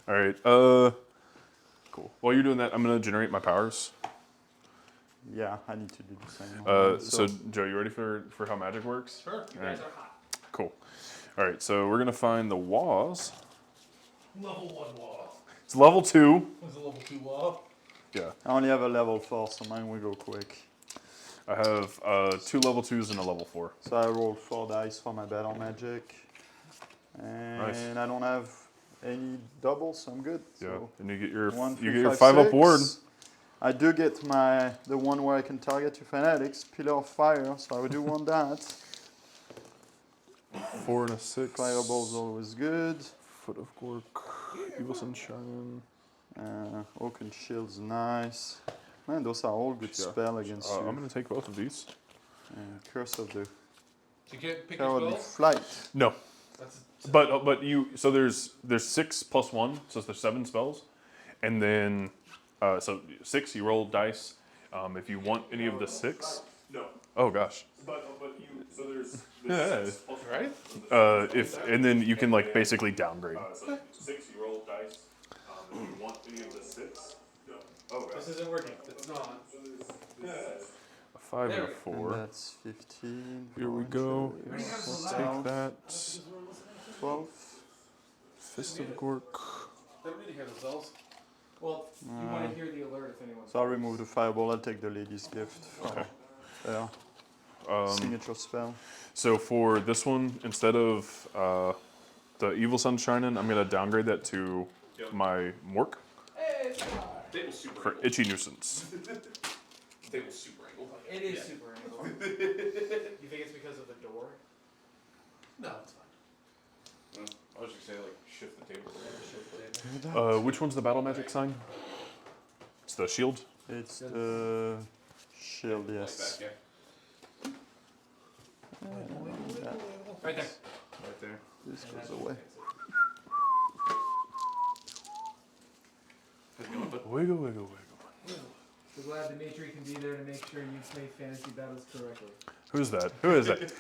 All right. Cool. While you're doing that, I'm gonna generate my powers. Yeah, I need to do the same. So Joe, you ready for how magic works? Sure. You guys are hot. Cool. All right. So we're gonna find the walls. Level 1 wall. It's level 2. What's a level 2 wall? Yeah. I only have a level 4, so mine will go quick. I have 2 level 2s and a level 4. So I rolled 4 dice for my battle magic. And Nice. I don't have any doubles, so I'm good. Yeah. So And you get your 1, 3, 5, 5 up 6. ward. I do get the one where I can target 2 fanatics, Pillar of Fire, so I will do want that. 4 and a 6. Fireball's always good. Foot of Gork. Evil Sunshine. Oaken Shield's nice. Man, those are all good spells against you. I'm gonna take both of these. Curse of the You can't pick your Cowardly spells? Flight. No. That's But you so there's 6 plus 1, so there's 7 spells, and then so 6 you roll dice. If you want any of the 6, no. Oh gosh. But you so there's 6 plus right. and then you can like basically downgrade. So 6 you roll dice. If you want any of the 6, no. Oh gosh. This isn't working. It's not. A 5 and a 4. And that's 15. Here we go. Already have We'll some take that. 12. Fist of Gork. They don't need to hear themselves. Well, you want to hear the alert if anyone's. So I'll remove the fireball. I'll take the lady's gift. Okay. Yeah. Signature spell. So for this one, instead of the Evil Sunshine, I'm going to downgrade that to my Mork Hey, for Itchy Nuisance. Table super angle. it is super angled. You think it's because of the door? No, it's fine. I was just gonna say like shift the table. Which one's the battle magic sign? It's the shield. It's the shield, yes. Like that, Right there. Right there. This goes away. Wiggle, wiggle, wiggle. We're glad Dimitri can be there to make sure you play fantasy battles correctly. Who's that? Who is that?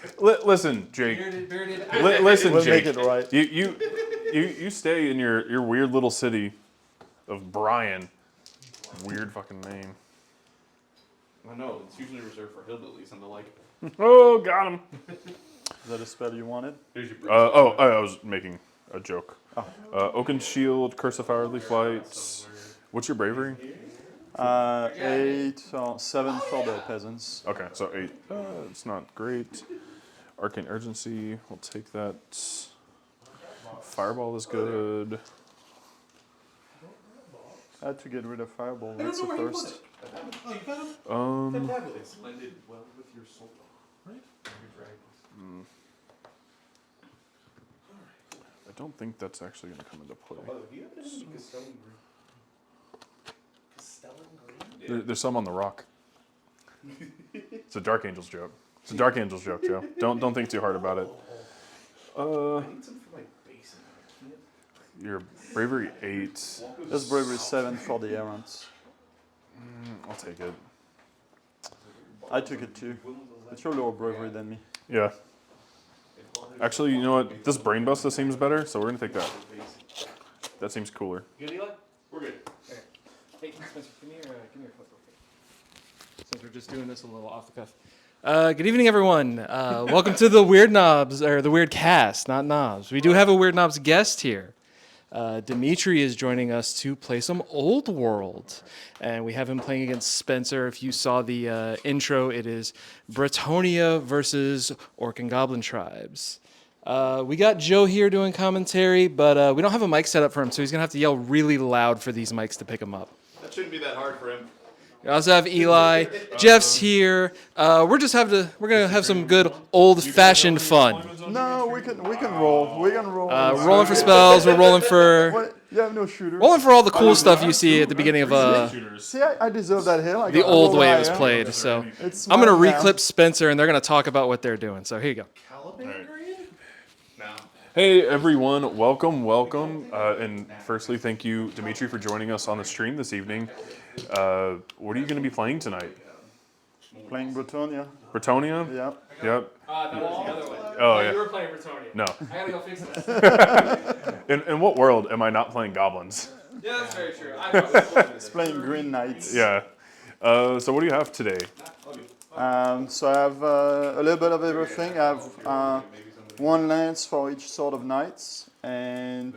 Listen, Jake. Bearded. Listen, We'll Jake. make it right. You stay in your weird little city of Brian. Weird fucking name. I know, it's usually reserved for hillbillies and the like. Oh, got him. Is that a spell you wanted? Here's your I was making a joke. Oaken Shield, Curse of Cowardly Flight. What's your bravery? 8 or 7 for the peasants. Okay, so 8. It's not great. Arcane Urgency, we'll take that. Fireball is good. I had to get rid of fireball. That's the first. Oh, you got him? Fabulous. blended well with your soul. Right? I don't think that's actually going to come into play. By the way, do you have any Castellan green? Castellan green? There's some on the rock. It's a Dark Angels joke. It's a Dark Angels joke, Joe. Don't think too hard about it. I need some for my base in there. Your bravery 8. That's bravery 7 for the errants. I'll take it. I took it too. It's your lower bravery than me. Yeah. Actually, you know what? This brain buster seems better, so we're gonna take that. That seems cooler. Good, Eli? We're good. Okay. Hey, Spencer, give me your flip real quick. Since we're just doing this a little off the cuff. Good evening, everyone. Welcome to the Weird Knobs, or the Weird Cast, not Knobs. We do have a Weird Knobs guest here. Dimitri is joining us to play some Old World. And we have him playing against Spencer. If you saw the intro, it is Bretonnia versus Orc and Goblin Tribes. We got Joe here doing commentary, but we don't have a mic set up for him, so he's going to have to yell really loud for these mics to pick him up. That shouldn't be that hard for him. We also have Eli. Jeff's here. We're gonna have some good old-fashioned fun. No, we can roll. We can roll. Rolling for spells. We're rolling for What? You have no shooter. rolling for all the cool stuff you see at the beginning of See, I deserve that hill. I the got old roll way it high, was yeah. played. So It's I'm gonna mine now. reclip Spencer, and they're gonna talk about what they're doing. So here you go. Caliban green? No. Hey everyone, welcome. And firstly, thank you, Dimitri, for joining us on the stream this evening. What are you going to be playing tonight? Playing Bretonnia. Bretonnia? Yeah. Yep. That was the other one. Oh, Oh, yeah. you were playing Bretonnia. No. I gotta go fix this. In what world am I not playing goblins? Yeah, that's very true. I know. It's playing Green Knights. Yeah. So what do you have today? So I have a little bit of everything. I have one lance for each sort of knights, and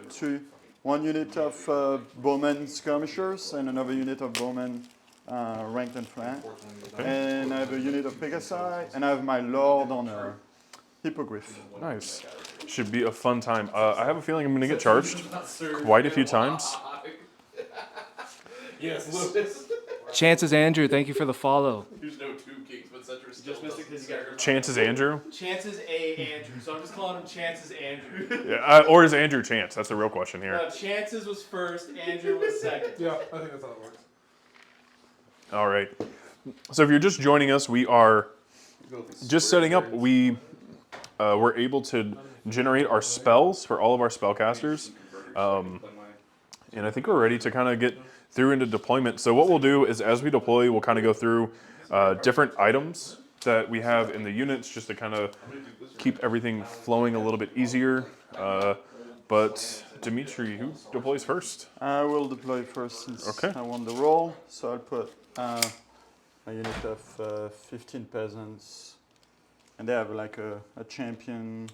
one unit of bowmen skirmishers, and another unit of bowmen ranked and flank. And I have a unit of Pegasi, and I have my Lord on a Hippogriff. Nice. Should be a fun time. I have a feeling I'm going to get charged quite a few times. Yes, Lucas. Chances Andrew, thank you for the follow. There's no two kings, but Cedric still Just missed it because you got Chances Andrew? Chances A Andrew. So I'm just calling him Chances Andrew. Yeah, or is Andrew Chance? That's the real question here. No, Chances was first, Andrew was second. Yeah, I think that's how it works. All right. So if you're just joining us, we are just setting up. We were able to generate our spells for all of our spellcasters. And I think we're ready to kind of get through into deployment. So what we'll do is as we deploy, we'll kind of go through different items that we have in the units just to kind of keep everything flowing a little bit easier. But Dimitri, who deploys first? I will deploy first since Okay. I won the roll. So I'll put a unit of 15 peasants, and they have like a champion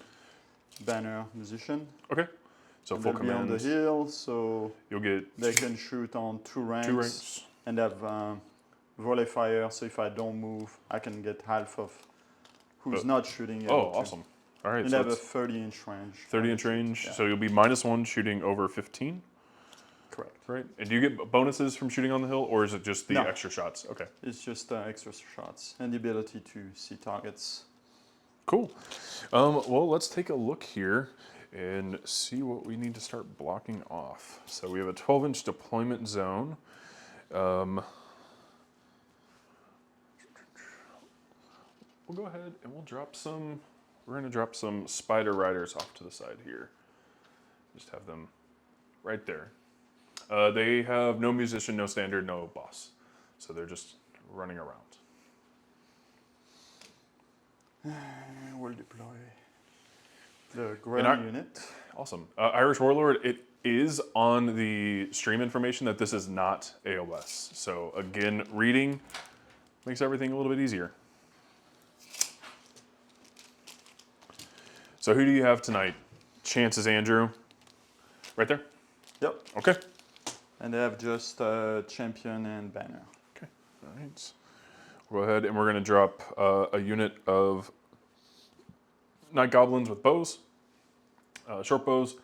banner musician. Okay. So And full they'll be on the command. hill, so You'll get they can shoot on two ranks. 2 ranks. And have volley fire, so if I don't move, I can get half of who's not shooting. Oh, able to. awesome. All right. And So have a it's 30-inch range. 30-inch range. Yeah. So you'll be -1 shooting over 15, Correct. right? And do you get bonuses from shooting on the hill, or is it just the No. extra shots? Okay. It's just extra shots and the ability to see targets. Cool. Well, let's take a look here and see what we need to start blocking off. So we have a 12-inch deployment zone. We'll go ahead and we'll drop some. We're going to drop some spider riders off to the side here. Just have them right there. They have no musician, no standard, no boss. So they're just running around. And we'll deploy the ground unit. Awesome. Irish Warlord, it is on the stream information that this is not AOS. So again, reading makes everything a little bit easier. So who do you have tonight? Chances Andrew. Right there? Yep. Okay. And they have just champion and banner. Okay. All right. Go ahead and we're going to drop a unit of Night Goblins with bows, short bows.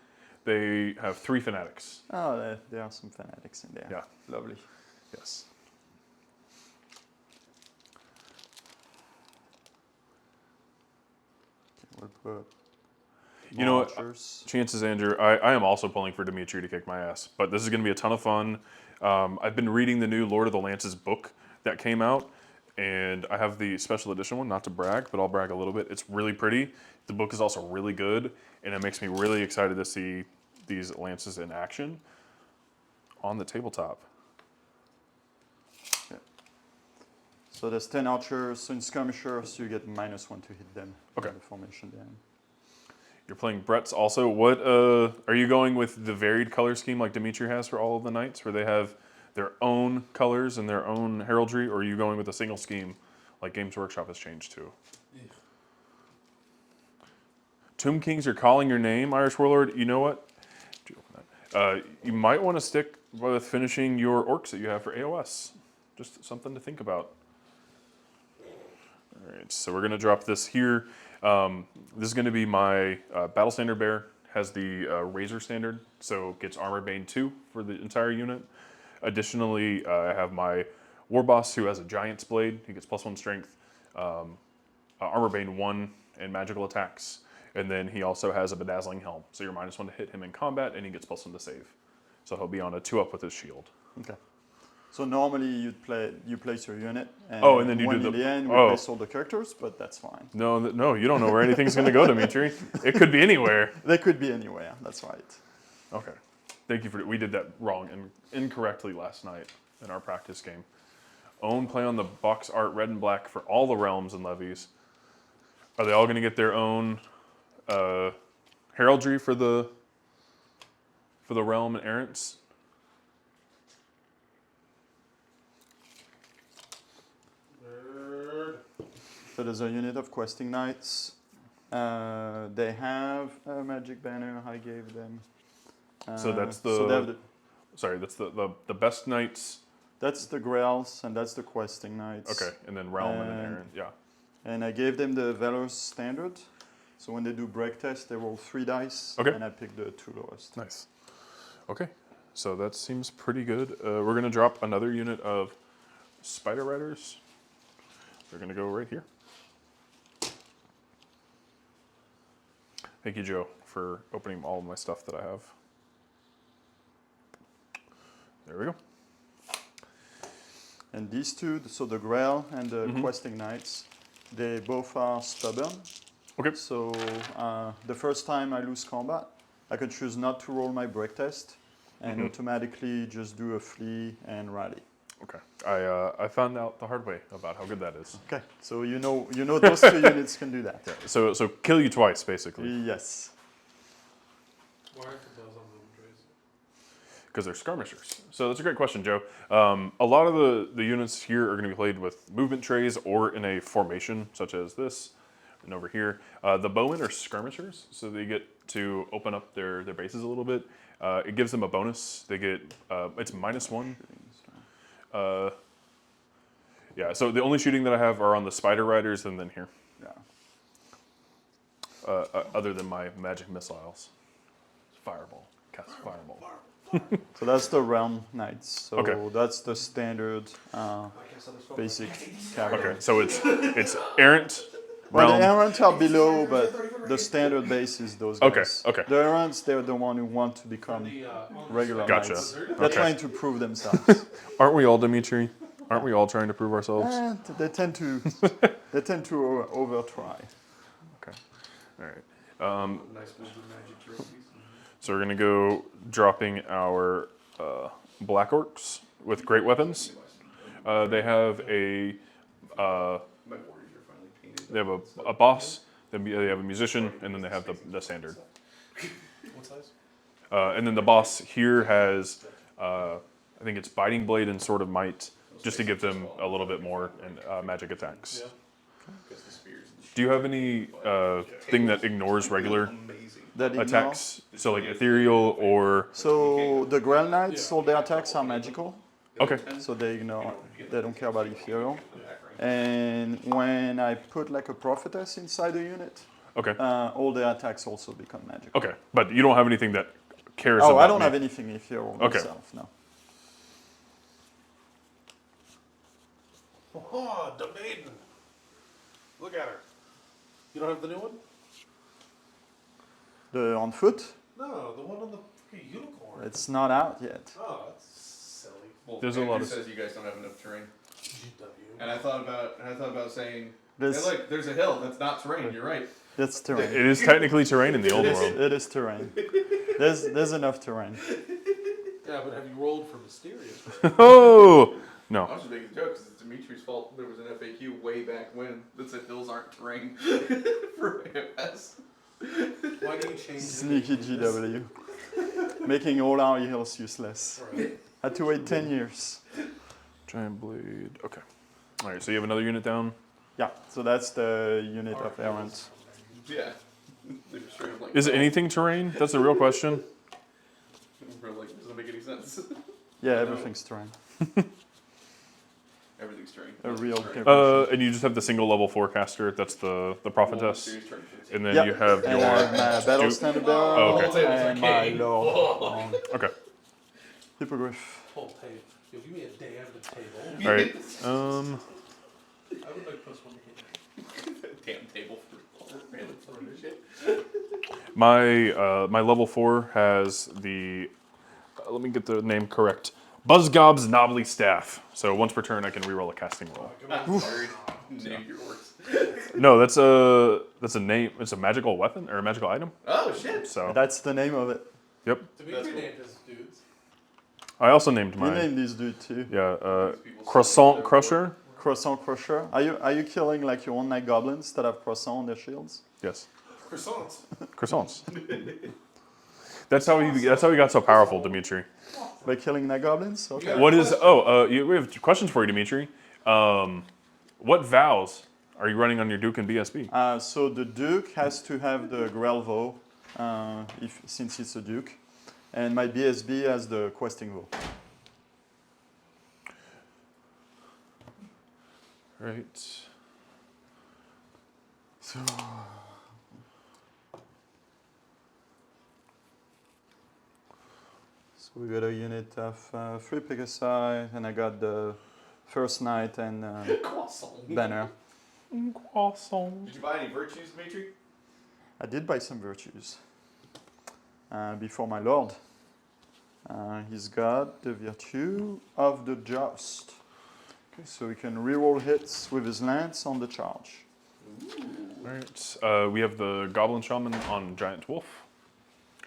They have 3 fanatics. Oh, there are some fanatics in there. Yeah. Lovely. Yes. Okay, we'll put You know what? archers. Chances, Andrew, I am also pulling for Dimitri to kick my ass, but this is going to be a ton of fun. I've been reading the new Lord of the Lances book that came out, and I have the special edition one, not to brag, but I'll brag a little bit. It's really pretty. The book is also really good, and it makes me really excited to see these lances in action on the tabletop. So there's 10 archers. So in skirmishers, you get -1 to hit them. Okay. In the formation there. You're playing Brett's also. What are you going with the varied color scheme like Dimitri has for all of the knights, where they have their own colors and their own heraldry, or are you going with a single scheme like Games Workshop has changed to? Tomb Kings are calling your name, Irish Warlord. You know what? You might want to stick with finishing your orcs that you have for AOS. Just something to think about. All right, so we're going to drop this here. This is going to be my Battle Standard Bear. Has the Razor Standard, so gets Armor Bane 2 for the entire unit. Additionally, I have my War Boss who has a Giant's Blade. He gets +1 strength, Armor Bane 1, and magical attacks. And then he also has a Bedazzling Helm, so you're -1 to hit him in combat, and he gets +1 to save. So he'll be on a 2-up with his shield. Okay. So normally you place your unit, and, Oh, and then you do in the- the end we oh. place all the characters, but that's fine. No, no, you don't know where anything's going to go, Dimitri. It could be anywhere. They could be anywhere. That's right. Okay. Thank you for we did that wrong and incorrectly last night in our practice game. Own play on the box art red and black for all the realms and levies. Are they all going to get their own heraldry for the realm and errants. So there's a unit of questing knights. They have a magic banner I gave them. So that's so they have the, sorry, that's the best knights. that's the Grails and that's the questing knights. Okay, and then realm and then And- errant. Yeah. And I gave them the Valor standard. So when they do break test, they roll 3 dice. Okay. And I picked the 2 lowest. Nice. Okay, so that seems pretty good. We're gonna drop another unit of Spider Riders. They're gonna go right here. Thank you, Joe, for opening all of my stuff that I have. There we go. And these two, so the Grail and the Mm-hmm. questing knights, they both are stubborn. Okay. So the first time I lose combat, I can choose not to roll my break test and Mm-hmm. automatically just do a flee and rally. Okay. I found out the hard way about how good that is. Okay, so you know those 2 units can do that. So kill you twice, basically, Yes. Why aren't the bells on movement trays? because they're skirmishers. So that's a great question, Joe. A lot of the units here are going to be played with movement trays or in a formation, such as this and over here. The bowmen are skirmishers, so they get to open up their bases a little bit. It gives them a bonus. They get it's -1. Yeah, so the only shooting that I have are on the Spider Riders and then here, Yeah. other than my magic missiles. Fireball. Cast fireball. So that's the realm knights. So Okay. that's the standard basic cavalry. Okay, so it's errant, Well, realm. the errant are below, but the standard base is those guys. Okay, okay. The errants, they're the one who want to become regular Gotcha. knights. They're Okay. trying to prove themselves. Aren't we all, Dimitri? Aren't we all trying to prove ourselves? They tend to over try. Okay. All right. Nice movement magic trophies. So we're gonna go dropping our black orcs with great weapons. They have a My warriors are finally painted. they have a boss. They have a musician, and then they have the standard. What size? And then the boss here has I think it's biting blade and sword of might, just to give them a little bit more and magic attacks. Because the spears and Do you have any thing that ignores regular amazing. That ignore. attacks? So like ethereal or So the Grail Knights, all their attacks are magical. okay. So they ignore. They don't care about ethereal. And when I put like a prophetess inside the unit, Okay. all their attacks also become magical. Okay. But you don't have anything that cares Oh, about I don't me. have anything ethereal Okay. myself. No. Oh, the maiden. Look at her. You don't have the new one? The on foot, No, the one on the freaking unicorn. it's not out yet. Oh, that's silly. Well, There's a Andrew lot of- says you guys don't have enough terrain, GW. and I thought about saying, This, hey, look, there's a hill that's not terrain. You're right. it's terrain. It is technically terrain in the old world. It is terrain. There's enough terrain. Yeah, but have you rolled for mysterious? Oh I no. was just making a joke because it's Dimitri's fault. There was an FAQ way back when that said hills aren't terrain for AOS. Why do you change Sneaky GW. Making all our heals useless. Right. Had to wait 10 years. Giant blade. Okay. All right. So you have another unit down. Yeah, so that's the unit of errant. Yeah. They were straight up like, Is it "Oh." anything terrain? That's the real question. We're like, doesn't make any sense. Yeah, everything's terrain. Everything's terrain. A real And you just have the single level forecaster. That's the prophetess. Serious terrain. And then Yeah, you have and your. I have my battle standard bearer Oh, okay. and my lord on Okay. hippogriff. Whole table. Yo, give me a day of the table. All right. I would like plus one to hit. Damn table for all random fucking shit. My level 4 has the. Let me get the name correct. Buzzgob's Knobbly Staff. So once per turn, I can reroll a casting roll. Sorry. Name your orcs. No, that's a name. It's a magical weapon or a magical item. Oh shit. So That's the name of it. yep. Dimitri named his dudes. I also named You mine. named this dude too. Yeah. Croissant Crusher. Croissant Crusher. Are you killing like your own night goblins that have croissant on their shields? Yes. Croissants. Croissants. That's how he got so powerful, Dimitri. By killing night goblins? Okay. What is? We have questions for you, Dimitri. What vows are you running on your Duke and BSB? So the Duke has to have the Grelvo, since it's a Duke, and my BSB has the questing vow. Right. So we got a unit of 3 Pegasi, and I got the first knight and Croissant. banner. Croissant. Did you buy any virtues, Dimitri? I did buy some virtues before my lord. He's got the virtue of the just. Okay, so he can reroll hits with his lance on the charge. All right. We have the Goblin Shaman on Giant Wolf.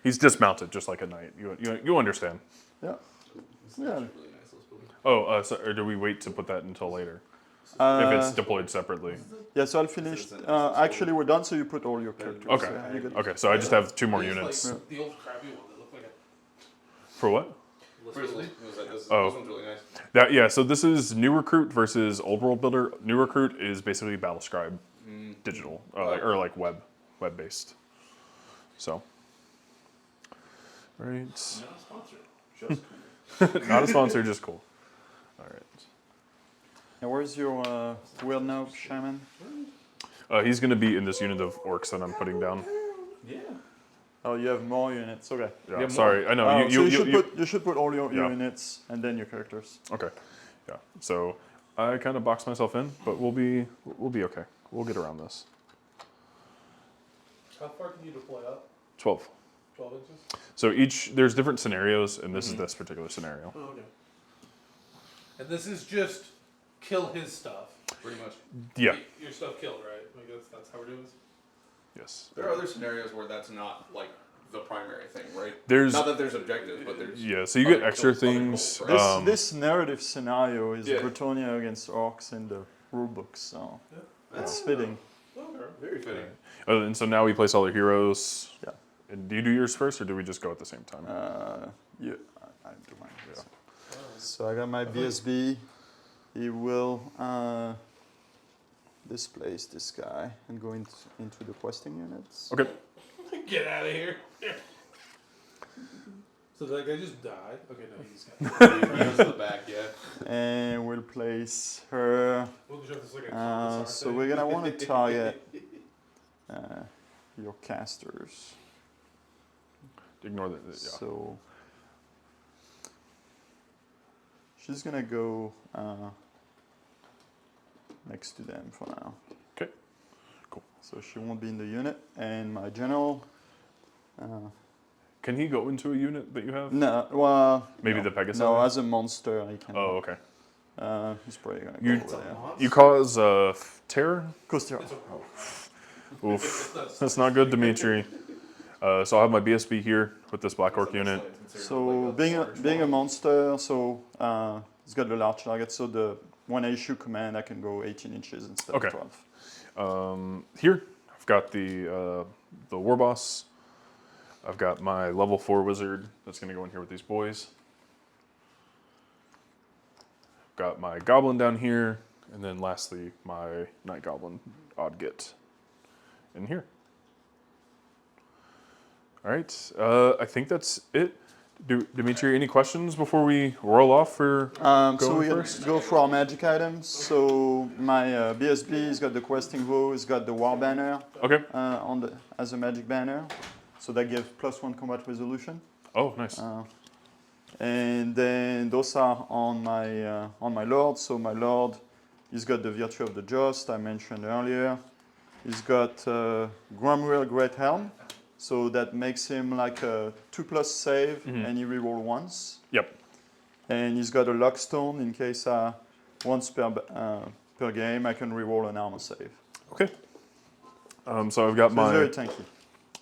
He's dismounted, just like a knight. You understand. Yeah. It's Yeah. really nice, those buildings. Oh, or do we wait to put that until later? If it's deployed separately. Yeah, so I'll finish. Actually, we're done, so you put all your characters. Okay. Yeah, you're good. Okay, so I just have 2 more These, units. Like, the old crappy one that looked like a For what? Grizzly. This Oh. one's really Yeah, nice. so this is New Recruit versus Old World Builder. New Recruit is basically Battle Scribe digital, or like web-based. So. Right. not a sponsor. Just Not a sponsor, just cool. All right. And where's your Weird Now Shaman? He's going to be in this unit of orcs that I'm putting down. yeah. Oh, you have more units. Okay. Yeah, Yeah, sorry, I know. Oh, so you you should put all your Yeah. units and then your characters. Okay. Yeah. So I kind of boxed myself in, but we'll be okay. We'll get around this. How far can you deploy up? 12. 12 inches? So there's different scenarios, and this is this particular scenario. Oh, okay. And this is just kill his stuff. Pretty much. Yeah. Get your stuff killed, right? Like that's how we're doing this? Yes. There are other scenarios where that's not like the primary thing, right? There's Not that there's objectives, but there's yeah. So you get other extra kills, other things. goals, right? This narrative scenario is Yeah. Bretonnia against Orcs in the rulebook, so Yeah. it's fitting. Okay. Very fitting. And so now we place all the heroes. Yeah. And do you do yours first, or do we just go at the same time? I do mine. So I got my BSB. He will displace this guy and go into the questing units. Okay. Get out of here. So that guy just died? Okay, no, he's got He goes to the back, yeah. And we'll place her. We'll just have this like a commissar So thing. we're gonna want to target your casters. Ignore that. Yeah. So she's gonna go next to them for now. Okay. Cool. So she won't be in the unit, and my general. Can he go into a unit that you have? No, well. Maybe no, the Pegasus? No, as a monster, he can. Oh, okay. He's probably gonna You- go over there. You cause terror? Costa. It's a Oof. That's not good, Dimitri. So I'll have my BSB here with this Black Orc unit. So being a monster, so it's got the large target. So when I issue command, I can go 18 inches instead Okay. of 12. Here, I've got the War Boss. I've got my level 4 wizard that's going to go in here with these boys. Got my goblin down here, and then lastly my night goblin odd git in here. All right, I think that's it. Dimitri, any questions before we roll off for So going we first? go for our magic items. So my BSB has got the questing vow, it's got the war banner Okay. as a magic banner. So that gives +1 combat resolution. Oh, nice. And then those are on my lord. So my lord, he's got the virtue of the just I mentioned earlier. He's got Grumwheel Great Helm, so that makes him like a 2+ save, and he reroll once. Yep. And he's got a Lockstone in case once per game I can reroll an armor save. Okay. So I've got So it's very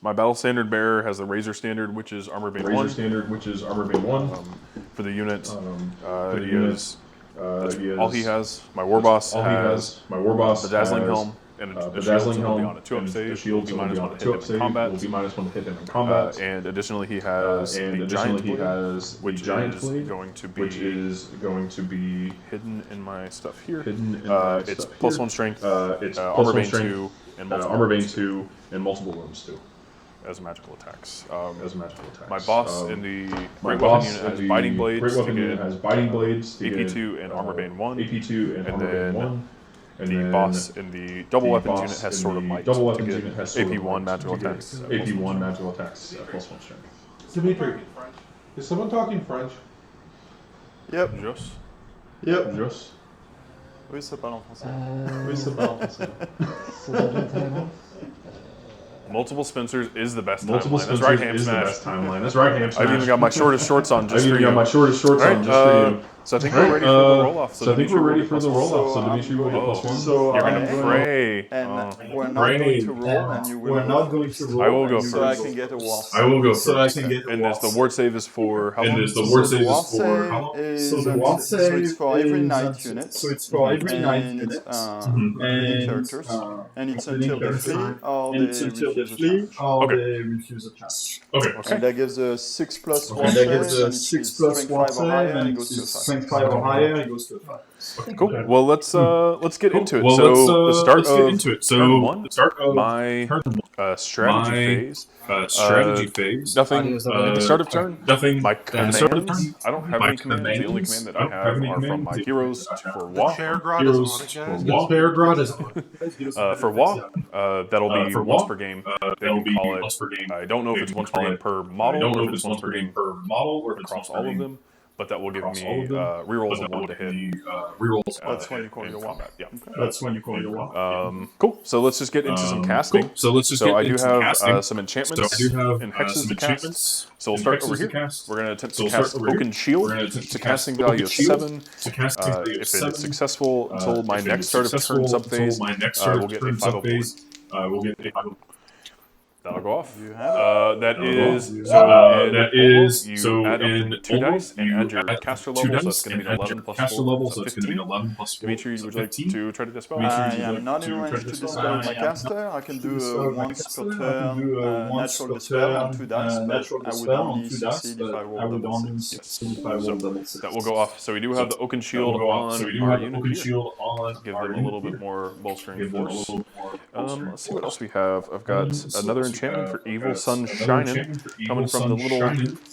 my tanky. battle standard bearer has the Razor Standard, which is armor bane 1. Standard, which is armor bane 1. For the unit, the he unit, is all he has. My War Boss all he has has. My war boss the Dazzling has Helm, and the shield, so he'll be on a 2-up save. Will be minus 1 to hit him in combat. Will be minus 1 to hit him in combat. And additionally, he has the Giant Blade, which is going to be hidden in my stuff here. It's plus 1 strength, armor bane 2, and multiple wounds too. As magical attacks. My boss in the Great Weapon unit has Biting Blades to get AP2 and Armor Bane 1. And then the boss in the Double Weapons unit has Sword of Might to get AP1 magical attacks. AP1 magical attacks plus 1 strength. Dimitri, is someone talking French? Yep. Just. Yep. Just. Oui, ça parle en français. Oui, ça parle en français. Multiple Spencers is the best Multiple timeline. That's Spencers right, Ham is the Smash. best timeline. That's right, Ham Smash. I've even got my shortest shorts on just for you. on just for you. So I think we're ready for the roll-off. So I think we're ready for the roll-off. So Dimitri will get plus 1. So You're going to pray. And we're not going to roll, and you will. We're not going to roll. I will go So I first. can get a wall. I will go So I first. can get a And wall. the ward save is for how long? And the ward save Wall is for how long? save So is the wall so save it's for every is night unit. So it's for every night and unit. including characters, and it's until they flee or and they it's until they refuse a flee charge. or Okay. they refuse a charge. Okay. And that gives a 6+ wall And save, that gives a and 6 it's plus strength 1 5 or save, higher, and and it it's goes to a 5. strength 5 or higher, it goes to a 5. Cool. Well, let's get into it. Well, So the start let's get of into it. So turn 1, the start of my turn 1, strategy my, phase. strategy phase. Nothing at the start of turn. Nothing. My at the start of commands. turn. I don't have My any commands. The only commands. command that I I don't have have any are from commands. my The heroes commands that I for have. Wa. Heroes For Wa, that'll be for once Wa, per game. They that'll can be call once it. per game. I don't know if They it's can once per call game it- per I model don't know or if if it's once per game per model or if it's across once per all of game. them. But that will give Across me all of them. rerolls But of that 1 to will hit. give me, rerolls That's when you call in your wall. combat. Yeah. That's when you call your wall. Cool. So let's just get into some casting. Cool. So let's just So get I do into have casting. some enchantments So I do have and hexes some to cast. enchantments. So we'll and start hexes over to here. cast. We're going to attempt So to we'll start cast over here. Oaken Shield. We're gonna attempt It's a to cast casting value Oaken of Shield. 7. It's a casting value of If 7. it is successful until my If it next is start of turn successful sub until phase, my next start we'll of get a turn 5 sub phase, we'll get a 5 That'll go off. You have That is that Olaf, is you so add up in to 2 Olaf, dice and you add your add caster 2 level, so dice it's going to and be an add 11 your plus caster 4, level, so so it's going to be 15. an 11 plus 4. Dimitri, so would you like 15. to try to dispel? I would you am like not to in try range to to dispel? dispel my I am caster. I can do So once per I can turn do once natural per dispel on turn, 2 dice, but natural I would dispel on only 2 dice, succeed but if I I roll would double only 6. succeed if I roll double 6. That will go off. So we do have the Oaken That Shield will go off. on So we do our have the unit Oaken here. Shield on Give our them a unit little bit here. more bolstering Give them a force. little more bolstering Let's see what force. else we have. I've got another enchantment for Evil Sun Shining, coming from the little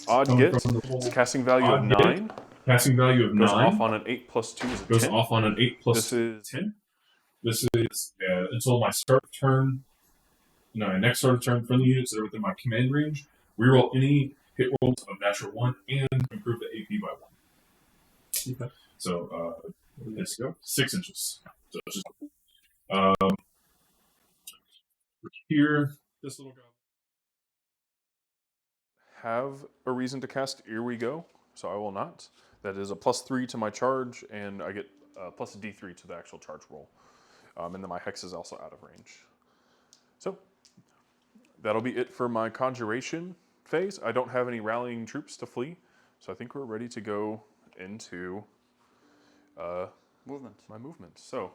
odd get. It's a casting value of 9. Casting value of 9. Goes off on an 8 plus 2 is a 10. Goes off on an 8 plus This is 10. This is until my start of turn. No, my next start of turn friendly units that are within my command range. Reroll any hit rolls of natural 1 and improve the AP by 1. Okay. So let's go 6 inches. So it's just here. This little guy. have a reason to cast Here We Go, so I will not. That is a plus 3 to my charge, and I get plus a D3 to the actual charge roll. And then my hex is also out of range. So that'll be it for my conjuration phase. I don't have any rallying troops to flee, so I think we're ready to go into Movement. my movement. So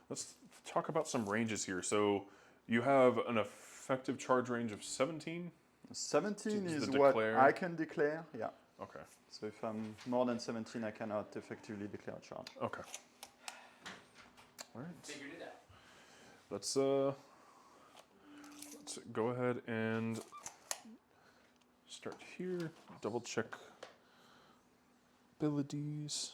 let's talk about some ranges here. So you have an effective charge range of 17. 17 Is is the what declare? I can declare, yeah. Okay. So if I'm more than 17, I cannot effectively declare a charge. Okay. All right. Figured it out. Let's go ahead and start here. Double check abilities.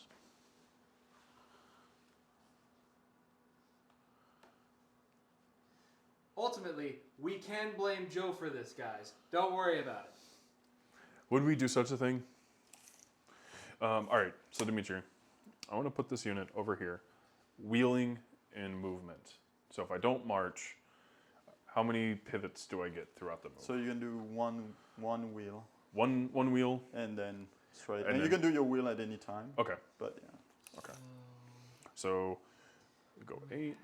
Ultimately, we can blame Joe for this, guys. Don't worry about it. Would we do such a thing? All right, so Dimitri, I want to put this unit over here, wheeling and movement. So if I don't march, how many pivots do I get throughout the move? So you can do one wheel One wheel. and then straight. And And you then- can do your wheel at any time, Okay. but yeah. Okay. So we go 8.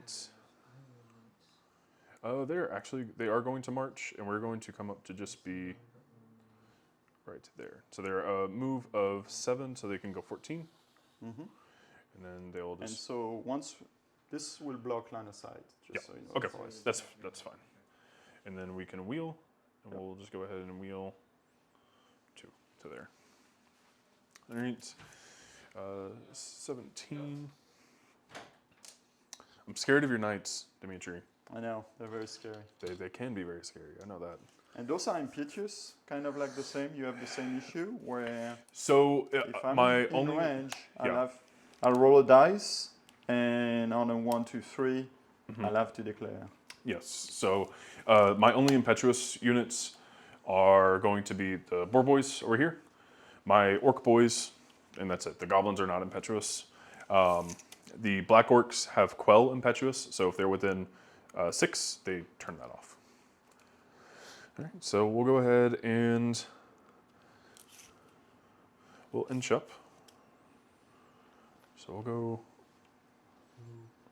They are going to march, and we're going to come up to just be right there. So they're a move of 7, so they can go 14. Mm-hmm. And then they'll And just. so once This will block line of sight. Just Yeah. so you know, Okay. for us. That's fine. And then we can wheel, and we'll just go ahead and wheel to there. All right. 17. I'm scared of your knights, Dimitri. I know they're very scary. They can be very scary. I know that. And those are impetuous, kind of like the same. You have the same issue where So if I'm my in only range, yeah. I'll roll a dice, and on a 1, 2, 3, Mm-hmm. I'll have to declare. Yes. So my only impetuous units are going to be the boar boys over here, my orc boys, and that's it. The goblins are not impetuous. The black orcs have quell impetuous, so if they're within 6, they turn that off. All right. So we'll go ahead and we'll inch up. So we'll go.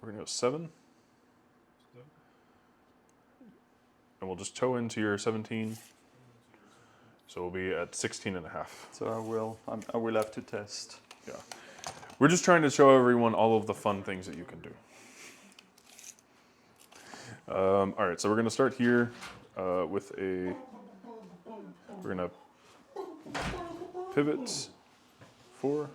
We're gonna go 7. And we'll just toe into your 17. So we'll be at 16 and a half. So I will have to test. Yeah. We're just trying to show everyone all of the fun things that you can do. All right, so we're gonna start here with a, we're gonna pivot 4.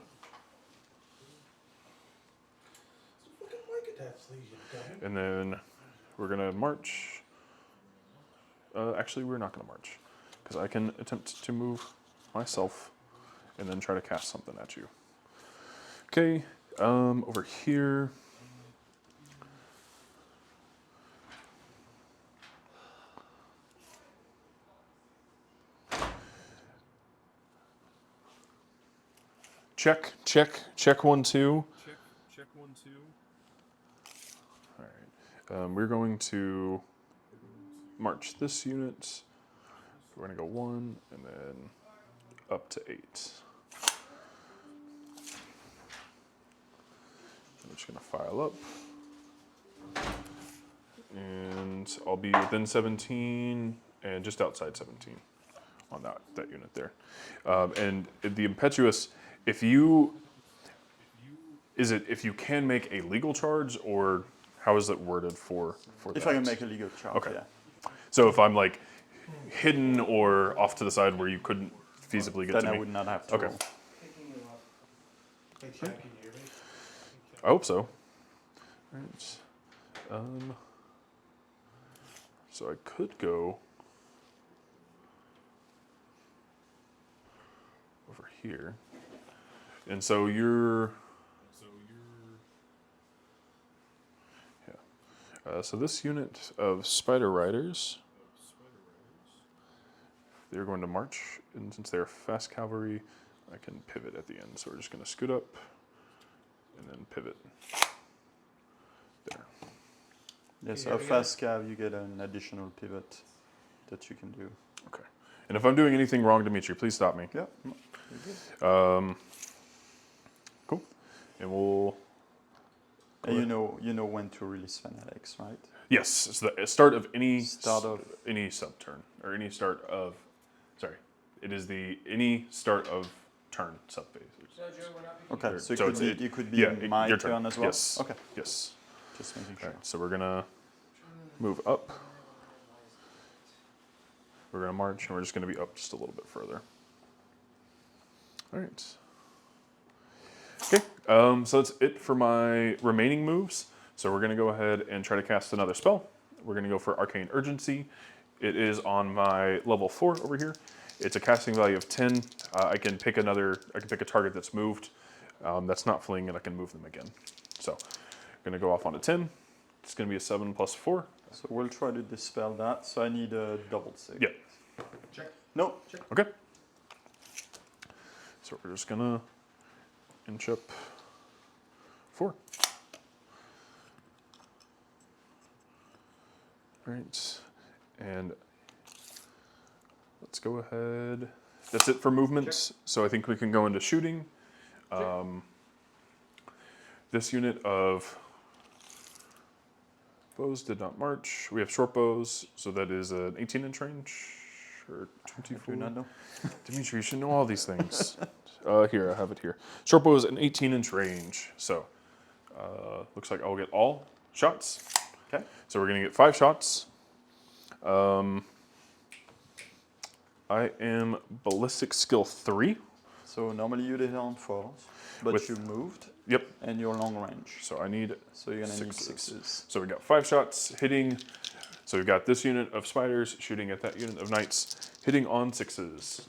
And then we're gonna march. Actually, we're not gonna march because I can attempt to move myself and then try to cast something at you. Okay, over here. Check, 1, 2. Check 1, 2. All right, we're going to march this unit. We're gonna go 1 and then up to 8. I'm just gonna file up. And I'll be within 17 and just outside 17 on that unit there. And the impetuous, if you can make a legal charge, or how is it worded for that? If I can make a legal charge, Okay. yeah. So if I'm like hidden or off to the side where you couldn't feasibly get Then to I me. would not have to Okay. roll. Hey, Chad, can you hear me? I hope so. Right. So I could go over here. And so you're so this unit of spider riders, they're going to march, and since they're fast cavalry, I can pivot at the end. So we're just going to scoot up and then pivot there. Yes, Can you a hear me fast cav, you get an additional pivot that you can do. Okay. And if I'm doing anything wrong, Dimitri, please stop me. Yeah. Cool. And we'll. And you know when to release fanatics, right? Yes, it's the start of any any sub turn or any start of. Sorry, it is the any start of turn sub phase. So Joe, we're not picking Okay, so So it could be yeah, my your turn as well. Yes. Okay, Yes. just making All sure. right. So we're gonna move up. We're gonna march, and we're just gonna be up just a little bit further. All right. Okay. So that's it for my remaining moves. So we're gonna go ahead and try to cast another spell. We're gonna go for Arcane Urgency. It is on my level 4 over here. It's a casting value of 10. I can pick a target that's moved, that's not fleeing, and I can move them again. So I'm gonna go off on a 10. It's gonna be a 7 plus 4. So we'll try to dispel that. So I need a double save. Yeah. Check. No. Okay. So we're just gonna inch up 4. All right, and let's go ahead. That's it for movement. So I think we can go into shooting. This unit of bows did not march. We have short bows, so that is an 18-inch range or I 24. do not know. Dimitri, you should know all these things. Here, I have it here. Short bow is an 18-inch range, so looks like I'll get all shots. Okay. So we're gonna get 5 shots. I am ballistic skill 3. So normally you did it on 4s, but With- you moved Yep. and you're long range. So I need So you're gonna need Sixes. 6s. So we got 5 shots hitting. So we've got this unit of spiders shooting at that unit of knights, hitting on 6s.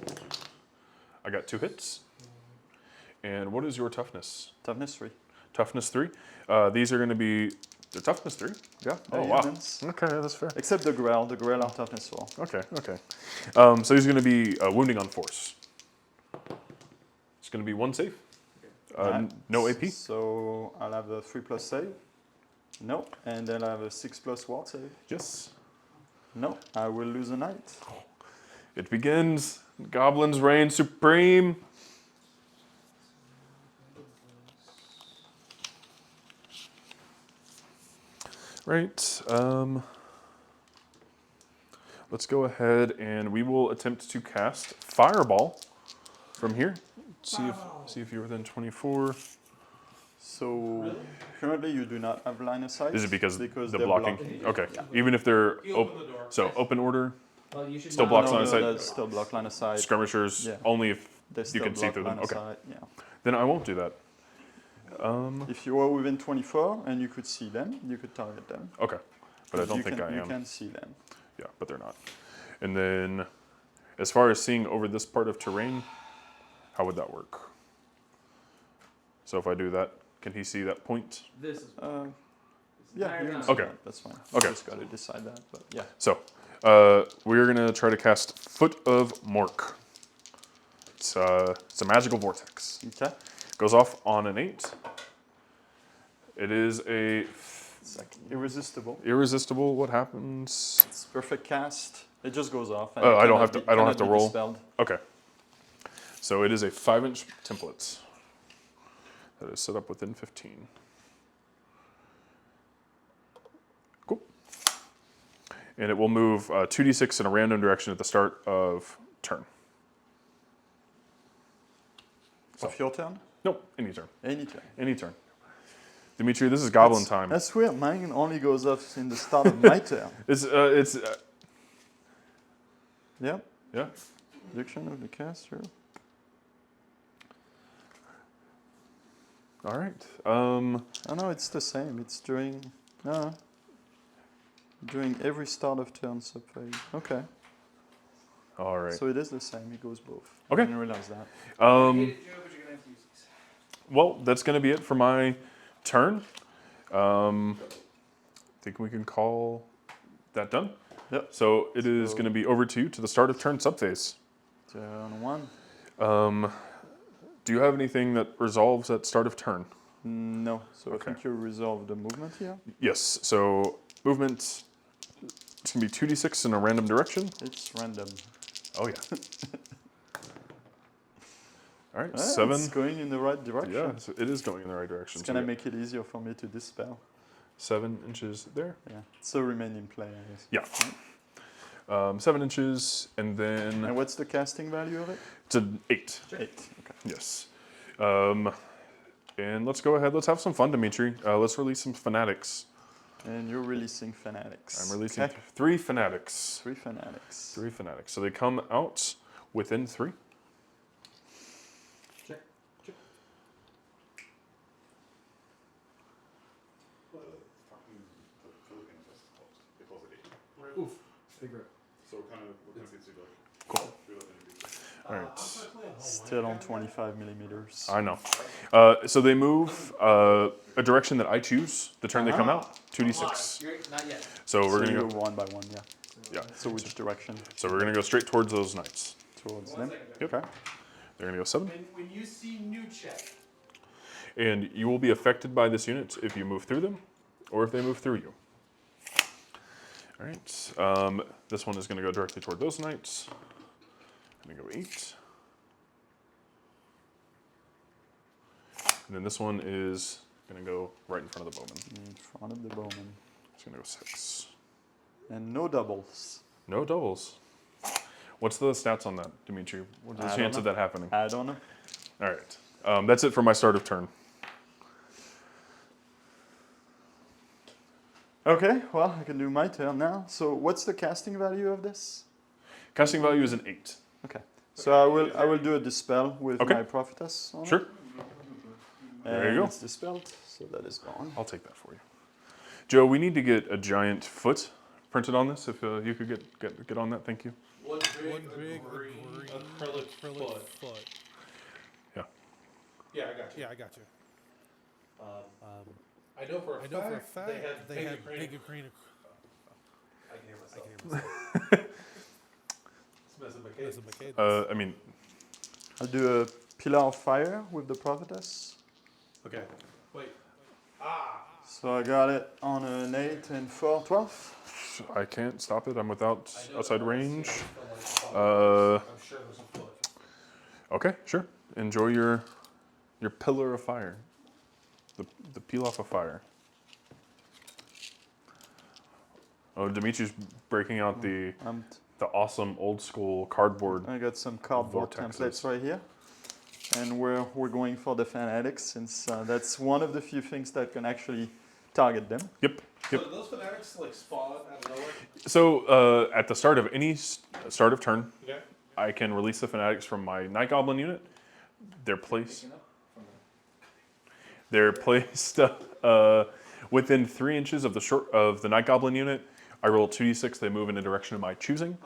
I got 2 hits. And what is your toughness? Toughness 3. Toughness 3. These are going to be the toughness 3. Yeah. Oh they're wow. humans. Okay, that's fair. Except the Grail. The Grail are toughness 4. Okay, okay. So he's going to be wounding on force. It's going to be 1 save. Alright. No AP. So I'll have a 3+ save. No. And then I have a 6+ ward save. Yes. No. I will lose a knight. It begins. Goblins reign supreme. Right. Let's go ahead and we will attempt to cast Fireball from here. See if you're within 24. So currently you do not have line of sight. Is it because the they're blocking? Okay. Even if they're open order, Well, you should Still not- blocks line of sight? That's still block line of sight. skirmishers Yeah. only if They you still can see block through them. line of Okay. sight, yeah. Then I won't do that. If you were within 24 and you could see them, you could target them. Okay. But I don't you think can, I You am. can see them. Yeah, but they're not. And then, as far as seeing over this part of terrain, how would that work? So if I do that, can he see that point? This is Yeah, you can Okay. see Okay. that, that's fine. Okay. You just got to decide that, but yeah. So, we're gonna try to cast Foot of Mork. It's a magical vortex. Okay. Goes off on an 8. It is a It's like irresistible. irresistible. What happens? It's perfect cast. It just goes off. And Oh, it I don't cannot have to- be- I don't have cannot to be roll. dispelled. Okay. So it is a 5-inch template that is set up within 15. Cool. And it will move 2d6 in a random direction at the start of turn. Of your turn? Nope, any turn. Any turn. Any turn. Dimitri, this is goblin time. That's weird. Mine only goes off in the start of my turn. It's Yeah. yeah. Prediction of the caster. All right. Oh no, it's the same. It's during every start of turn subphase. Okay. All right. So it is the same. It goes both. Okay. I didn't realize that. Well, that's going to be it for my turn. Think we can call that done. Yep. So it is So- going to be over to you to the start of turn subphase. Turn 1. Do you have anything that resolves at start of turn? No. So Okay. I think you resolve the movement here. Yes. So movement. It's going to be 2d6 in a random direction. It's random. Oh yeah. All right. Ah, 7. It's going in the right direction. Yeah, so it is going in the right direction. It's So gonna we got make it easier for me to dispel. 7 inches there. Yeah. So remain in play, I guess. Yeah. 7 inches, and then And what's the casting value of it? it's an 8. 8. Okay. Yes. And let's go ahead. Let's have some fun, Dimitri. Let's release some fanatics. And you're releasing fanatics. I'm releasing Okay. 3 fanatics. 3 fanatics. 3 fanatics. So they come out within 3. Check. Check. Oof. Big rip. All right. Still on 25 millimeters. I know. So they move a direction that I choose the turn they come out. 2d6. You're not yet. So we're So gonna you go. go one by one, yeah. Yeah. So which direction? So we're gonna go straight towards those knights. Towards them? Yep. Okay. They're gonna go 7. When you see new check. And you will be affected by this unit if you move through them, or if they move through you. All right. This one is going to go directly toward those knights. I'm going to go 8. And then this one is going to go right in front of the bowman. In front of the bowman. It's going to go 6. And no doubles. No doubles. What's the stats on that, Dimitri? What's the I don't chance of know. that happening? I don't know. All right. That's it for my start of turn. Okay, well, I can do my turn now. So what's the casting value of this? Casting value is an 8. Okay. So I will do a dispel with Okay. my prophetess on it. Sure. There you go. It's dispelled, so that is gone. I'll take that for you. Joe, we need to get a giant foot printed on this. If you could get on that, thank you. One big green acrylic foot. Yeah. Yeah, I got you. I got you. I know for a fact they had big big green. I can hear myself. It's messing my case. I mean, I'll do a pillar of fire with the prophetess. Okay. Wait. So I got it on an 8 and 4, 12. I can't stop it. I'm without outside range. I'm sure there's a foot. Okay, sure. Enjoy your pillar of fire. The peel off of fire. Oh, Dimitri's breaking out the awesome old school cardboard. I got some cardboard Vortexes. templates right here. And we're going for the fanatics since that's one of the few things that can actually target them. Yep. So do those fanatics like spawn out of nowhere? So at the start of any start of turn, Okay. I can release the fanatics from my Night Goblin unit. They're placed within 3 inches of the Night Goblin unit. I roll 2d6. They move in a direction of my choosing.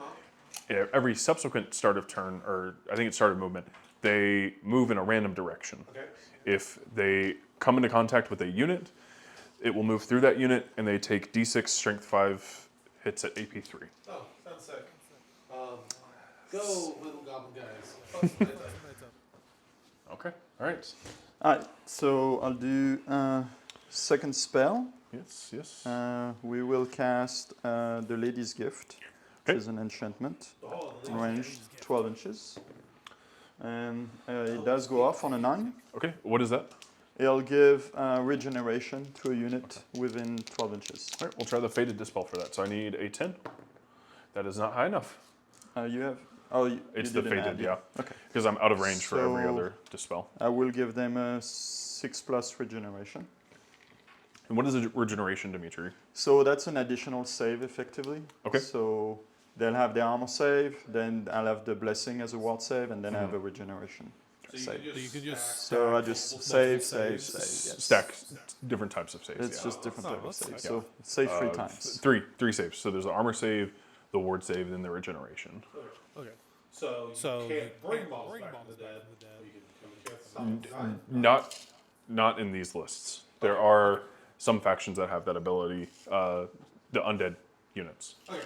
Every subsequent start of turn, or I think it's start of movement, they move in a random direction. Okay. If they come into contact with a unit, it will move through that unit, and they take d6 strength 5 hits at AP 3. Oh, sounds sick. Go, little goblin guys. Okay. All right. Alright, so I'll do second spell. Yes. Yes. We will cast the Lady's Gift, which Okay. is an enchantment, Oh, range 12 inches. And it does go off on a 9. Okay. What is that? It'll give regeneration to a unit within 12 inches. All right. We'll try the Faded Dispel for that. So I need a 10. That is not high enough. You have... Oh, It's you the didn't Faded, add, yeah. Okay. Because I'm out of range for every So- other Dispel. I will give them a 6+ regeneration. And what is a regeneration, Dimitri? So that's an additional save, effectively. Okay. So they'll have the armor save, then I'll have the blessing as a ward save, and then I have a regeneration save. You can just So I just save. Yes. Stack different types of saves. It's yeah. just different type of that's saves. nice. So save 3 times. Three saves. So there's the armor save, the ward save, and then the regeneration. okay. So you can't bring models back from the dead. You can cast them. Not in these lists. There are some factions that have that ability. The undead units. Okay.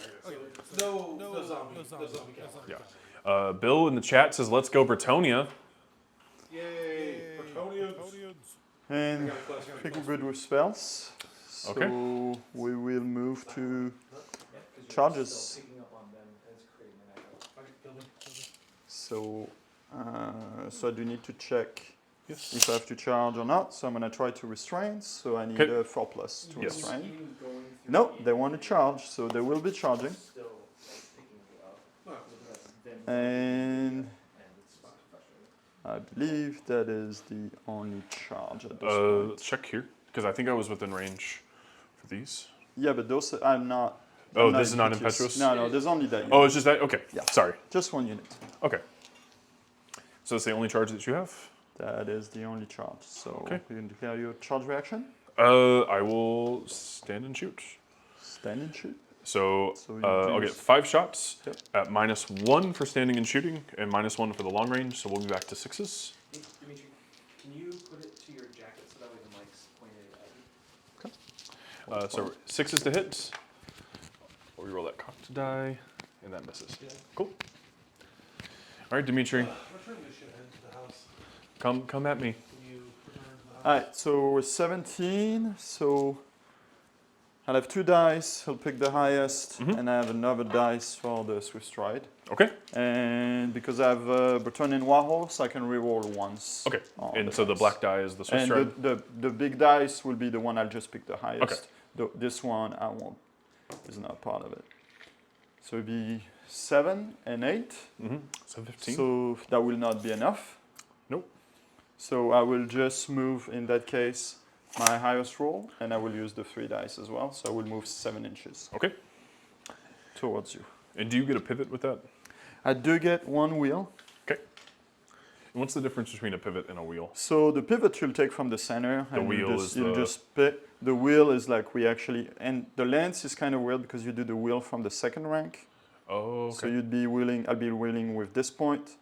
So no zombie casting. Yeah. Bill in the chat says, "Let's go Bretonnia." Yay! Brettonians. And I got a question. I think we're good with spells. So Okay. we will move to charges. So I do need to check Yes. if I have to charge or not. So I'm going to try to restrain. So I need Okay. a 4+ to Yes. restrain. No, they want to charge, so they will be charging. And I believe that is the only charge at this point. Let's check here because I think I was within range for these. Yeah, but those I'm not. Oh, I'm this is not impetuous. impetuous? No, there's only that. Unit. Oh, it's just that. Okay. Yeah. Sorry. Just one unit. Okay. So it's the only charge that you have. That is the only charge. So Okay. you can declare your charge reaction. I will stand and shoot. Stand and shoot. So, So you I'll do- get 5 shots Yep. at -1 for standing and shooting, and -1 for the long range. So we'll be back to 6s. Dimitri, can you put it to your jacket so that way the mic's pointed at you? So 6s to hit. We'll reroll that cocked die, and that misses. Cool. All right, Dimitri, Return this shit into the house. come at me. Can you return to the house? All right. So we're 17. So I'll have 2 dice. I'll pick the highest, and I have another dice for the Swift Stride. Okay. And because I have Brettonian Warhorse, I can reroll once. Okay. on And so the dice. black die is the Swiss And stride. the big dice will be the one I'll just pick the highest. Okay. This one I won't. Is not part of it. So it'll be 7 and 8. So 15. So that will not be enough. Nope. So I will just move in that case my highest roll, and I will use the 3 dice as well. So I will move 7 inches Okay. towards you. And do you get a pivot with that? I do get 1 wheel. Okay. And what's the difference between a pivot and a wheel? So the pivot you'll take from the center, and wheel you'll is just pick. The wheel is like we actually, and the lance is kind of weird because you do the wheel from the second rank. Oh, okay. So you'd be wheeling. I'll be wheeling with this point,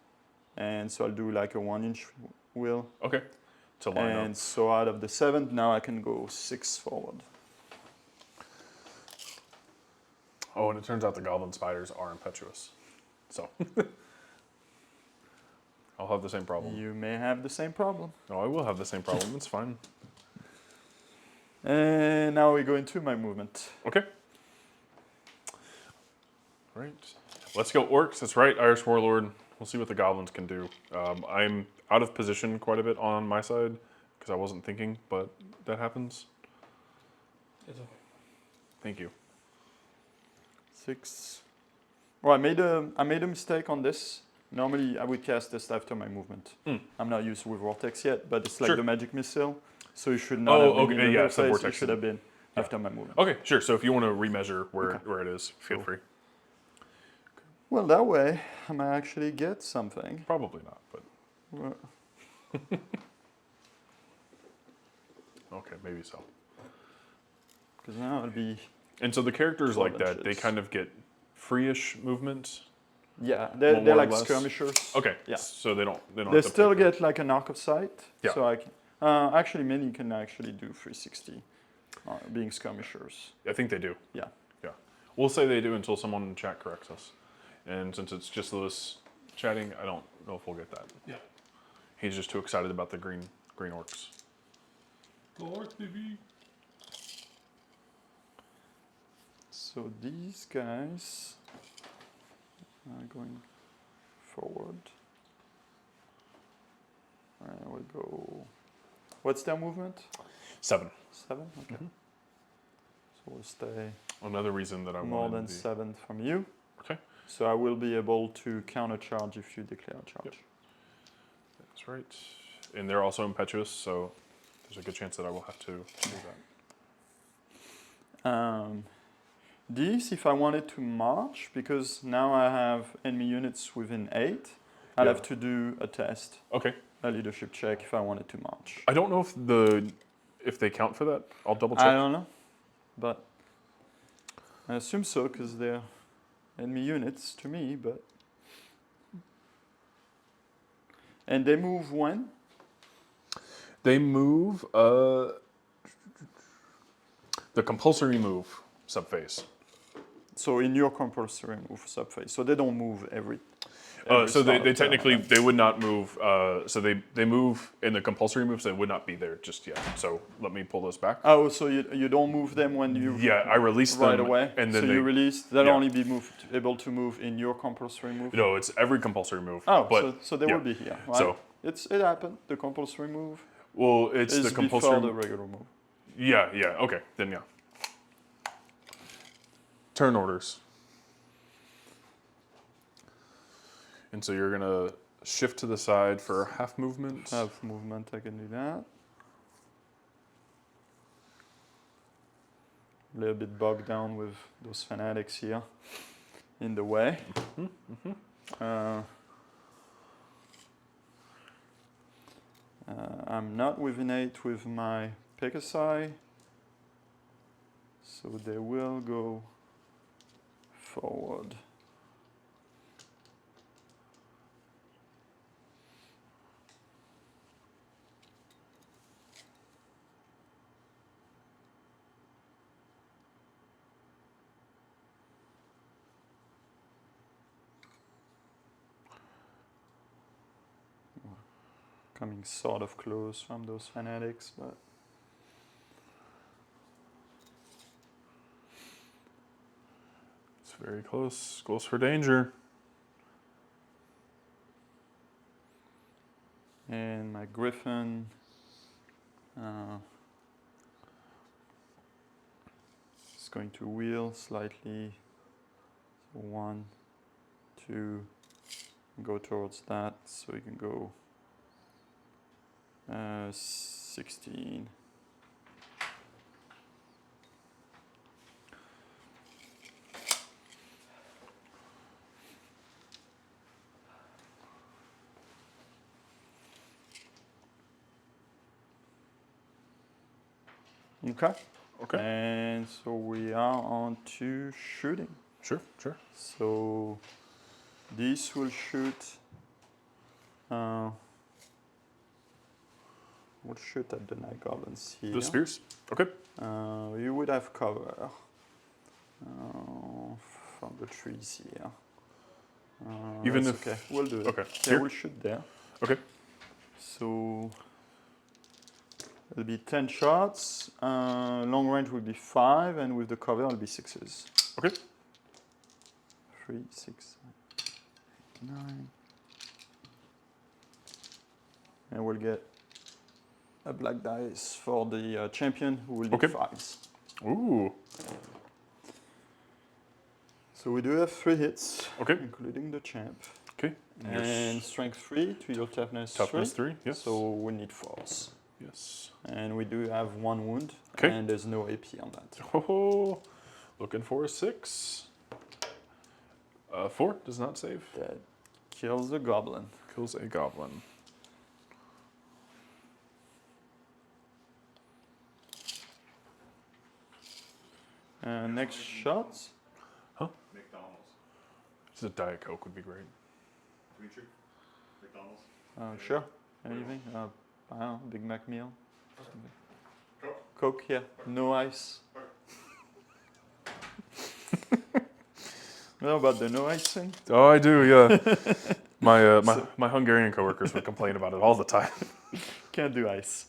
and so I'll do like a 1-inch wheel. Okay. To line And up. so out of the 7, now I can go 6 forward. Oh, and it turns out the goblin spiders are impetuous. So I'll have the same problem. You may have the same problem. No, I will have the same problem. It's fine. And now we go into my movement. Okay. Right. Let's go orcs. That's right, Irish Warlord. We'll see what the goblins can do. I'm out of position quite a bit on my side because I wasn't thinking, but that happens. It's okay. Thank you. 6. Well, I made a mistake on this. Normally, I would cast this after my movement. I'm not used with Vortex yet, but it's like Sure. the magic missile, so you should not have been in the yeah, real it's the phase. It Vortex should have been after my movement. Okay, sure. So if you want to remeasure where it is, feel free. Well, that way, I might actually get something. Probably not, but Well, okay, maybe so. because now it'll be, And so the characters 12 like that, they inches. kind of get free-ish movement. yeah, One they're more or like less. skirmishers. Okay. Yeah. So they don't. They They have to still pick get like an arc of sight. Yeah. So I can, actually, many can actually do 360, being skirmishers. I think they do. Yeah. Yeah. We'll say they do until someone in chat corrects us. And since it's just Lewis chatting, I don't know if we'll get that. Yeah. He's just too excited about the green orcs. Go Orcs, baby. So these guys are going forward. And we'll go. What's their movement? 7. 7? Okay. So we'll stay Another reason that I more wanted than the, 7 from you. Okay. So I will be able to countercharge if you declare a charge. That's right. And they're also impetuous, so there's a good chance that I will have to do that. These, if I wanted to march, because now I have enemy units within 8, I'll Yeah. have to do a test, Okay. a leadership check if I wanted to march. I don't know if they count for that. I'll double check. I don't know, but I assume so because they're enemy units to me. But and they move when? They move the compulsory move subphase. So in your compulsory move subphase. So they don't move every. So they start of turn, technically okay. they would not move. So they move in the compulsory moves. They would not be there just yet. So let me pull those back. Oh, so you don't move them when you Yeah, I release right them away. and then so they, you release. They'll yeah. only be able to move in your compulsory move. No, it's every compulsory move. Oh, but so they yeah. will be here. Right? So it happened. The compulsory move well, it's is the compulsory. before the regular move. Yeah. Okay. Then yeah. Turn orders. And so you're gonna shift to the side for half movement. Half movement, I can do that. A little bit bogged down with those fanatics here in the way. I'm not within 8 with my Pegasi, so they will go forward. Coming sort of close from those fanatics, but It's very close. Close for danger. and my Griffin is going to wheel slightly. So 1, 2, go towards that, so you can go 16. Okay. Okay. And so we are on to shooting. Sure. So this will shoot. We'll shoot at the night goblins here. The spears. Okay. You would have cover from the trees here. Even That's if- okay, we'll do it. okay, Yeah, here? we'll shoot there. Okay. So it'll be 10 shots. Long range will be 5, and with the cover it'll be 6s. Okay. 3, 6, 9. And we'll get a black dice for the champion, who will be Okay. 5s. Ooh. So we do have 3 hits, Okay. including the champ. Okay. And your And strength 3 to your toughness, toughness 3. 3. Yes. So we need 4s. yes. And we do have 1 wound, Okay. and there's no AP on that. Oh, looking for a 6. 4 does not save. That kills the goblin. Kills a goblin. Next shot. McDonald's. Just a Diet Coke would be great. Dimitri? McDonald's? Sure. Anything? I don't know, Big Mac meal. Coke, yeah. No ice. You know about the no ice thing? Oh, I do. Yeah. my Hungarian coworkers would complain about it all the time. Can't do ice.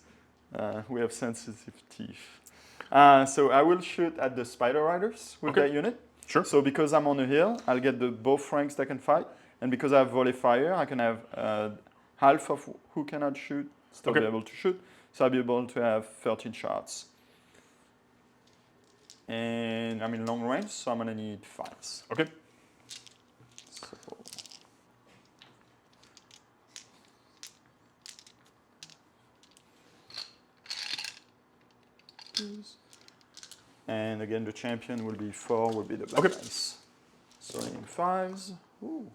We have sensitive teeth. So I will shoot at the spider riders with Okay. that unit. Sure. So because I'm on a hill, I'll get the both ranks that can fight, and because I have volley fire, I can have half of who cannot shoot still Okay. be able to shoot. So I'll be able to have 13 shots. And I'm in long range, so I'm gonna need 5s. Okay. So and again, the champion will be 4, will be the black Okay. dice. So I need 5s. Ooh.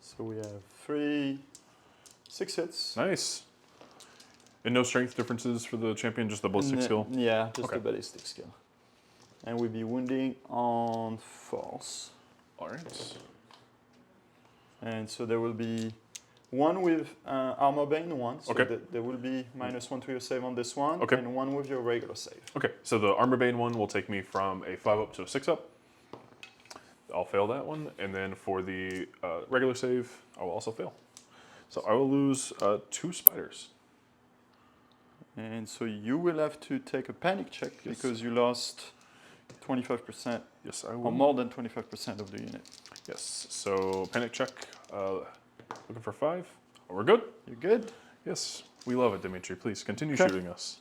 So we have 3, 6 hits. Nice. And no strength differences for the champion, just the ballistic skill. Yeah, just Okay. the ballistic skill. And we'll be wounding on 4s. All right. And so there will be one with armor bane, one. So Okay. there will be -1 to your save on this one, Okay. and one with your regular save. Okay. So the armor bane one will take me from a 5 up to a 6 up. I'll fail that one, and then for the regular save, I will also fail. So I will lose 2 spiders. And so you will have to take a panic check Yes. because you lost 25% Yes, I or will. more than 25% of the unit. Yes. So panic check. Looking for 5. Oh, we're good. You good? Yes. We love it, Dimitri. Please continue Okay. shooting us.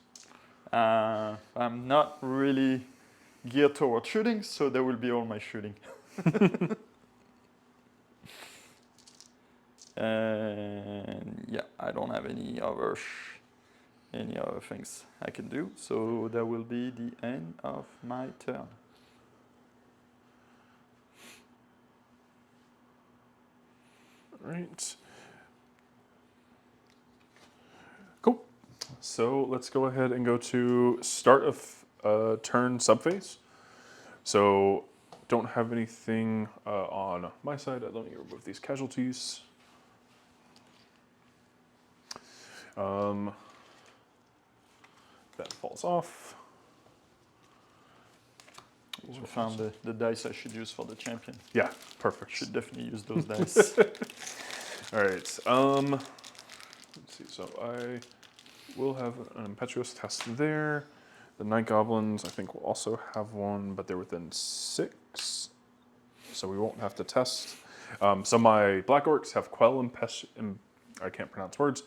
I'm not really geared toward shooting, so there will be all my shooting. And yeah, I don't have any other things I can do. So that will be the end of my turn. All right. Cool. So let's go ahead and go to start of turn subphase. So don't have anything on my side. Let me remove these casualties. That falls off. I found the dice I should use for the champion. Yeah, perfect. Should definitely use those dice. All right. Let's see. So I will have an impetuous test there. The night goblins, I think, will also have one, but they're within 6, so we won't have to test. So my black orcs have quell I can't pronounce words.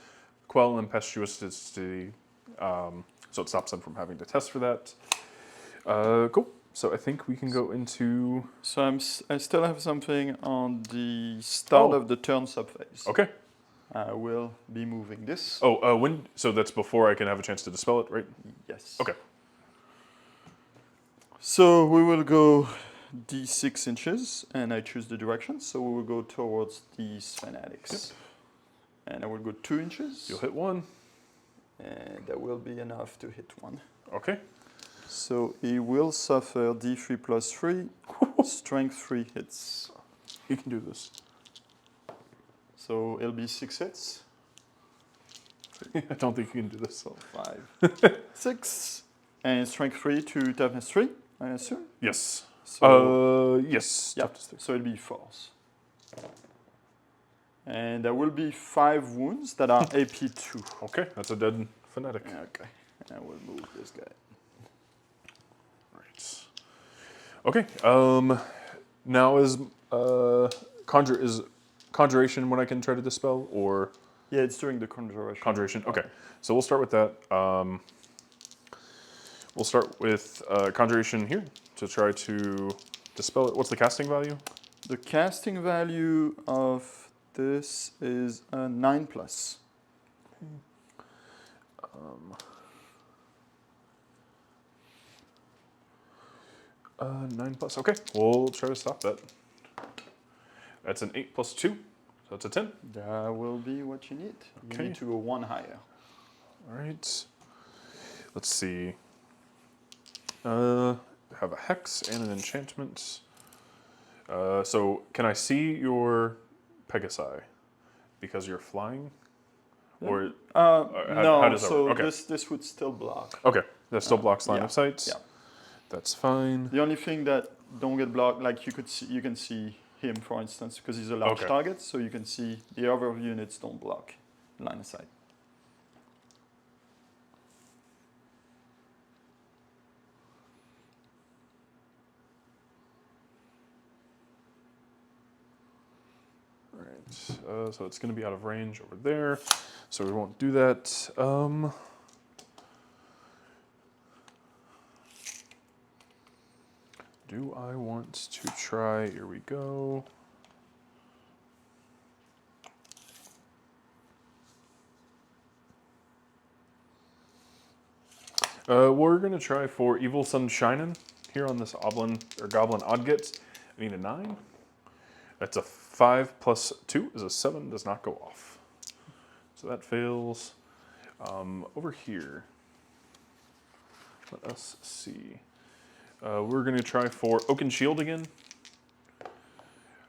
Quell impetuosity, so it stops them from having to test for that. Cool. So I think we can go into. So I still have something on the start Oh. of the turn subphase. Okay. I will be moving this. Oh, when? So that's before I can have a chance to dispel it, right? Yes. Okay. So we will go d6 inches, and I choose the direction. So we will go towards these fanatics. And I will go 2 inches. You'll hit one. And that will be enough to hit one. Okay. So he will suffer D3 plus 3, strength 3 hits. You can do this. So it'll be 6 hits. I don't think you can do this. So 5, 6, and strength 3 to toughness 3, I assume. Yes. So Yes. yeah, so it'll be 4s. And there will be 5 wounds that are AP2. Okay, that's a dead fanatic. Okay, and we'll move this guy. Right. Okay. Now is conjuration when I can try to dispel, or Yeah, it's during the conjuration. conjuration? Okay. So we'll start with that. We'll start with conjuration here to try to dispel it. What's the casting value? The casting value of this is a 9 plus. 9 plus. Okay, we'll try to stop that. That's an 8 plus 2, so that's a 10. That will be what you need. You Okay. need to go 1 higher. All right. Let's see. Have a hex and an enchantment. So can I see your Pegasi because you're flying? Or how No, does that so work? Okay. this would still block. Okay, that still blocks line yeah, of sight. yeah. That's fine. The only thing that don't get blocked, like you can see him, for instance, because he's a large Okay. target, so you can see the other units don't block line of sight. All right. So it's going to be out of range over there, so we won't do that. Do I want to try? Here we go. We're going to try for Evil Sun Shinin' here on this Goblin Oddgets. I need a 9. That's a 5 plus 2 is a 7, does not go off. So that fails. Over here, let us see. We're going to try for Oaken Shield again.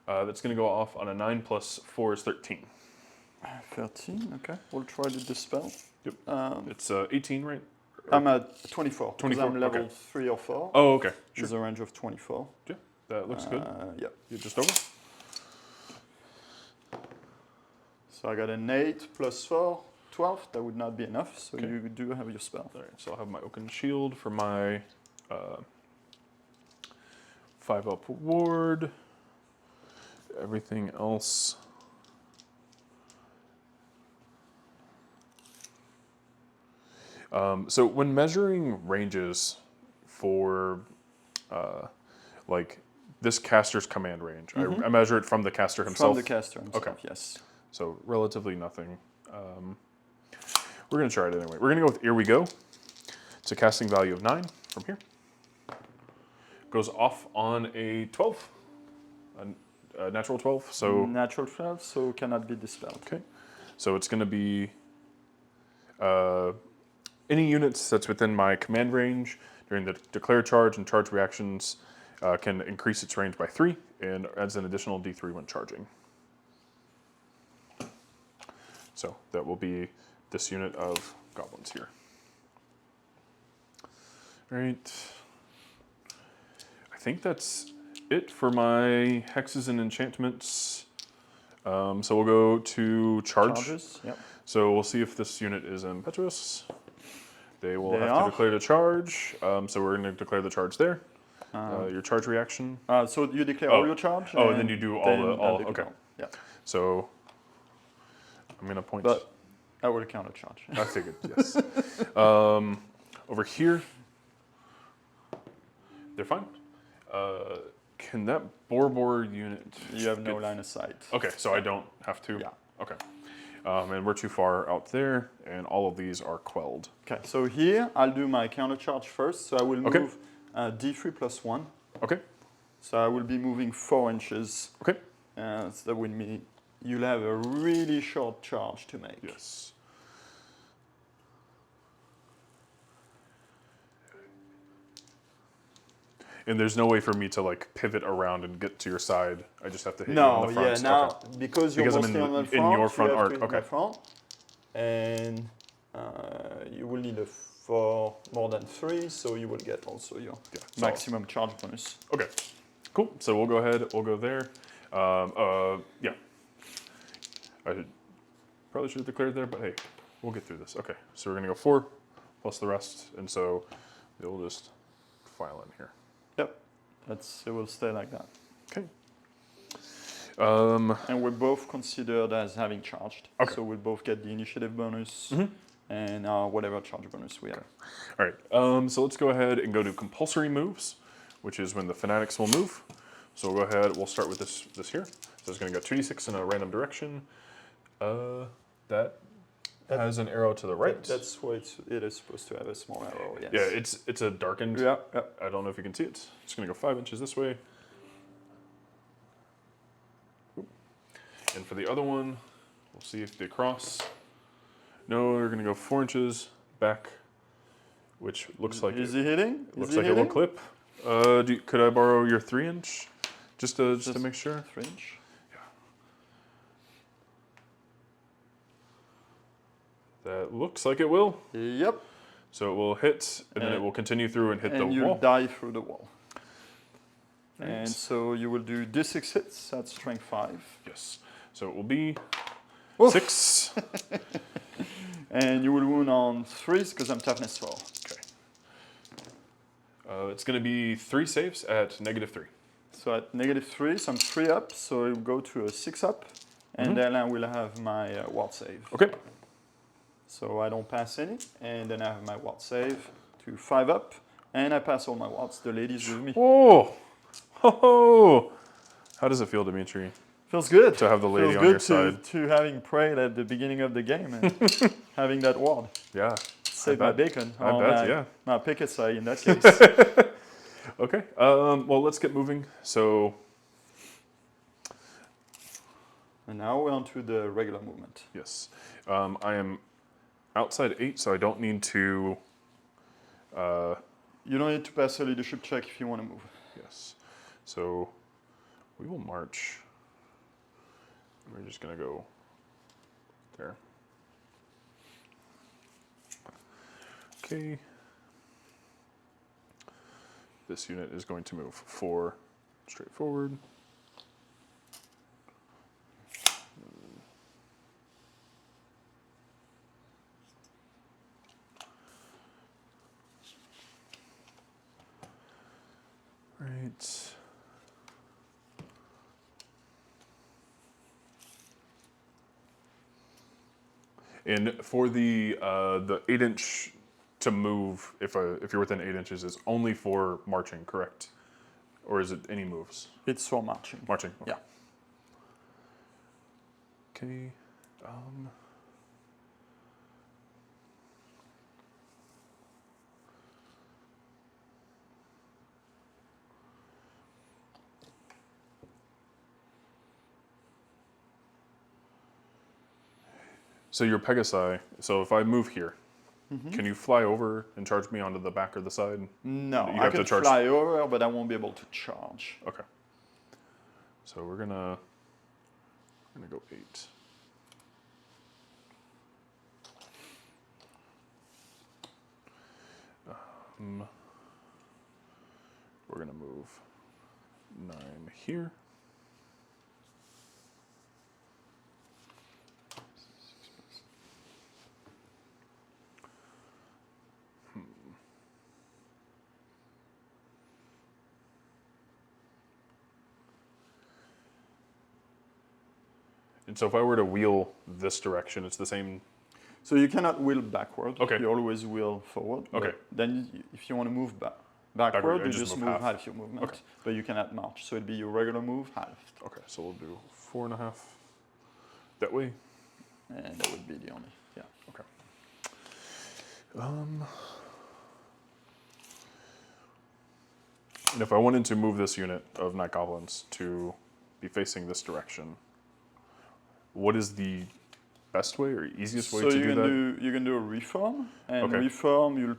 That's going to go off on a 9 plus 4 is 13. 13, okay. We'll try to dispel. Yep. It's 18, right? I'm at 24. 24, I'm level okay. 3 or 4. Oh, okay. Sure. There's a range of 24. Yeah, that looks good. Yep. You're just over. So I got an 8 plus 4, 12. That would not be enough, so Okay. you do have your spell. All right, so I'll have my Oaken Shield for my 5 up ward. Everything else. So when measuring ranges for like this caster's command range, I measure it from the caster himself. From the caster himself, Okay. yes. So relatively nothing. We're going to try it anyway. We're going to go with Here We Go. It's a casting value of 9 from here. Goes off on a 12, a natural 12. So Natural 12, so cannot be dispelled. okay, so it's going to be any units that's within my command range during the declare charge and charge reactions can increase its range by 3 and adds an additional D3 when charging. So that will be this unit of goblins here. All right. I think that's it for my hexes and enchantments. So we'll go to charge. Charges, yep. So we'll see if this unit is impetuous. They will They have are. to declare the charge. So we're going to declare the charge there. Your charge reaction. So you declare Oh. all your charge. Oh, and then you do all I'll okay. declare. Yeah, So I'm going to point. but I will counter charge. I figured, yes. Over here, they're fine. Can that boar unit? You have no line of sight. Okay, so I don't have to? Yeah. Okay. And we're too far out there, and all of these are quelled. Okay, so here I'll do my counter charge first. So I will Okay. move D3 plus 1. Okay, So I will be moving 4 inches. okay. So that would mean you'll have a really short charge to make. Yes. And there's no way for me to like pivot around and get to your side. I just have to hit you on No, the front. yeah, now Okay. because you're Because I'm mostly in on the in front, your front you have arc, to hit okay. my front, and you will need a 4 more than 3, so you will get also your Yeah, so- maximum charge bonus. Okay, cool. So we'll go ahead. We'll go there. Yeah. I probably should have declared there, but hey, we'll get through this. Okay, so we're gonna go 4 plus the rest, and so we'll just file in here. Yep, it will stay like that. Okay. And we're both considered as having charged, Okay. so we'll both get the initiative bonus and whatever charge bonus we have. All right. So let's go ahead and go to compulsory moves, which is when the fanatics will move. So we'll go ahead. We'll start with this here. So it's going to go 2d6 in a random direction. That has an arrow to the right. That's why it is supposed to have a small arrow. Yes. Yeah, it's a darkened. Yeah. Yeah. I don't know if you can see it. It's going to go 5 inches this way. Oop. And for the other one, we'll see if they cross. No, we're going to go 4 inches back, which looks like Is he hitting? looks like it will clip. Could I borrow your 3-inch, just to make sure? 3 inch. That looks like it will. Yep. So it will hit, and then it And- will continue through and hit the And you wall. die through the wall. Right. And so you will do D6 hits at strength 5. Yes. So it will be Oof. 6. And you will wound on 3s because I'm toughness 4. Okay. It's going to be 3 saves at -3. So at -3, so I'm 3 up, so it will go to a 6 up, and then I will have my ward save. Okay. So I don't pass any, and then I have my ward save to 5 up, and I pass all my wards. The lady's with me. Oh! Ho ho! How does it feel, Dimitri? Feels good. To have the lady Feels on good your side. to having prayed at the beginning of the game and having that ward. Yeah. Save my bet. bacon. I or bet, my, yeah. My picket side in that case. Okay. Well, let's get moving. So, And now we're on to the regular movement. yes. I am outside 8, so I don't need to. You don't need to pass a leadership check if you want to move. Yes. So, we will march. We're just going to go there. Okay. This unit is going to move 4 straight forward. Right. And for the 8-inch to move, if you're within 8 inches, is only for marching, correct? Or is it any moves? It's for marching. Marching. Okay. Yeah. Okay. So your Pegasi, so if I move here, can you fly over and charge me onto the back or the side? No, You I have to can charge- fly over, but I won't be able to charge. Okay. So we're gonna go 8. We're gonna move 9 here. And so if I were to wheel this direction, it's the same. So you cannot wheel backward. Okay. You always wheel forward. but Okay. Then if you want to move backward, Backward, I you just just move move half. half your movement. Okay. But you cannot march. So it'd be your regular move, half. Okay, so we'll do 4.5 that way. And that would be the only. Yeah. Okay. And if I wanted to move this unit of night goblins to be facing this direction, what is the best way or easiest way So to you do can that? you can do a reform, and Okay. reform you'll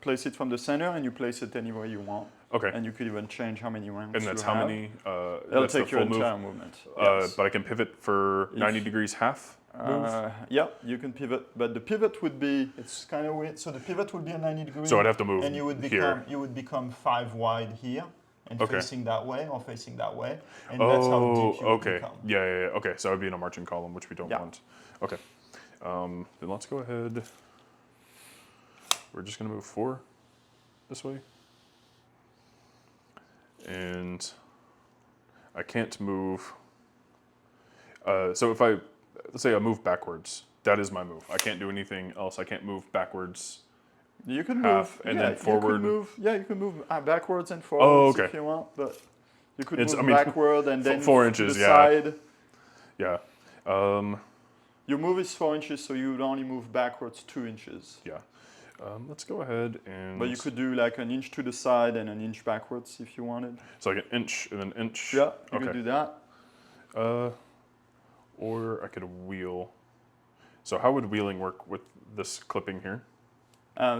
place it from the center, and you place it anywhere you want. Okay. And you could even change how many rounds. And that's you how have. many? It'll That's the take your full move. entire movement. Yes. But I can pivot for 90 degrees half move. Yeah, you can pivot, but the pivot would be, it's kind of weird. So the pivot would be a 90 degree. So I'd have to move and you would here. become 5 wide here and Okay. facing that way or facing that way. And that's how deep you would okay. become. Yeah. Okay, so I would be in a marching column, which we don't Yeah. want. Okay. Then let's go ahead. We're just going to move 4 this way. And I can't move. So if let's say I move backwards, that is my move. I can't do anything else. I can't move backwards. You can Half, move and yeah, then forward. You can move backwards and forwards okay. if you want, but you could It's- move I mean, backward and then 4 inches, the yeah. side. Yeah. Your move is 4 inches, so you would only move backwards 2 inches. Yeah. Let's go ahead and. But you could do like an inch to the side and an inch backwards if you wanted. So like an inch and an inch. Yeah, you Okay. could do that. Or I could wheel. So how would wheeling work with this clipping here?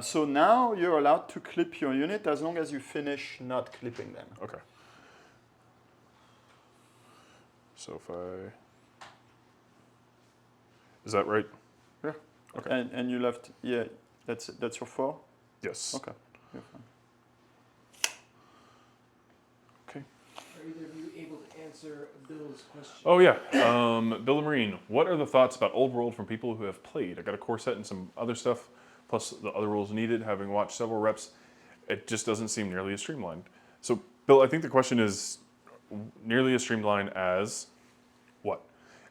So now you're allowed to clip your unit as long as you finish not clipping them. Okay. So if I. Is that right? Yeah. Okay. And you left, yeah, that's your 4? Yes. Okay. You're fine. Okay. Are either of you able to answer Bill's question? Oh yeah. Bill and Marine, what are the thoughts about Old World from people who have played? I got a core set and some other stuff, plus the other rules needed. Having watched several reps, it just doesn't seem nearly as streamlined. So, Bill, I think the question is nearly as streamlined as what?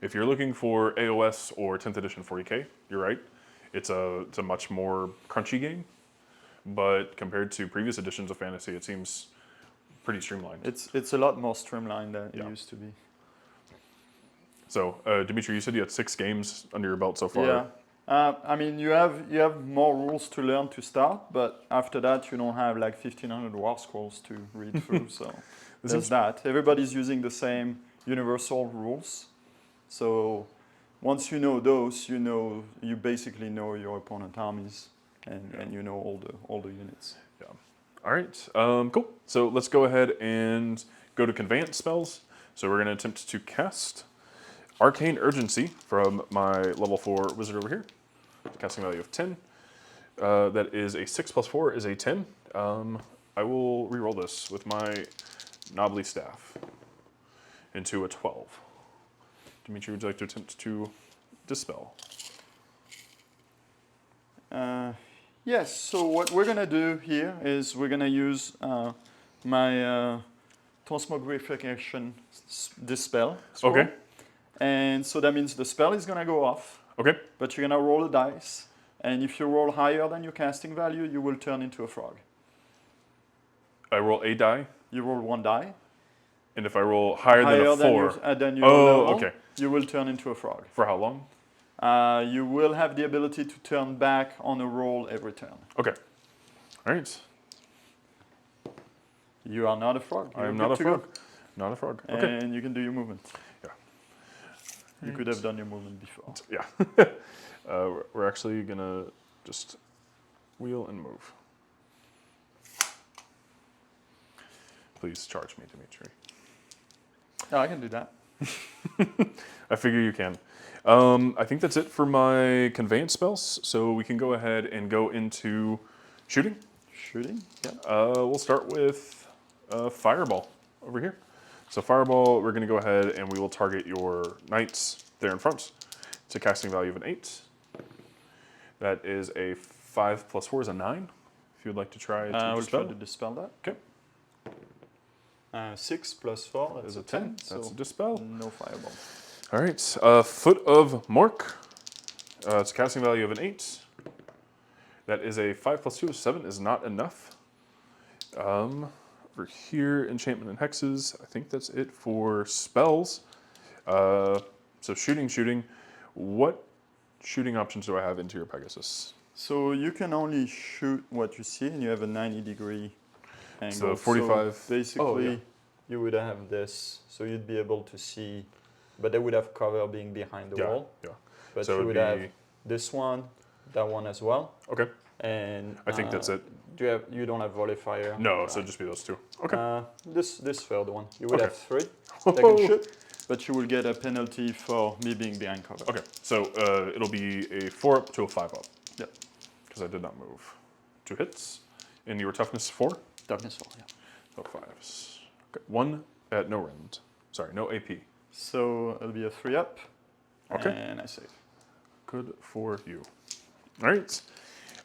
If you're looking for AOS or 10th edition 40k, you're right. It's a much more crunchy game, but compared to previous editions of Fantasy, it seems pretty streamlined. It's a lot more streamlined than Yeah. it used to be. So, Dimitri, you said you had 6 games under your belt so far. Yeah. I mean, you have more rules to learn to start, but after that, you don't have like 1,500 war scrolls to read through. So there's that. Everybody's using the same universal rules. So once you know those, you basically know your opponent armies, and you know all the units. Yeah. All right. Cool. So let's go ahead and go to conveyance spells. So we're going to attempt to cast Arcane Urgency from my level 4 wizard over here. Casting value of 10. That is a 6 plus 4 is a 10. I will re-roll this with my knobbly staff into a 12. Dimitri, would you like to attempt to dispel? Yes, so what we're going to do here is we're going to use my Transmogrification Dispel scroll. Okay. And so that means the spell is going to go off, Okay. but you're going to roll a dice. And if you roll higher than your casting value, you will turn into a frog. I roll a die, You roll 1 die. and if I roll higher than a 4, than your Oh, level, okay. you will turn into a frog. for how long? You will have the ability to turn back on a roll every turn. Okay. All right. You are not a frog. I You're am good not a to go. frog. Not a frog. Okay. And you can do your movement. Yeah. You could have done your movement before. Yeah. We're actually going to just wheel and move. Please charge me, Dimitri. Yeah, I can do that. I figure you can. I think that's it for my conveyance spells. So we can go ahead and go into shooting. Shooting? Yeah. We'll start with Fireball over here. So Fireball, we're going to go ahead and we will target your knights there in front. It's a casting value of an 8. That is a 5 plus 4 is a 9. If you would like to try to We'll dispel. try to dispel that. Okay. 6 plus 4, that's Is a a 10. 10. That's So a dispel. no fireball. All right. Foot of Mork. It's a casting value of an 8. That is a 5 plus 2 is 7 is not enough. Over here, enchantment and hexes. I think that's it for spells. So shooting. What shooting options do I have into your Pegasus? So you can only shoot what you see, and you have a 90-degree angle. So 45. So basically, Oh, yeah. you would have this, so you'd be able to see but they would have cover being behind the Yeah. wall. Yeah. But So you it'd would have be- this one, that one as well, Okay. and I think that's it. You don't have volley fire? No, so just be those two. Okay. This third one, you would Okay. have 3 that can shoot, but you will get a penalty for me being behind cover. Okay. So it'll be a 4 up to a 5 up. Yep. Because I did not move. 2 hits. And your toughness 4? Toughness 4, yeah. So 5s. Okay. 1 at no rend. Sorry, no AP. So it'll be a 3 up. Okay. And I save. Good for you. All right.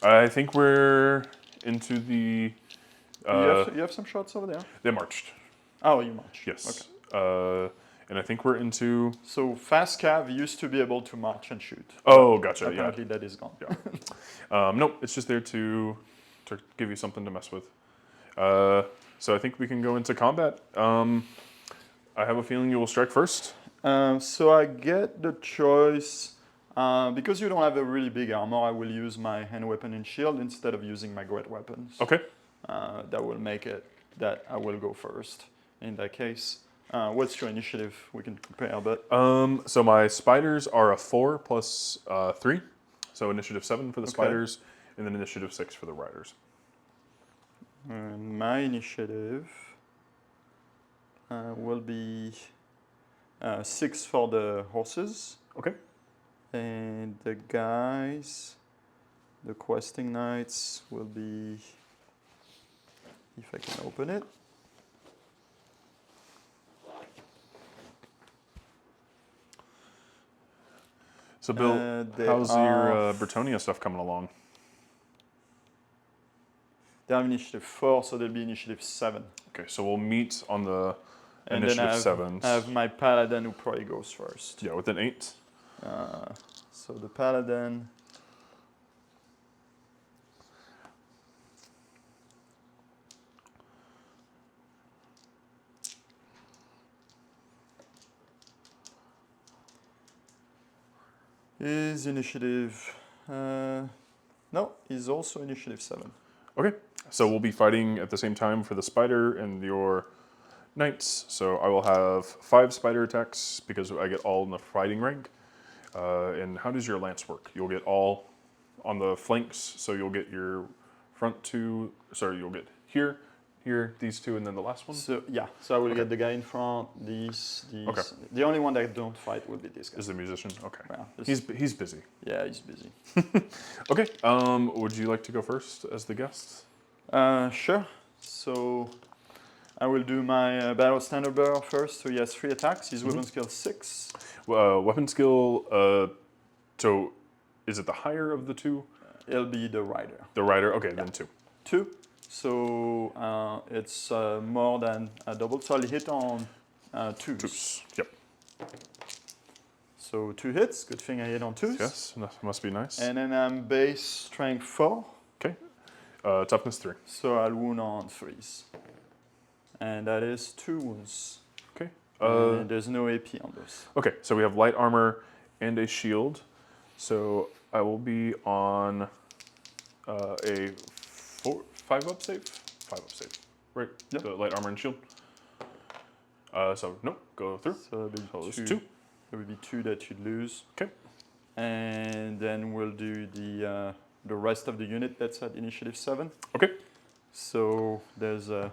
I think we're into the. You have some shots over there? They marched. Oh, you march. Yes. Okay. And I think we're into. So fast cav used to be able to march and shoot. Oh, gotcha. Yeah. Apparently that is gone. Yeah. Nope. It's just there to give you something to mess with. So I think we can go into combat. I have a feeling you will strike first. So I get the choice. Because you don't have a really big armor, I will use my hand weapon and shield instead of using my great weapons. Okay. That will make it that I will go first in that case. What's your initiative? We can compare, but So my spiders are a 4 plus 3. So initiative 7 for the Okay. spiders, and then initiative 6 for the riders. my initiative will be 6 for the horses. Okay. And the guys, the questing knights will be, if I can open it. So Bill, They how's are your Bretonnia stuff coming along? They have initiative 4, so they'll be initiative 7. Okay, so we'll meet on the And initiative then 7s. I have my paladin who probably goes first. Yeah, with an 8. So the paladin. Is initiative. No, he's also initiative 7. Okay, so we'll be fighting at the same time for the spider and your knights. So I will have 5 spider attacks because I get all in the fighting rank. And how does your lance work? You'll get all on the flanks, so you'll get your front 2. Sorry, you'll get here, these 2, and then the last one. So yeah, so I will Okay. get the guy in front. These. Okay. The only one that don't fight will be this guy. Is the musician? Okay. Yeah, this- He's busy. Yeah, he's busy. Okay. Would you like to go first as the guest? Sure. So I will do my battle standard bearer first. So he has 3 attacks. His weapon skill 6. Weapon skill. So, is it the higher of the 2? It'll be the rider. The rider. Okay, then 2. 2. So it's more than a double. So I'll hit on 2s. Yep. So 2 hits. Good thing I hit on 2s. Yes, that must be nice. And then I'm base strength 4. Okay. Toughness 3. So I'll wound on 3s. And that is 2 wounds. Okay. And there's no AP on those. Okay, so we have light armor and a shield. So I will be on a 5 up save? 5 up save. Right? Yep. The light armor and shield. So, nope, go through. So it'll be So there's 2. 2. There will be 2 that you'd lose. Okay. And then we'll do the rest of the unit that's at initiative 7. Okay. So there's a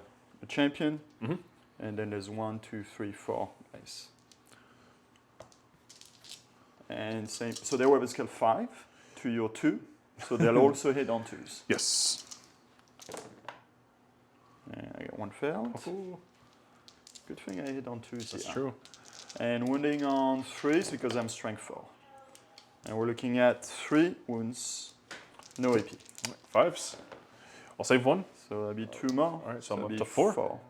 champion, Mhm. and then there's 1, 2, 3, 4 guys. And same. So their weapon skill 5 to your 2. So they'll also hit on 2s. Yes. And I got 1 failed. Oh, Good thing I hit on 2s. that's here. true. And wounding on 3s because I'm strength 4. And we're looking at 3 wounds, no AP. 5s. I'll save 1. So that'll be 2 more. All right, so I'm that'll up be to 4. 4.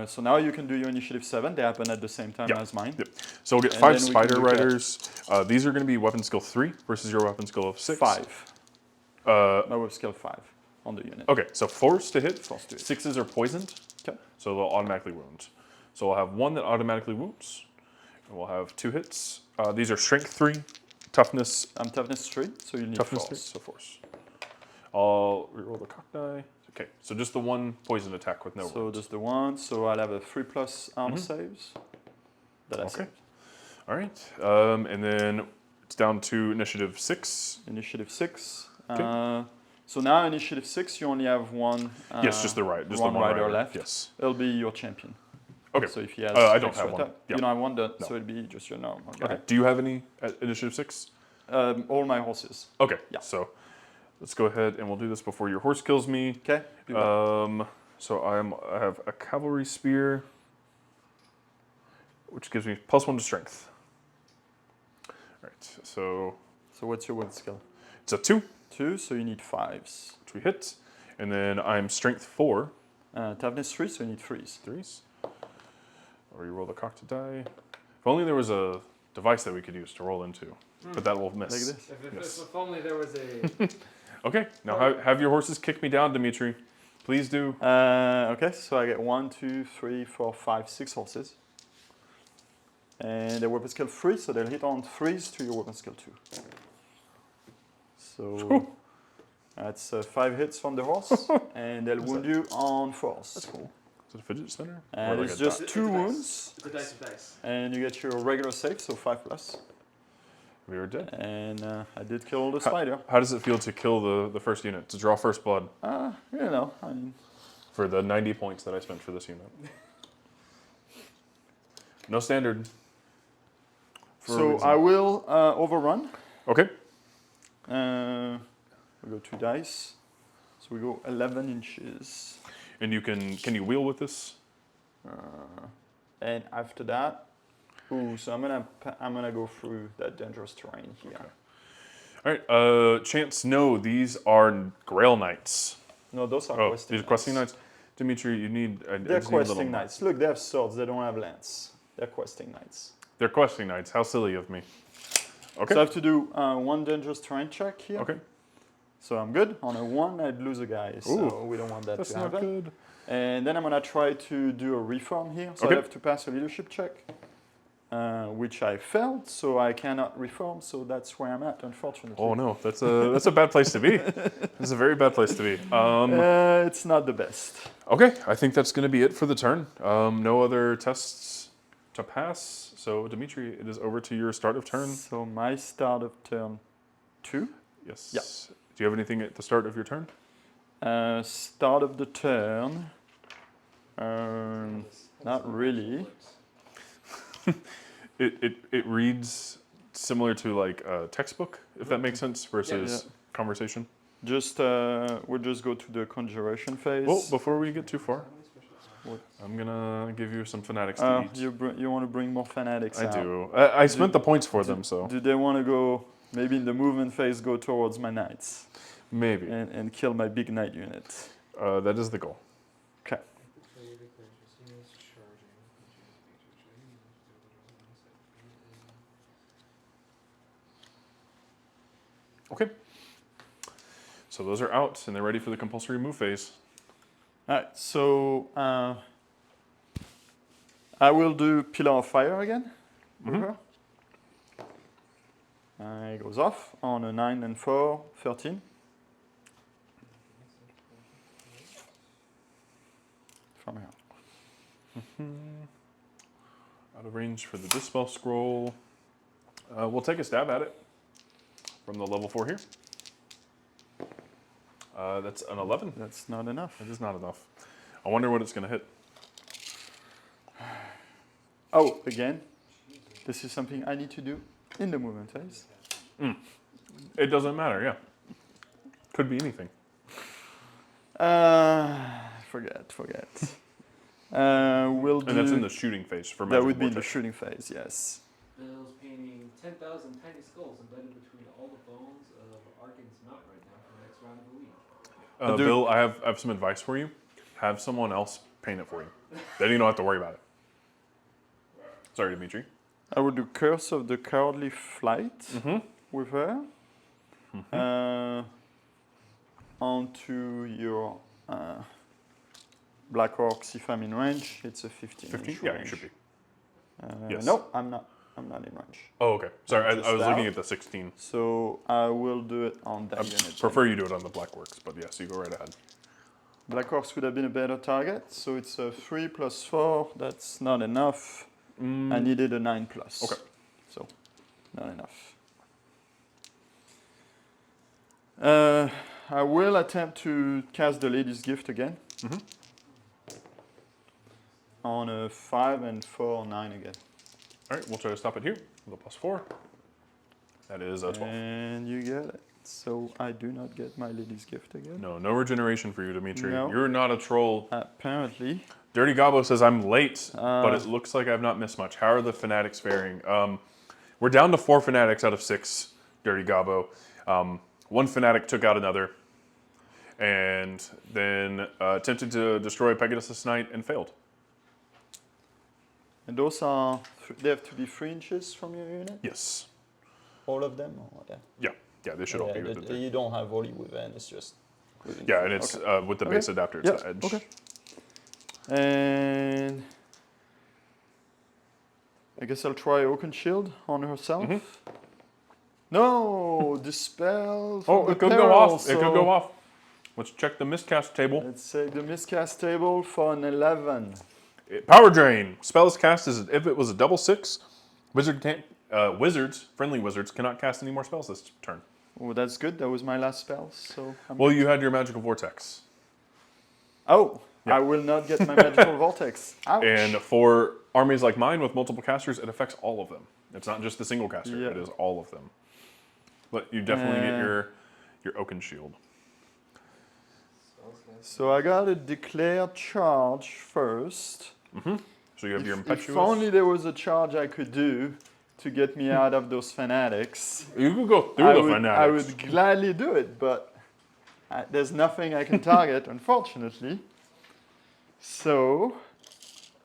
So now you can do your initiative 7. They happen at the same time Yep. as mine. Yep. So we'll get And 5 then we can spider look at- riders. These are going to be weapon skill 3 versus your weapon skill of 6. 5. Uh, My weapon skill 5 on the unit. okay, so 4s to hit. Force to hit. 6s are poisoned. Okay. So they'll automatically wound. So we'll have 1 that automatically wounds. And we'll have 2 hits. These are strength 3, toughness I'm toughness 3, so you need Toughness force. 3, so force. I'll reroll the cock die. Okay, so just the one poison attack with no So wounds. just the one. So I'll have a 3+ armor saves. That I Okay. saved. All right, and then it's down to initiative 6. Initiative 6. Okay. So now initiative 6, you only have one. Yes, just the right, just one the one rider rider left. Yes. It'll be your champion. Okay. So if he has I don't extra have one. attack, Yeah. you don't have one, No. so it'll be just your normal guy. Okay. Do you have any at initiative 6? All my horses. Okay. Yeah. So let's go ahead and we'll do this before your horse kills me. Okay. Do that. So I have a cavalry spear, which gives me +1 to strength. All right. So So what's your weapon skill? it's a 2, 2. So you need 5s. which we hit, and then I'm strength 4. Toughness 3. So you need 3s. 3s. Or you roll the cock to die. If only there was a device that we could use to roll into, but that will miss. Like this. Yes. If only there was a. Okay, now have your horses kick me down, Dimitri. Please do. Okay. So I get 1, 2, 3, 4, 5, 6 horses. And their weapon skill 3, so they'll hit on 3s to your weapon skill 2. So that's 5 hits from the horse, and they'll wound you on 4s. That's cool. Is it a fidget spinner? And Or it's a just dot? 2 wounds, It's a dice of dice. and you get your regular save, so 5+. We are dead. And I did kill the spider. How does it feel to kill the first unit, to draw first blood You know, I mean, for the 90 points that I spent for this unit? No standard. For a so reason. I will overrun. Okay. We go 2 dice. So we go 11 inches. And can you wheel with this? And after that, so I'm gonna go through that dangerous terrain here. All right. Chance, no, these are Grail Knights. No, those are Oh, questing these are questing knights. Dimitri, you need. I They're just need a little questing more. knights. Look, they have swords. They don't have lance. They're questing knights. They're questing knights. How silly of me. Okay. So I have to do 1 dangerous terrain check here. Okay. So I'm good. On a 1, I'd lose a guy. So Ooh, we don't want that That's to not happen. good. And then I'm gonna try to do a reform here. So Okay. I have to pass a leadership check, which I failed. So I cannot reform. So that's where I'm at, unfortunately. Oh no, that's a bad place to be. That's a very bad place to be. It's not the best. Okay, I think that's going to be it for the turn. No other tests to pass. So Dimitri, it is over to your start of turn. So my start of turn 2. Yes. Yeah. Do you have anything at the start of your turn? Start of the turn. Not really. It reads similar to like a textbook, if that makes sense, versus conversation. Just we'll just go to the conjuration phase. Well, before we get too far, What? I'm gonna give you some fanatics to eat. You want to bring more fanatics I out. do. I spent the points for them, so Do they want to go, maybe in the movement phase, go towards my knights maybe and kill my big knight unit? that is the goal. Okay. Okay. So those are out, and they're ready for the compulsory move phase. All right, so I will do Pillar of Fire again. with her. It goes off on a 9 and 4, 13. From here. Out of range for the Dispel Scroll. We'll take a stab at it from the level 4 here. That's an 11. That's not enough. That is not enough. I wonder what it's going to hit. Oh, again, this is something I need to do in the movement phase. It doesn't matter, yeah. Could be anything. Forget. We'll do. And that's in the shooting phase for That Magic would be in the Vortex. shooting phase, yes. Bill's painting 10,000 tiny skulls embedded between all the bones of Arkin's knot right now for the next round of the week. Dude. Bill, I have some advice for you. Have someone else paint it for you. Then you don't have to worry about it. Sorry, Dimitri. I will do Curse of the Cowardly Flight with her. Onto your Black Orcs, if I'm in range, it's a 15. 15? inch Yeah, you range. should be. Yes. No, I'm not. I'm not in range. Oh, okay. Sorry, I Just was looking out. at the 16. So I will do it on that unit. Prefer you do it on the Black Works, but yes, you go right ahead. Black Orcs would have been a better target, so it's a 3 plus 4. That's not enough. I needed a 9 plus. Okay. So, not enough. I will attempt to cast the Lady's Gift again. On a 5 and 4, 9 again. All right, we'll try to stop it here with a +4. That is a 12. And you get it. So I do not get my Lady's Gift again. No regeneration for you, Dimitri. No. You're not a troll. Apparently. Dirty Gobbo says I'm late, but it looks like I've not missed much. How are the fanatics faring? We're down to 4 fanatics out of 6, Dirty Gobbo. One fanatic took out another, and then attempted to destroy Pegasus Knight and failed. And those are, they have to be 3 inches from your unit? Yes. All of them? Or, yeah. Yeah, they should all be within there. You don't have volley within, it's just within. Yeah, and it's with the base adapter, it's the edge. Okay. And I guess I'll try Oaken Shield on herself. No, dispel. Oh, it could go off. It could go off. Let's check the miscast table. Let's say the miscast table for an 11. Power drain. Spells cast is if it was a double 6. Wizard can't. Friendly wizards cannot cast any more spells this turn. Oh, that's good. That was my last spell. So. Well, you had your magical vortex. Oh, Yeah. I will not get my magical vortex. Ouch. And for armies like mine with multiple casters, it affects all of them. It's not just the single caster. Yeah. It is all of them. But you definitely get your Oaken Shield. So I gotta declare charge first. So you have your Impetuous. If only there was a charge I could do to get me out of those fanatics. You could go through the fanatics. I would gladly do it, but there's nothing I can target, unfortunately. So,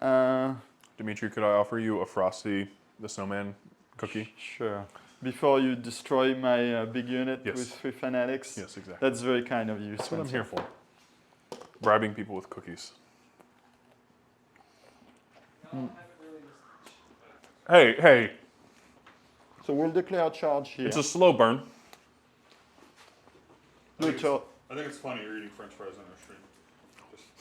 Dimitri, could I offer you a Frosty the Snowman cookie? sure. Before you destroy my big unit Yes. with 3 fanatics. Yes, exactly. That's very kind of you. That's what I'm here for. Bribing people with cookies. Hey, So we'll declare charge here. it's a slow burn. Do a tur- I think it's funny you're eating French fries on our stream.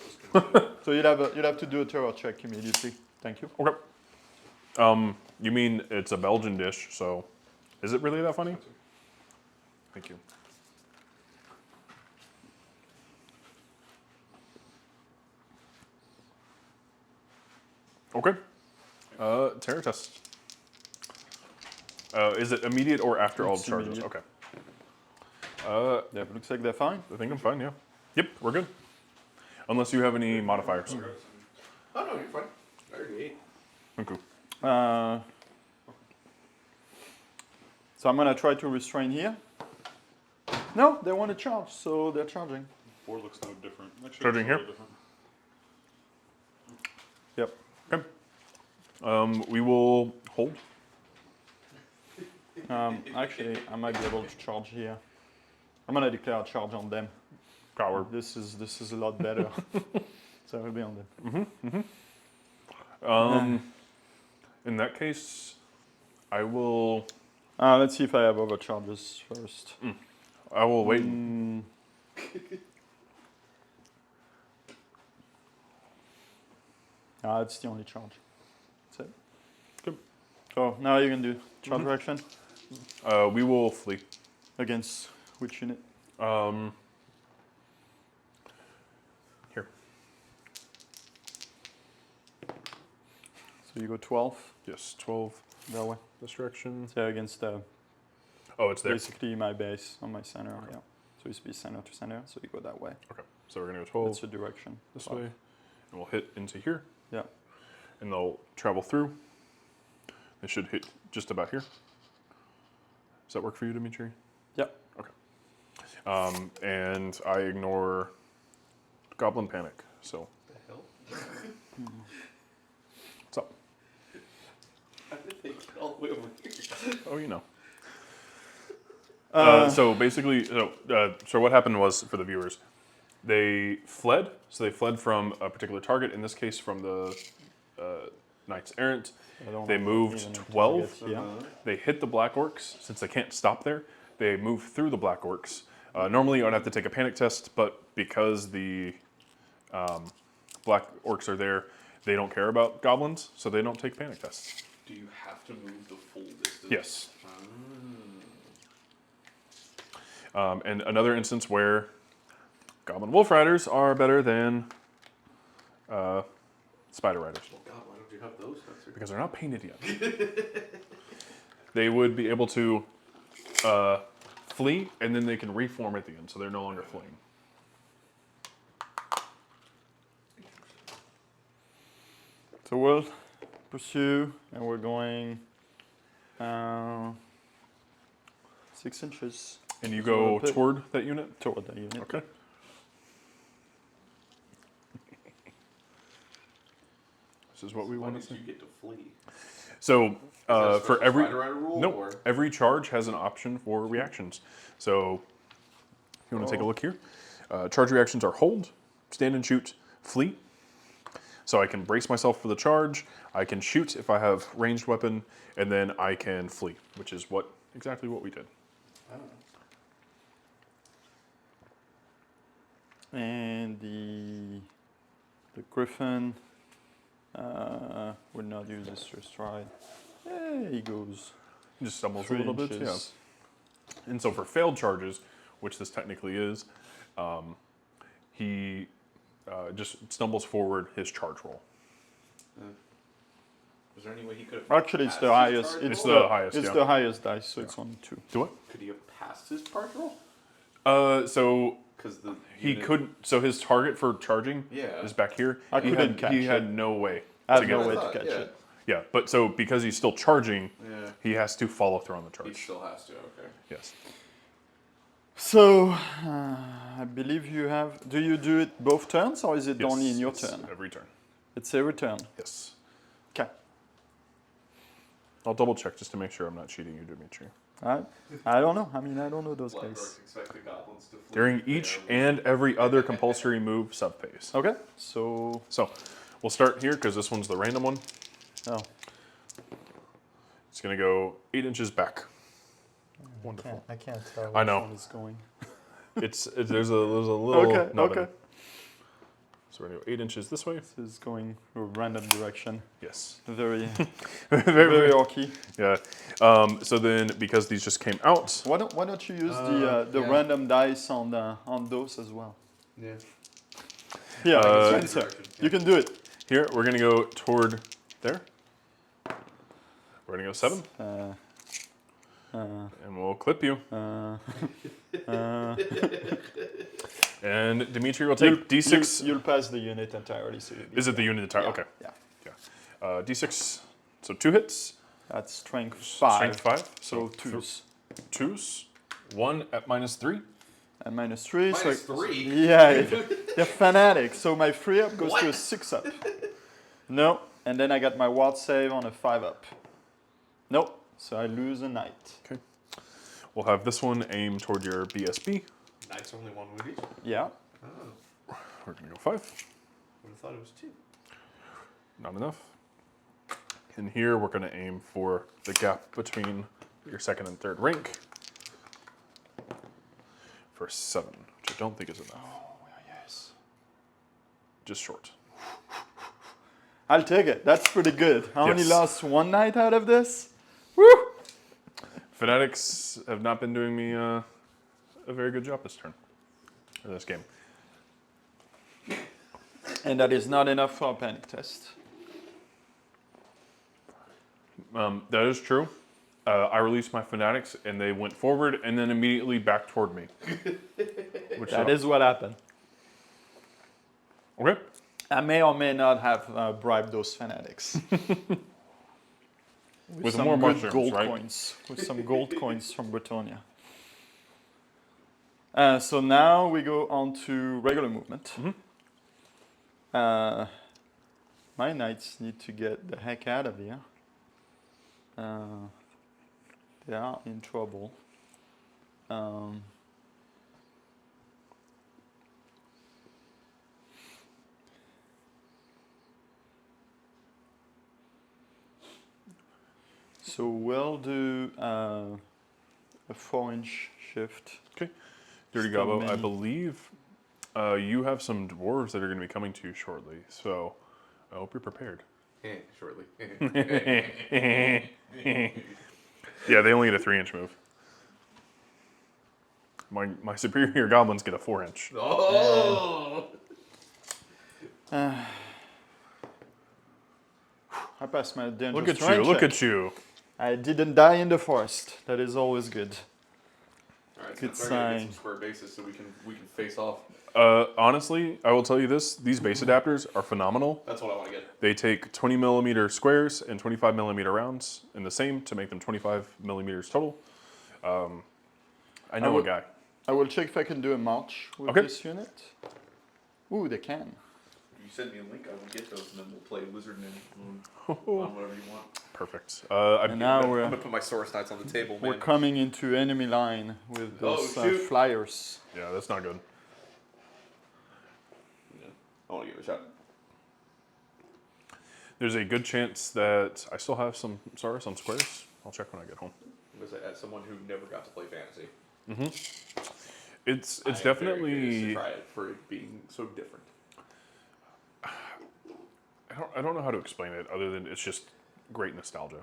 Just consider it. so you'll have to do a terror check immediately. Thank you. Okay. You mean it's a Belgian dish, so is it really that funny? Thank you. Okay. Terror test. Is it immediate or after all It's charges? immediate. Okay. Yeah, looks like they're fine. I think I'm fine, yeah. Yep, we're good. Unless you have any modifiers. Oh no, you're fine. I already ate. Okay. So I'm gonna try to restrain here. No, they want to charge, so they're charging. 4 looks no different. Actually, Charging it's a here? little different. Yep. Okay. We will hold. Actually, I might be able to charge here. I'm gonna declare a charge on them. Coward. This is a lot better. So I'll be on them. In that case, I will. Let's see if I have overcharges first. I will wait. It's the only charge. That's it. Good. So now you can do charge action We will flee. against which unit? Here. So you go 12 Yes, 12 that way. this direction. So against Oh, it's there. basically my base on my center. Yeah. So it's be center to center. So you go that way. Okay, so we're gonna go 12 That's the direction. this way, and we'll hit into here, Yeah. and they'll travel through. They should hit just about here. Does that work for you, Dimitri? Yeah. Okay. And I ignore Goblin Panic, so. The hell? What's up? How did they get all the way over here? Oh, you know. So basically, so what happened was, for the viewers, they fled. So they fled from a particular target, in this case from the knights errant. I don't They moved even 12. target, yeah. They hit the black orcs. Since they can't stop there, they move through the black orcs. Normally, I'd have to take a panic test, but because the black orcs are there, they don't care about goblins, so they don't take panic tests. Do you have to move the full distance? Yes. And another instance where goblin wolf riders are better than spider riders. Well, God, why don't you have those, Spencer? Because they're not painted yet. They would be able to flee, and then they can reform at the end, so they're no longer fleeing. So we'll pursue, and we're going 6 inches And you So go put- toward that unit? toward the unit. Okay. This is what we Why want to did see. you get to flee? So Is that a for special every Spider Rider rule? no, Or? every charge has an option for reactions. So if you want to take a look here, charge reactions are hold, stand and shoot, flee. So I can brace myself for the charge. I can shoot if I have ranged weapon, and then I can flee, which is exactly what we did. And the griffin would not use his first stride. There he goes. He just stumbles 3 a little bit, yeah. inches. And so for failed charges, which this technically is, he just stumbles forward his charge roll. Was there any way he could have Actually, it's passed the his highest. charge It's roll? the highest, It's yeah. the highest dice, so it's only 2. Do what? Could he have passed his charge roll? So Because the he unit- couldn't. So his target for charging Yeah. is back here. I he couldn't had, catch He it. had no way I to have get no it. way I to thought, catch yeah. it. Yeah, but so because he's still charging, Yeah. he has to follow through on the He charge. still has to. Okay. Yes. So, I believe you have. Do you do it both turns, or is it Yes, only in your it's turn? every turn. It's every turn. Yes. Okay. I'll double check just to make sure I'm not cheating you, Dimitri. I don't know. I mean, I don't know those Black guys. Orcs expect the goblins to flee. During each and every other compulsory move subphase. Okay. So, So we'll start here because this one's the random one. oh, It's going to go 8 inches back. Wonderful. I can't tell. I which know. one is going. There's a little Okay. nubbin. Okay. So we're going to go 8 inches this way. This is going a random direction. Yes. Very, very, very orky. Yeah. So then, because these just came out, Why don't you use the yeah. random dice on those as well? Yeah. Yeah, Uh, Spencer, you can do it. here we're going to go toward there. We're going to go 7, and we'll clip you. And Dimitri will take D6. You'll pass the unit entirely. So you'll be Is it the fine. unit entire? Yeah, Okay. Yeah. D6. So 2 hits. That's strength 5. Strength 5. So So twos. 2s. 1 at -3. And -3. Minus so 3? Yeah, you're fanatic. So my 3 up goes to a 6 up. No. And then I got my ward save on a 5 up. Nope. So I lose a knight. Okay. We'll have this one aim toward your BSB. Knight's only one wound each. Yeah. Oh, We're going to go 5. would have thought it was 2. Not enough. And here we're going to aim for the gap between your second and third rank for 7, which I don't think is enough. Oh, yes. Just short. I'll take it. That's pretty good. I only Yes. lost 1 knight out of this. Woo! Fanatics have not been doing me a very good job this turn, or this game. And that is not enough for a panic test. That is true. I released my Fanatics, and they went forward and then immediately back toward me. Which That is what happened. okay. I may or may not have bribed those fanatics. With some more good mushrooms, gold right? coins. With some gold coins from Bretonnia. So now we go on to regular movement. My knights need to get the heck out of here. They are in trouble. So we'll do a 4-inch shift. Okay. Dirty Still Gobbo, I many. believe you have some dwarves that are going to be coming to you shortly, so I hope you're prepared. Shortly. Yeah, they only get a 3-inch move. My superior goblins get a 4-inch. Oh! I passed my dangerous Look at terrain you! Look check. at you! I didn't die in the forest. That is always good. Alright, Good so I gotta get sign. some square bases so we can face off. Honestly, I will tell you this: these base adapters are phenomenal. That's what I want to get. They take 20 millimeter squares and 25 millimeter rounds in the same to make them 25 millimeters total. I know a would- guy. I will check if I can do a march with Okay. this unit. Ooh, they can. If you send me a link, I will get those, and then we'll play Lizardman on whatever you want. Perfect. And now I'm we're gonna put my Saurus Knights on the table, we're man. coming into enemy line with those shoot. flyers. Yeah, that's not good. Yeah, I want to give it a shot. There's a good chance that I still have some Saurus on squares. I'll check when I get home. I'm gonna say, as someone who never got to play fantasy, It's I am very curious to definitely. try it for it being so different. I don't know how to explain it other than it's just great nostalgia.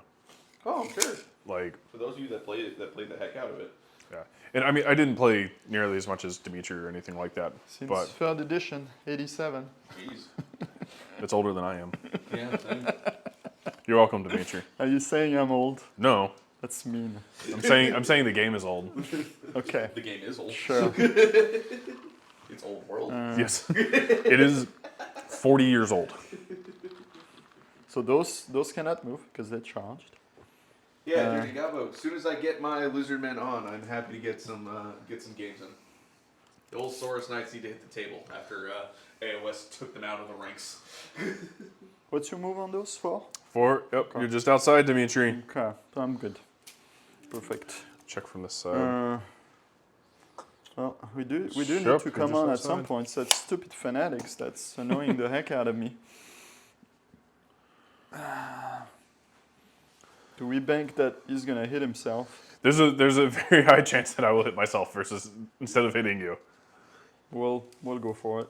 Oh, sure. Like, For those of you that played the heck out of it, yeah. And I mean, I didn't play nearly as much as Dimitri or anything like that, Since but 3rd edition, 87. jeez. it's older than I am. Yeah. You're welcome, Dimitri. Are you saying I'm old? No, That's mean. I'm saying the game is old. Okay. The game is old. Sure. It's old world. Yes, it is 40 years old. So those cannot move because they're charged. Yeah, Dirty Gobbo. As soon as I get my Lizardmen on, I'm happy to get some games in. The old Saurus Knights need to hit the table after AOS took them out of the ranks. What's your move on those? 4? Yep, you're just outside, Dimitri. Okay, I'm good. Perfect. Check from this side. Well, we do need Yep, to you're come just on at some outside. point. That stupid fanatics. That's annoying the heck out of me. Do we bank that he's gonna hit himself? There's a very high chance that I will hit myself versus instead of hitting you. We'll go for it.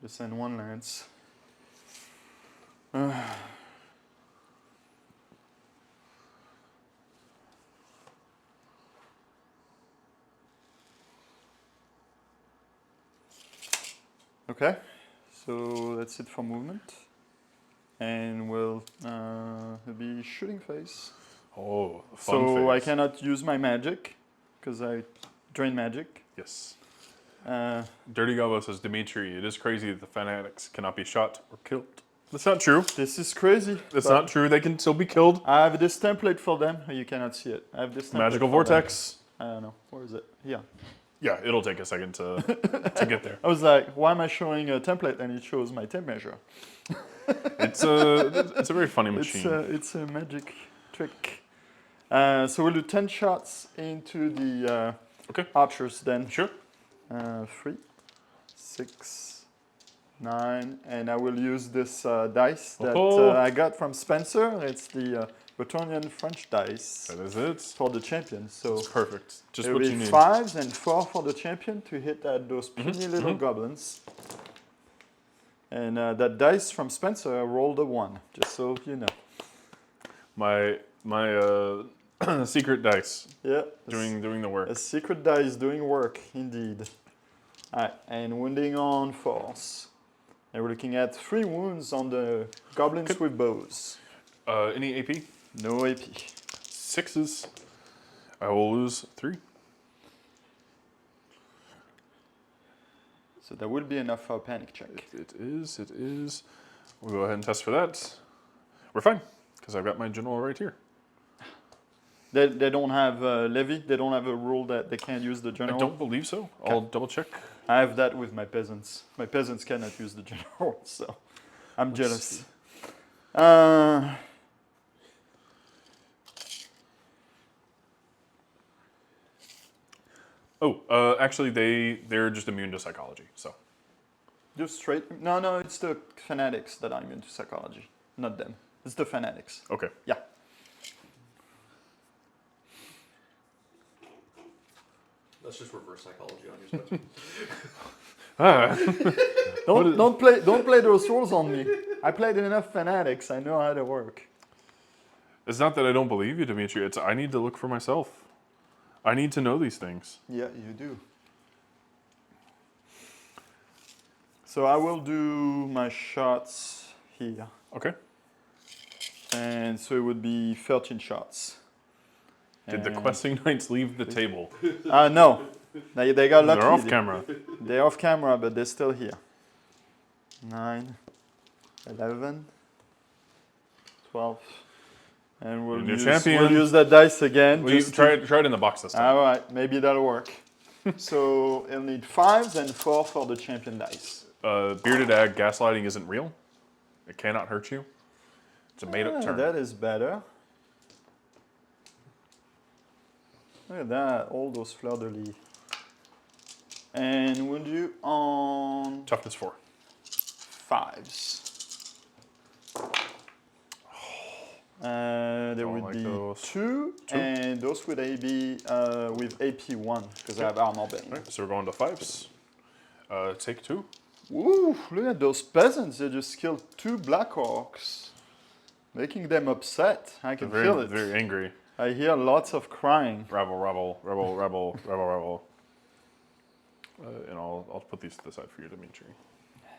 Just send one lance. Okay, so that's it for movement. And we'll be shooting phase. Oh, fun So phase. I cannot use my magic because I drain magic. Yes. Uh, Dirty Gobbo says, Dimitri, it is crazy that the fanatics cannot be shot or killed. That's not true. this is crazy. That's but not true. They can still be killed. I have this template for them. You cannot see it. I have this template Magical for them. vortex. I don't know. Where is it? Yeah. Yeah, it'll take a second to get there. I was like, why am I showing a template and it shows my temp measure? It's a very funny machine. It's a magic trick. So we'll do 10 shots into the Okay. archers then. Sure. 3, 6, 9, and I will use this dice that I got from Spencer. It's the Brettonian French dice That is it. for the champion. So It's perfect. Just there what will you be need. 5s and 4 for the champion to hit at those puny little goblins. And that dice from Spencer rolled a 1, just so you know. My secret dice Yeah. doing the work. A secret dice doing work, indeed. Alright, and wounding on force. And we're looking at 3 wounds on the goblins with bows. Any AP? No AP. 6s. I will lose 3. So that will be enough for a panic check. It is. We'll go ahead and test for that. We're fine, because I've got my general right here. They don't have levy. They don't have a rule that they can't use the I general. don't believe so. I'll double check. I have that with my peasants. My peasants cannot use the general, so I'm jealous. Actually, they're just immune to psychology. So Just straight. No, it's the fanatics that I'm into psychology, not them. It's the fanatics. Okay. Yeah. That's just reverse psychology on your stuff. Don't play those roles on me. I played enough fanatics. I know how they work. It's not that I don't believe you, Dimitri. It's I need to look for myself. I need to know these things. Yeah, you do. So I will do my shots here. Okay. And so it would be 13 shots. Did the And- questing knights leave the table? No. They got lucky. They're off camera. They're off camera, but they're still here. 9, 11, 12. And we'll New use, champion. we'll use that dice again. Well, you just try it in the box this time. All right, maybe that'll work. So you'll need 5s and 4 for the champion dice. Bearded Ag gaslighting isn't real. It cannot hurt you. It's a made-up term. That is better. Look at that, all those fleur-de-lis. And we'll do on Toughness 4. 5s. There Don't would like be those. 2, and those would be with AP 1, because I have armor bane. All right, so we're going to 5s. Take 2. Ooh, look at those peasants, they just killed 2 black orcs. Making them upset, I can They're feel it. very angry. I hear lots of crying. Rebel. And I'll put these to the side for you, Dimitri.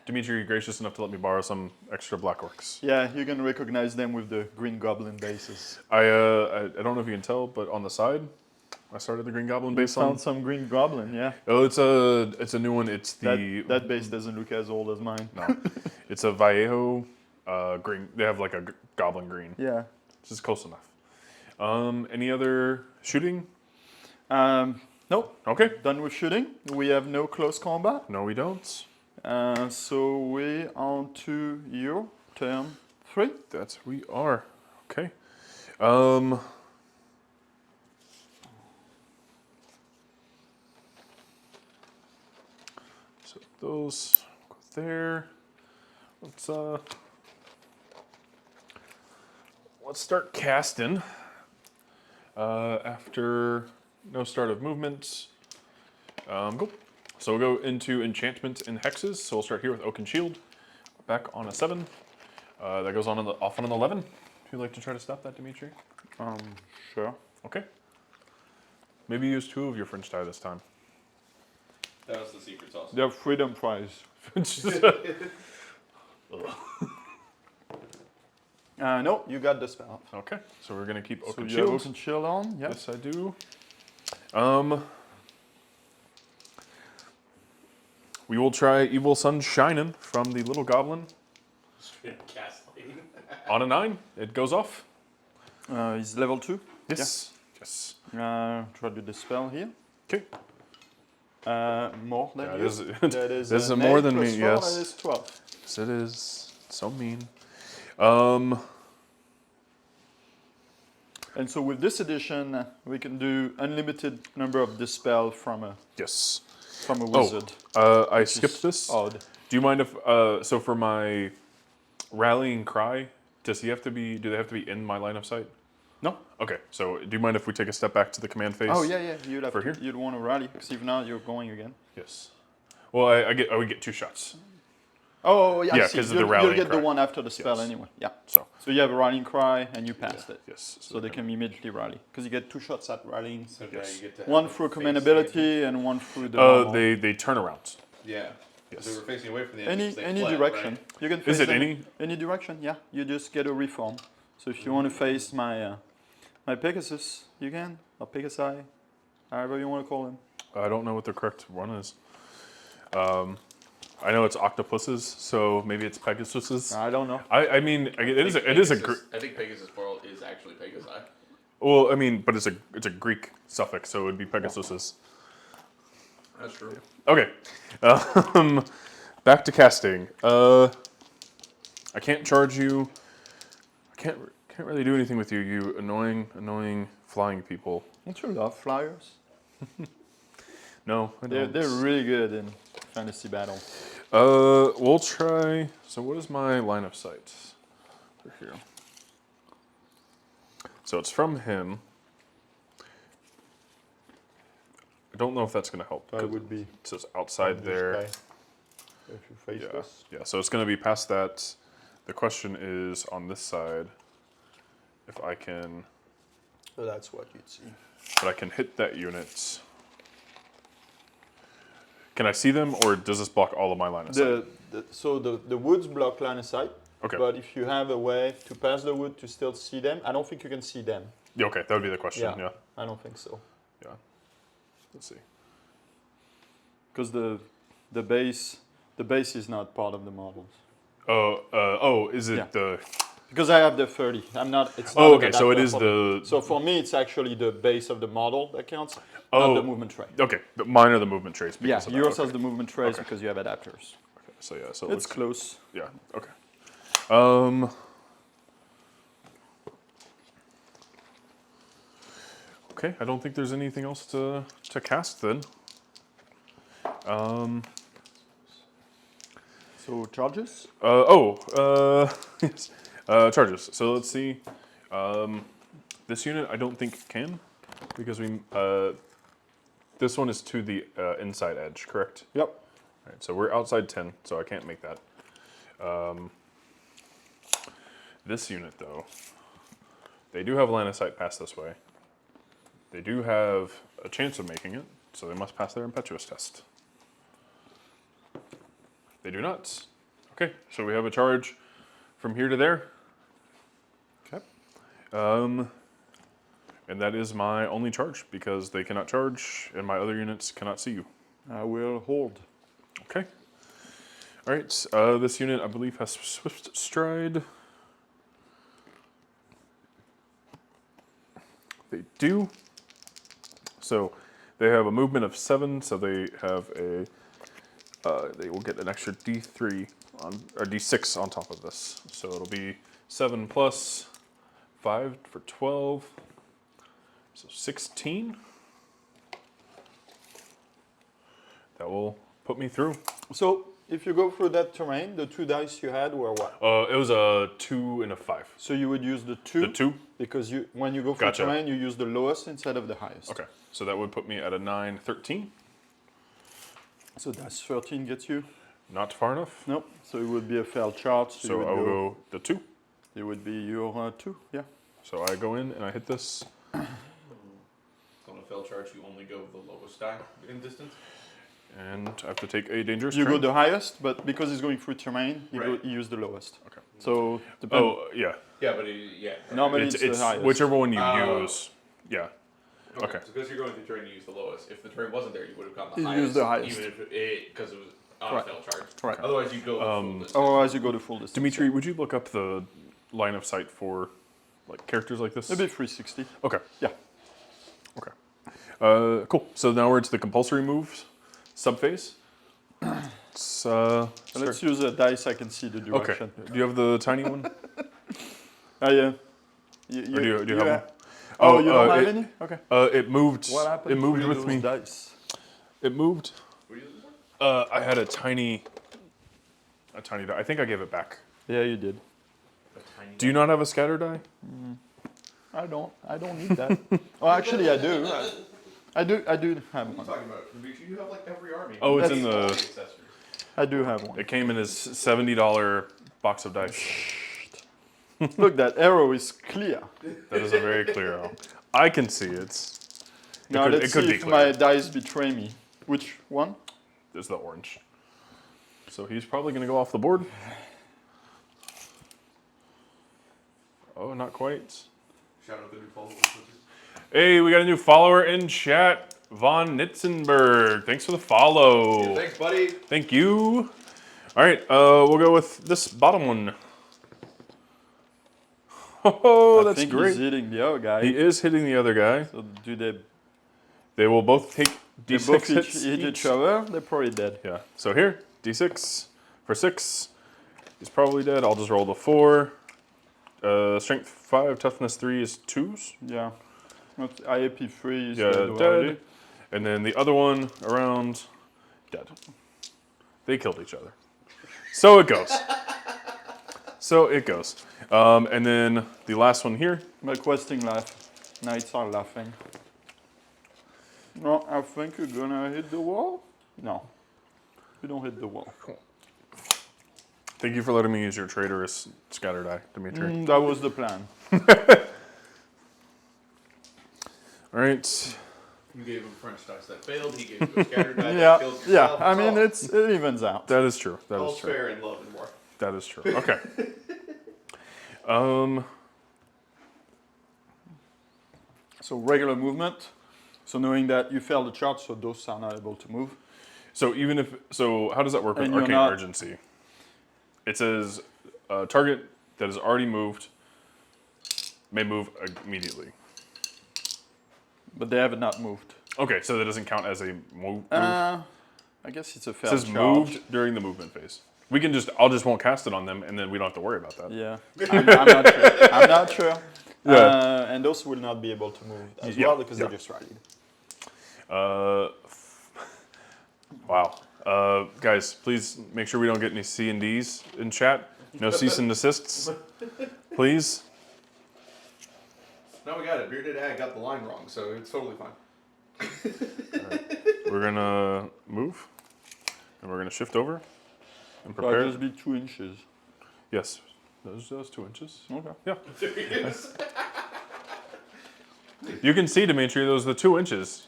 Dimitri, you're gracious enough to let me borrow some extra black orcs. Yeah, you can recognize them with the green goblin bases. I don't know if you can tell, but on the side, I started the Green Goblin base on. Found some green goblin, yeah. Oh, it's a new one. It's the That base doesn't look as old as mine. no, it's a Vallejo green. They have like a goblin green. Yeah. This is close enough. Any other shooting? Nope. Okay. Done with shooting. We have no close combat. No, we don't. So we on to your turn 3. That's we are. Okay. So those go there. Let's start casting. After no start of movement. Go. So we'll go into enchantments and hexes. So we'll start here with Oak and Shield. Back on a 7. That goes on off on an 11. If you'd like to try to stop that, Dimitri. Sure. Okay. Maybe use 2 of your French tie this time. That was the secret sauce. They're freedom prize. No, you got the spell. Okay, so we're gonna keep Oak So and you have Shield. Oak and Shield on? Yep. Yes, I do. We will try Evil Sun Shining from the Little Goblin Gaslighting. on a 9. It goes off. He's level 2. Yes. Yes. Try to do the spell here. Okay. More than That you. is- That is this is an more 8 than plus me, 4, yes. That is 12. Yes, it is. So mean. And so with this edition, we can do unlimited number of dispel from a Yes. wizard. I skipped this. Odd. Do you mind if so for my rallying cry, do they have to be in my line of sight? No. Okay. So do you mind if we take a step back to the command phase? Oh yeah. You'd have For to, here? you'd want to rally because if not, you're going again. Yes. Well, I would get 2 shots. Oh yeah. Yeah, I see. 'cause of the You'll rallying get the cry. one after the spell Yes. anyway. Yeah. So So you have a rallying cry and you passed it. yes. So they can immediately rally because you get 2 shots at rallying. So now Yes. you get to One have through them command face ability and one through the. normal. They turn around. Yeah. Yes. They were facing away from the Any enemies. They fled, direction. right? You can Is face it them any direction? Yeah. You just get a reform. So if you want to face my my Pegasus, you can, or Pegasi, however you want to call him. I don't know what the correct one is. I know it's octopuses, so maybe it's Pegasuses. I don't know. I mean, it is a I think Pegasus plural is actually Pegasi. well, I mean, but it's a Greek suffix, so it would be Pegasuses. That's true. Okay, back to casting. I can't charge you. I can't really do anything with you. You annoying flying people. Don't you love flyers? No, I don't. They're really good in fantasy battle. We'll try. So what is my line of sight? Over here. So it's from him. I don't know if that's going to help. That would be It says outside this there. guy, if you face Yeah. this. Yeah. So it's going to be past that. The question is on this side, if I can, So that's what you'd see. but I can hit that unit. Can I see them, or does this block all of my line of sight? So the woods block line of sight. Okay. But if you have a way to pass the wood to still see them, I don't think you can see them. Yeah, okay, that would be the question. Yeah. Yeah. I don't think so. Yeah. Let's see. Because the base is not part of the models. Oh, is it Yeah. the? Because I have the 30. I'm not. It's not Oh, an okay. So it adapter is for the. So for me, it's actually the base of the model that counts, Oh. not the movement tray. Okay, mine are the movement trace. Yeah, because of that. yours Okay. has the movement trays Okay. because you have adapters. Okay, so yeah, so It's close. yeah. Okay. Okay, I don't think there's anything else to cast then. So charges? Yes. Charges. So let's see. This unit I don't think can, because we this one is to the inside edge, correct? Yep. All right, so we're outside 10, so I can't make that. This unit though, they do have line of sight past this way. They do have a chance of making it, so they must pass their impetuous test. They do not. Okay, so we have a charge from here to there. Okay. And that is my only charge, because they cannot charge and my other units cannot see you. I will hold. Okay. All right, this unit I believe has Swift Stride. They do. So they have a movement of 7, so they have a, they will get an extra D3 on, or D6 on top of this. So it'll be 7 plus 5 for 12, so 16. That will put me through. So if you go through that terrain, the 2 dice you had were what? It was a 2 and a 5. So you would use the 2? The 2? Because when you go through Gotcha. terrain, you use the lowest instead of the highest. Okay, so that would put me at a 9, 13. So that's 13 gets you? Not far enough. Nope. So it would be a failed charge. So, So I will go the 2. It would be your 2, yeah. So I go in and I hit this. On a fail charge, you only go the lowest die in distance. And I have to take a dangerous You turn. go the highest, but because it's going through terrain, you, Right. you use the lowest. Okay. So depend, Oh, yeah. Yeah, but yeah. normally It's, it's, the highest. whichever one you Oh. use. Yeah. Okay. So because you're going through terrain, you use the lowest. If the terrain wasn't there, you would have gone the You highest. use the highest. Even if because it was on Right. a fail charge. Right. Otherwise, you go the full distance. Otherwise, you go the full distance. Dimitri, would you look up the line of sight for like characters like this? Maybe 360. Okay. Yeah. Okay. Cool. So now we're to the compulsory moves subphase. It's, Let's use a dice I can see the okay. direction. Do you have the tiny one? Oh, yeah. Or do you have one? Oh, you don't have it, any? Okay. It moved. What happened It moved to with those me. dice? It moved. What are you looking for? I had a tiny die. I think I gave it back. Yeah, you did. A tiny Do you not have a scatter die? I don't need that. Oh, actually, I do. I do have What are you one. talking about? Dimitri, you have like every army. Oh, it's That's- in All the. accessories. I do have one. It came in his $70 box of dice. Look, that arrow is clear. That is a very clear arrow. I can see it. Now could- let's it could see be if clear. my dice betray me. Which one? There's the orange. So he's probably going to go off the board. Oh, not quite. Shout out the new follower. Hey, we got a new follower in chat. Von Nitzenberg. Thanks for the follow. Thanks, buddy. Thank you. All right, we'll go with this bottom one. Oh, I that's think great. he's hitting the other guy. He is hitting the other guy. So do they They will both take they D6 both hits hit each. each other? They're probably dead. Yeah. So here, D6 for 6. He's probably dead. I'll just roll the 4. Strength 5, toughness 3 is 2s. Yeah. Not IAP 3 is Yeah, dead already. dead. And then the other one around, dead. They killed each other. So it goes. So it goes. And then the last one here. My questing knights are laughing. No, I think you're gonna hit the wall. No, you don't hit the wall. Thank you for letting me use your traitorous scatter die, Dimitri. That was the plan. All right. You gave him French dice that failed. He gave you a scattered die that Yeah, killed yeah. yourself. I mean, It's it evens out. That is true. That all is true. fair in love and war. That is true. Okay. So regular movement. So knowing that you failed the charge, so those are not able to move. So even if how does that work with And you're arcane not- urgency? It says target that is already moved may move immediately. But they have not moved. Okay, so that doesn't count as a move. I guess it's a It failed says charge. moved during the movement phase. We can I'll just won't cast it on them, and then we don't have to worry about that. Yeah, I'm not sure. I'm not sure. Yeah. And those will not be able to move as Yeah, well because yeah. they just rallied. Wow. Guys, please make sure we don't get any C and Ds in chat. No cease and desists, please. No, we got it. Bearded Ag got the line wrong, so it's totally fine. We're gonna move, and we're gonna shift over and So I'll prepare. just be 2 inches. Yes, those 2 inches. Okay. Yeah. You can see, Dimitri, those are the 2 inches.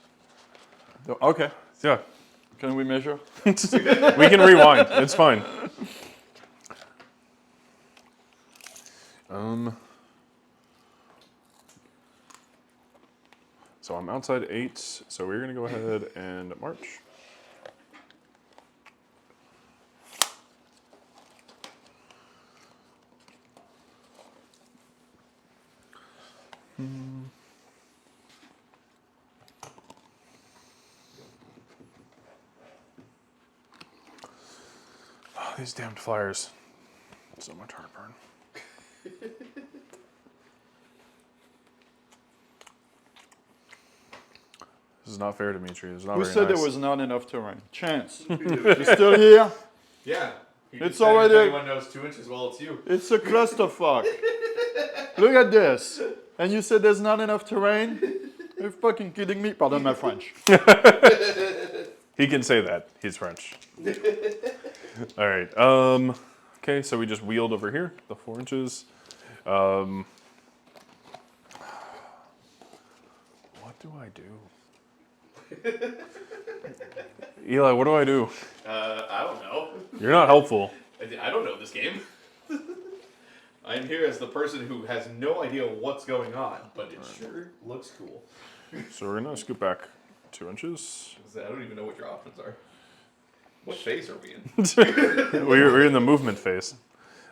Okay. Yeah. Can we measure? We can rewind. It's fine. So I'm outside 8, so we're gonna go ahead and march. Oh, these damned flyers. So much heartburn. This is not fair, Dimitri. This is not Who very said nice. there was not enough terrain? Chance. You still here? Yeah. You It's just said already- If anyone knows 2 inches, well, it's you. It's a clusterfuck. Look at this. And you said there's not enough terrain? You're fucking kidding me? Pardon my French. He can say that. He's French. All right. Okay, so we just wheeled over here, the 4 inches. What do I do? Eli, what do I do? I don't know. You're not helpful. I don't know this game. I'm here as the person who has no idea what's going on, but it sure looks cool. So we're gonna scoot back 2 inches. I don't even know what your options are. What phase are we in? We're in the movement phase,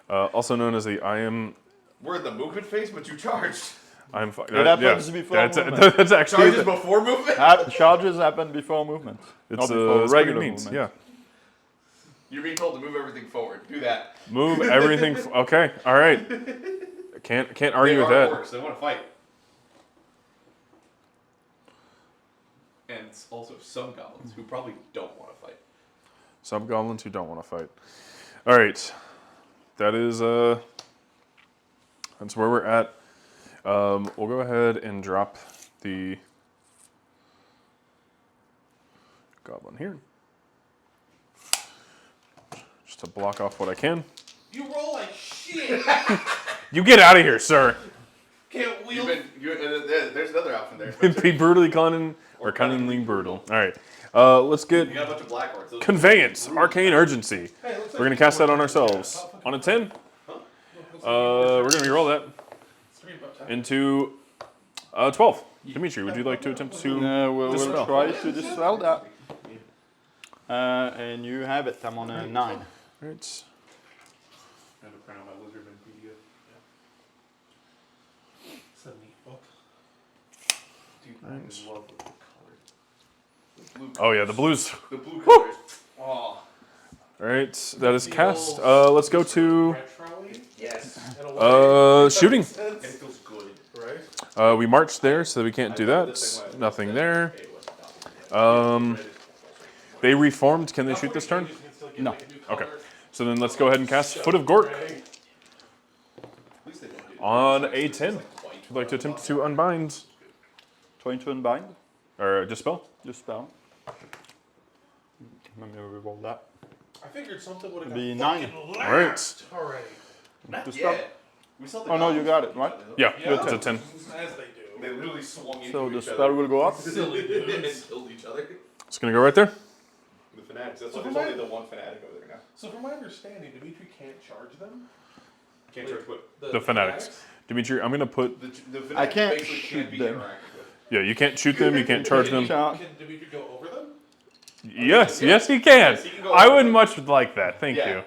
also known as the I am. We're in the movement phase, but you charged. I'm fine. It happens before That's, movement. that's actually. Charges before movement? Charges happen before movement. It's not before that's what it regular means. movement. Yeah. You're being told to move everything forward. Do that. Move everything. Okay. All right. Can't They argue with are that. orcs. They want to fight. And it's also some goblins who probably don't want to fight. Some goblins who don't want to fight. All right. That is that's where we're at. We'll go ahead and drop the goblin here. Just to block off what I can. You roll like shit. You get out of here, sir. Can't wheel. There's another option there. Be brutally cunning or cunningly brutal. All right. Let's get You got a bunch of black orcs. Those conveyance, arcane urgency. We're gonna cast that on ourselves. On a 10. We're gonna reroll that into 12. Dimitri, would you like to attempt to We'll dispel? try to dispel that. And you have it. I'm on a 9. All right. I have to print out my lizardman PDF. It's a neat book. Dude, I just love the colors. The blue Oh yeah, the blues. The blue colors. Oh. All right, that is cast. Let's go to Retro-y? Yes. shooting. It feels good. Right? We marched there, so we can't do that. Nothing there. They reformed. Can they shoot this turn? like you No. make a new color. Okay. So then let's go ahead and cast Foot of Gork Gray. At least they don't do on that. a 10. Would you like to attempt to unbind Trying to unbind. or dispel? The spell. Let me reroll that. I figured something would have Be got 9. fucking All right. lapsed already. Not The spell. yet. We saw the Oh no, you goblins got with it, each right? other, though. Yeah, Yeah, it's a 10. As they do. They literally swung into So the each spell other. will go up. Silly dudes. and killed each other. It's gonna go right there. The fanatics. That's So why for there's my- only the one fanatic over there now. So from my understanding, Dimitri can't charge them. Can't Like, charge what? The fanatics. Dimitri, I'm gonna put. The fanatic I can't basically shoot can't be them. interacted with. Yeah, you can't shoot them. You can't charge them. Can- Can Dimitri go over them? Yes, yes, he can. Yes, he can go I over would them. much like that. Thank Yeah. you.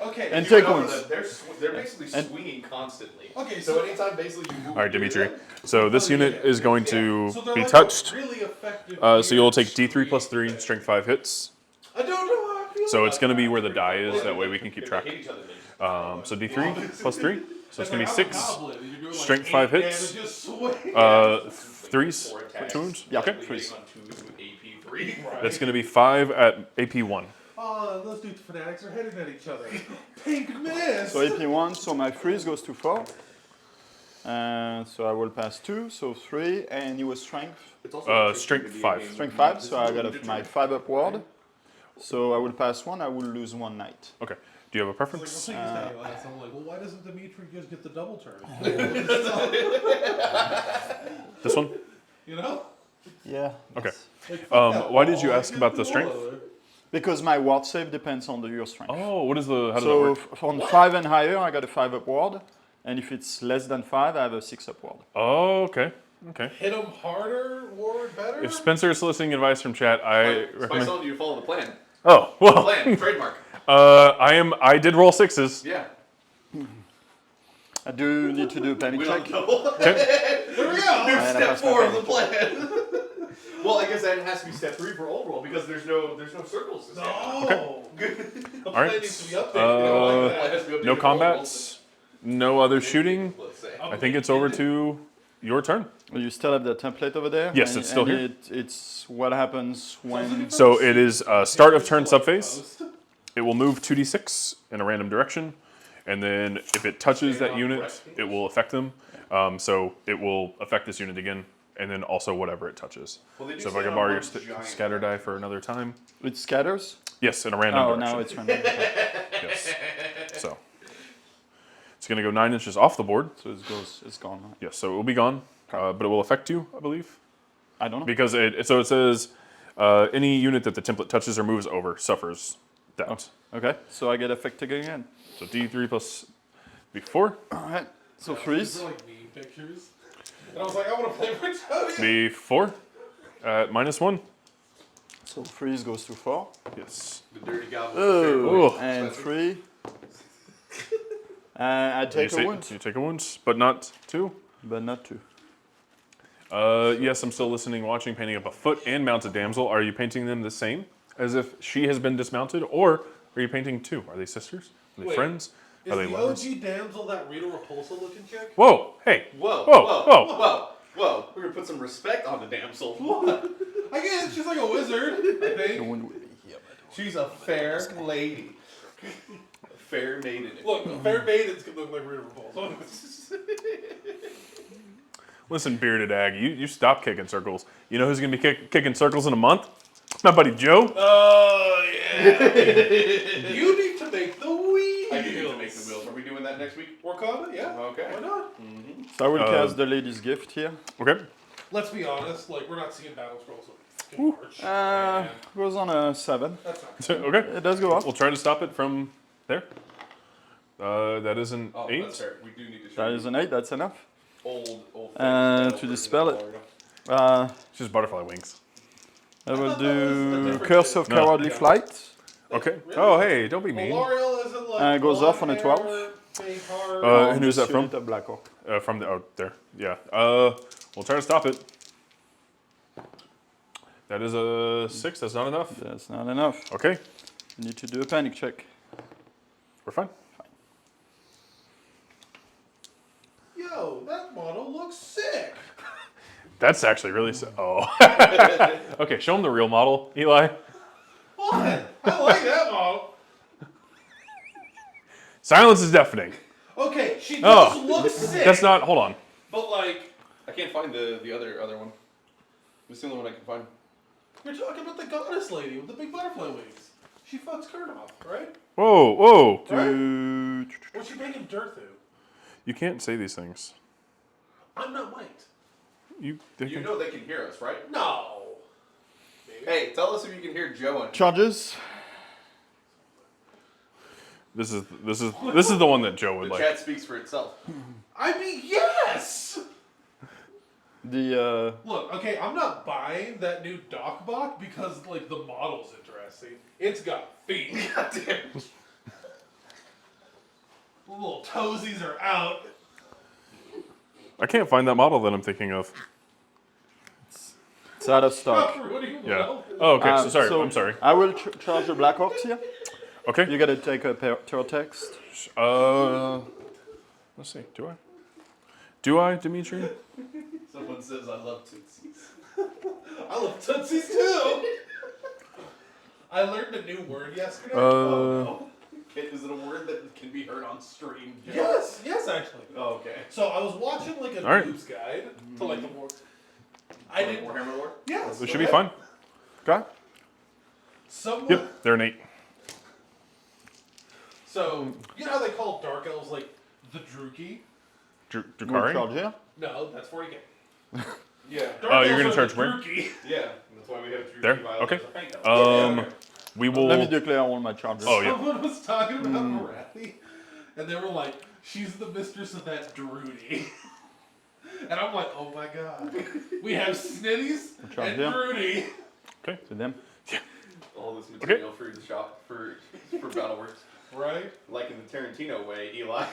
Okay. And You went take over wounds. them, They're basically And- swinging constantly. Okay, So so- anytime basically you move. All right, near Dimitri. them, So this unit is going to So they're be like touched. Really effective. So you'll take weird D3 plus screen 3, thing. strength 5 hits. I don't know how I feel. So it's about going to be that. where the die is. That way we can keep if track. they hit each other, they- So D3 plus 3. So it's going to be like, I'm a 6. goblin, and you're doing, like, Strength 8 5 hits. damage, just swing. 3s Four for attacks. 2 wounds. Yeah. Okay. Hitting on 2s with AP3. That's going to be 5 at AP 1. Oh, those two fanatics are heading at each other. Pink miss. So AP1, so my freeze goes to 4. So I will pass 2, so 3, and he was strength. It's also Strength interesting to be 5. a game Strength where 5, this so is I got determined. my 5 upward. So I will pass 1, I will lose 1 knight. Okay. Do you have a Like, preference? I'm like, well, why doesn't Dimitri just get the double turn? This one? You know? Yeah. Okay. Like, fuck that Why did wall, you like, ask get about the wall strength? over there. Because my ward save depends on your strength. Oh, what is the? How does that So work? on 5 and higher, I got a 5 upward. And if it's less than 5, I have a 6 upward. Oh, okay. Okay. Hit him harder, ward better? If Spencer is soliciting advice from chat, I Spike's recommend. telling you to follow the plan. Oh well. Plan, trademark. I am. I did roll 6s. Yeah. I do need to do a panic We check. don't know. Okay. There we go. And I Step pass my 4 of the panic. plan. Well, I guess that has to be step 3 for old world because there's no circles to stand on. No. The All right. plan needs to be updated. It has to be updated No for old combats. No other world, shooting. Let's say. I think it's over to your turn. You still have the template over there? Yes, it's still here. It's what happens when... So it is start of turn subphase. It will move 2d6 in a random direction, and then if it touches that unit, it will affect them. So it will affect this unit again, and then also whatever it touches. Well, they do So if say I can on borrow your one giant scatter die for another time. It scatters? Yes, in a random Oh, direction. now it's random. Yes. So it's going to go 9 inches off the board. So it's gone. Right? Yes, so it will be gone, but it will affect you, I believe, I don't know. because it says any unit that the template touches or moves over suffers that. Okay, so I get affected again. So D3 plus B4. Alright, so These freeze. are like meme pictures. And I was like, I want to play Bretonnia. B4 at -1. So freeze goes to 4. Yes. The dirty goblin. Oh. And 3. I take a wound, You take a wound, but not 2. but not 2. Yes, I'm still listening, watching, painting up a foot and mounted damsel. Are you painting them the same, as if she has been dismounted, or are you painting 2? Are they sisters? Are they Wait, friends? Is Are they the lovers? OG damsel that Rita Repulsa looking chick? Whoa! Hey! Whoa, Whoa, whoa, whoa. whoa, whoa. We're going to put some respect on the damsel. I guess she's like a wizard, I The think. wound will be here. She's a fair lady. A fair maiden. Look, fair maidens can look like Rita Repulsa. Listen, bearded ag, you stop kicking circles. You know who's gonna be kicking circles in a month? My buddy Joe. Oh, yeah. You need to make the wheels. I do need to make the wheels. Are we doing that next week? Warhammer, yeah. Okay. Why not? So I will cast the lady's gift here. Okay. Let's be honest, like, we're not seeing battle scrolls of fucking March. Goes on a 7. That's not So, okay. It does go up. We'll try to stop it from there. That is an Oh, 8. that's fair. We do need to show That you is an 8, that's enough. old To dispel it. It's just butterfly wings. I will thought that was a do different Curse of No. Cowardly Flight. Okay. Really? Oh, hey, don't be mean. L'Oreal isn't like. Goes off on a blonde 12. hair, fake heart. And who's that from? Unit of Black Orc. From the there. Yeah. We'll try to stop it. That is a 6. That's not enough. That's not enough. Okay. You need to do a panic check. We're fine. Yo, that model looks sick. That's actually really. Oh. Okay. Show him the real model, Eli. What? I like that model. Silence is deafening. Okay, she does Oh. look sick. That's not. Hold on. But like, I can't find the other one. It's the only one I can find. We're talking about the goddess lady with the big butterfly wings. She fucks Kurt off, right? Whoa, whoa. Right? What's she banging dirt through? You can't say these things. I'm not white. You know they can hear us, right? No. Maybe. Hey, tell us if you can hear Joe. Charges. This is the one that Joe would The like. chat speaks for itself. I mean, yes. The Look, okay, I'm not buying that new Docbot because like the model's interesting. It's got feet. Goddamn. The little toesies are out. I can't find that model that I'm thinking of. it's out of stock. What do you Yeah. know? Oh, okay. So sorry. I'm sorry. I will charge the Black Orcs here. Okay. You gotta take a turn text. Let's see. Do I, Dimitri? Someone says I love Tootsies. I love Tootsies too. I learned a new word yesterday. Is it a word that can be heard on stream? Joe? Yes, actually. Oh, okay. So I was watching like a All right. news guide to like the war. I didn't. Warhammer lore? Yes. It should be fine. Okay. Someone. Yep. They're an 8. So you know how they call dark elves like the Druki? We'll Drukari? charge here. No, that's 40k. Yeah. Dark Oh, elves you're gonna are charge the where? Druki. Yeah. That's why we have Drew There? Violet Okay. as a paint color. We will. Let me declare all my charges. Oh, yeah. Someone was talking about Marathi, and they were like, "She's the mistress of that Drudy." And I'm like, "Oh my god, we have Snitties Charge and them. Drudy." To them. All this material for the shop for Battleworks. Right? Like in the Tarantino way, Eli.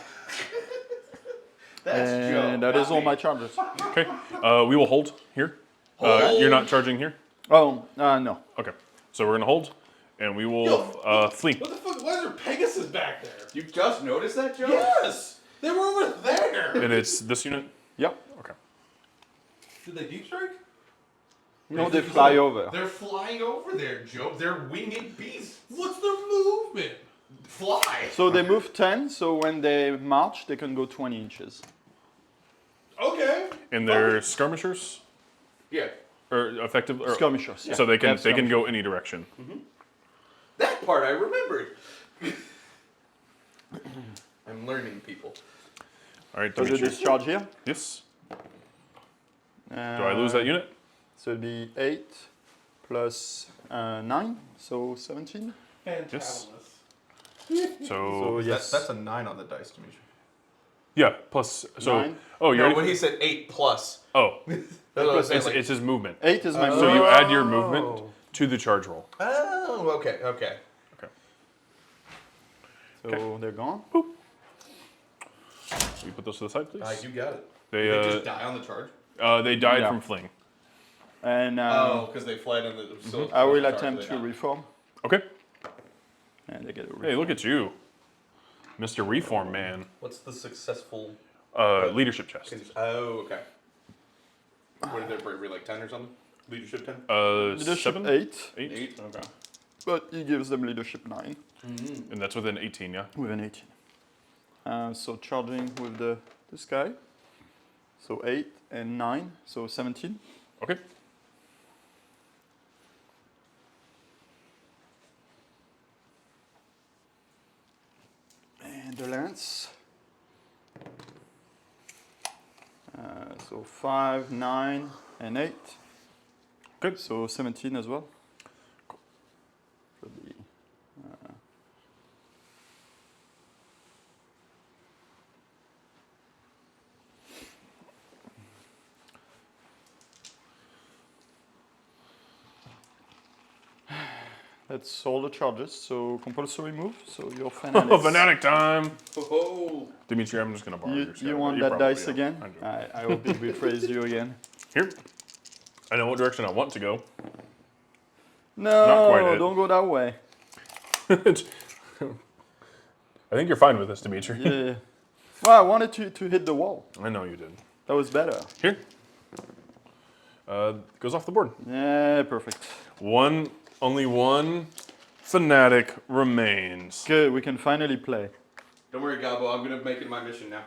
That's Joe. And that not is all me. my charges. Okay. We will hold here. You're not charging here? Oh, no. Okay. So we're going to hold, and we will Yo, flee. What the fuck? Why is there Pegasus back there? You just noticed that, Joe? Yes, they were over there. And it's this unit? Yep. Okay. Did they deep strike? No, they fly over. They're flying over there, Joe. They're winged beasts. What's their movement? Fly. So they move 10, so when they march, they can go 20 inches. Okay. And they're skirmishers? Yeah. Or effective? Or, Skirmishers. Yeah. So they can Yeah, go any direction. That part I remembered. I'm learning, people. All right, So they Dimitri. discharge here. Yes. Do I lose that unit? So it'll be 8 plus 9, so 17. Fantabulous. So, yes. That's a 9 on the dice, Dimitri. yeah, plus. So, 9. oh, you're. No, when he said 8 plus. Oh, That's what I was saying, it's, like- it's his movement. 8 is my So movement. you add your movement to the charge roll. Oh, okay. So they're gone. Will you put those to the side, please? You got it. They Did they just die on the charge? they died Yeah. from fling. And Because they fled in the. So I will charge, attempt they to died. reform. Okay. And they get a reform. Hey, look at you, Mr. Reform Man. What's the successful? Leadership chest. Oh, okay. What did they bring? Like 10 or something? Leadership 10? Leadership 7? 8, 8? Okay. but he gives them leadership 9 And that's within 18, yeah? with an 18. So charging with this guy. So 8 and 9, so 17. Okay. And the lance. So 5, 9, and 8. Good. So 17 as well. Should be, That's all the charges, so compulsory move, so your fanatics. Oh, fanatic time! Oh, Dimitri, I'm just going to borrow your You scatter. want You that probably dice don't. again? I'm joking. I hope it betrays you again. Here. I know what direction I want to go. No, Not quite it. don't go that way. I think you're fine with this, Dimitri. Yeah. Well, I wanted to hit the wall. I know you did. That was better. Here. Goes off the board. Yeah, perfect. Only one fanatic remains. Good, we can finally play. Don't worry, Gabo. I'm gonna make it my mission now.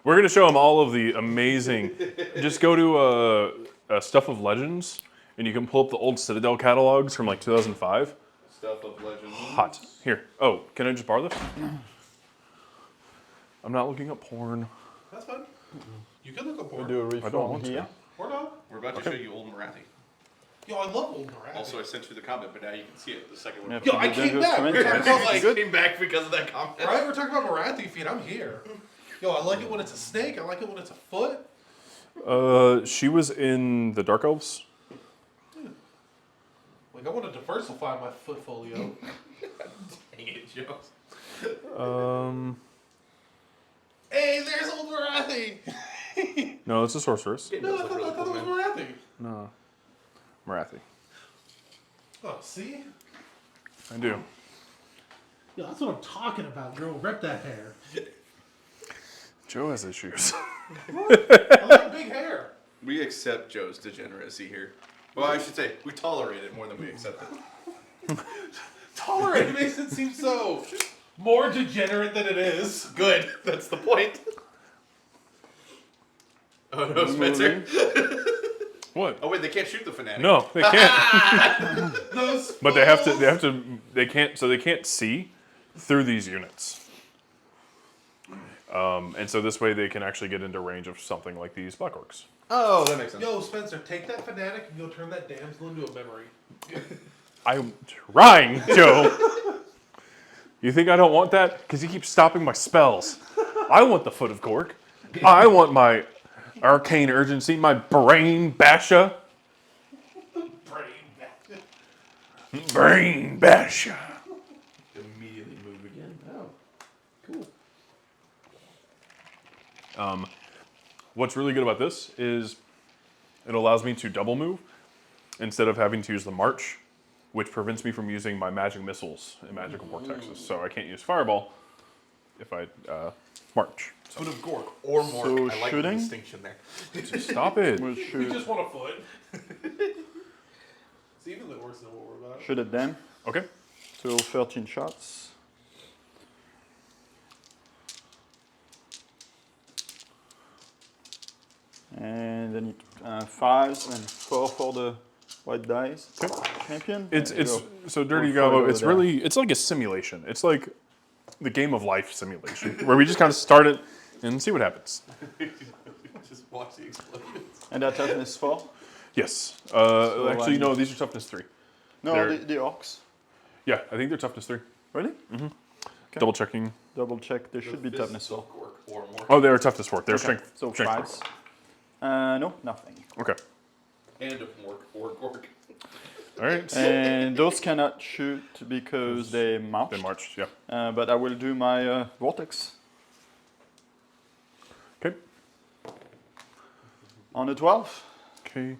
We're gonna show them all of the amazing. Just go to Stuff of Legends, and you can pull up the old Citadel catalogs from like 2005. Stuff of Legends. Hot. Here. Oh, can I just borrow this? I'm not looking up porn. That's fine. You can look up porn. Do a I don't reform want to. here. Or not. We're about to show you Old Marathi. Yo, I love Old Marathi. Also, I sent you the comment, but now you can see it. The second one. Yeah, Yo, I the came dangerous back. comment. We're talking about, I like, came back because of that comment. right? We're talking about Marathi feet. I'm here. Yo, I like it when it's a snake. I like it when it's a foot. She was in the Dark Elves. Like, I want to diversify my footfolio. Dang it, Joe. Hey, there's Old Marathi. No, it's a sorceress. It No, does I look thought, really I thought cool, it was man. Marathi. No, Marathi. Oh, see? I do. Yo, that's what I'm talking about, girl. Rip that hair. Joe has issues. I like big hair. We accept Joe's degeneracy here. Well, I should say, we tolerate it more than we accept it. Tolerate makes it seem so more degenerate than it is. Good. That's the point. Oh no, Spencer. What? Oh wait, they can't shoot the fanatic. No, they can't. Those But they have to. They can't. So they can't see through these units. And so this way they can actually get into range of something like these Black Orcs. Oh, that makes sense. Yo, Spencer, take that fanatic and go turn that damsel into a memory. I'm trying, Joe. You think I don't want that? Because you keep stopping my spells. I want the Foot of Cork. I want my Arcane Urgency, my Brain Basha. Brain Basha. Immediately move again. Oh, cool. What's really good about this is it allows me to double move instead of having to use the March, which prevents me from using my magic missiles and magical vortexes. So I can't use Fireball if I March. So Foot of Gork or more. So I like the shooting? distinction there. stop it. We'll We shoot, just want a foot. It's even worse than what we're about. shoot at them. Okay. So 13 shots. And then 5s and 4 for the white dice. Champion. It's There you it's go. so Dirty We'll throw it Gabo. It's over there. really it's like a simulation. It's like the game of life simulation where we just kind of start it and see what happens. Just watch the explosions. And that toughness 4. Yes. So Actually, I- no. These are toughness 3. No, They're- the orcs. Yeah, I think they're toughness 3. Really? Double checking. Double check. There should be This toughness is 4. Gork or more. Oh, they are toughness 4. They're Okay, strength. So strength 5s. No, nothing. 4. Okay. And of more or Gork. All right. And those cannot shoot because they march. They marched. Yeah. But I will do my vortex Okay. on a 12. Okay.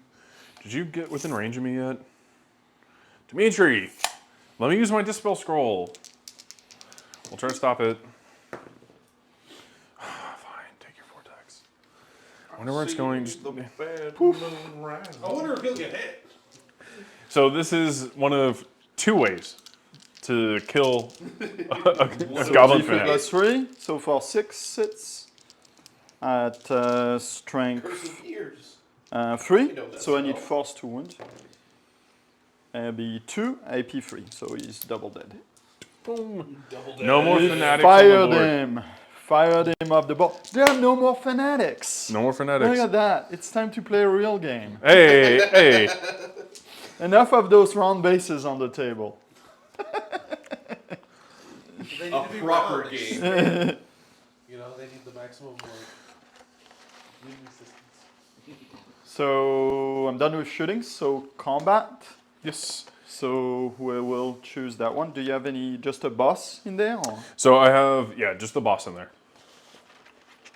Did you get within range of me yet? Dimitri, let me use my Dispel Scroll. We'll try to stop it. Fine, take your vortex. I wonder where it's going. Just- I wonder if he'll get hit. So this is one of 2 ways to kill a So goblin D3 fanatic. plus 3. So for 6 hits at strength Curse of years. 3. You know that So I need spell. force to wound. Be 2 AP 3. So he's double dead. Boom. No more fanatics Fire on the board. them. Fire them off the board. There are no more fanatics. No more Look fanatics. at that. It's time to play a real game. Hey, hey. Enough of those round bases on the table. They need A to be proper round. game. You know, they need the maximum leading resistance. So I'm done with shooting. So combat. Yes. So we will choose that one. Do you have just a boss in there? Or? So I have, yeah, just the boss in there.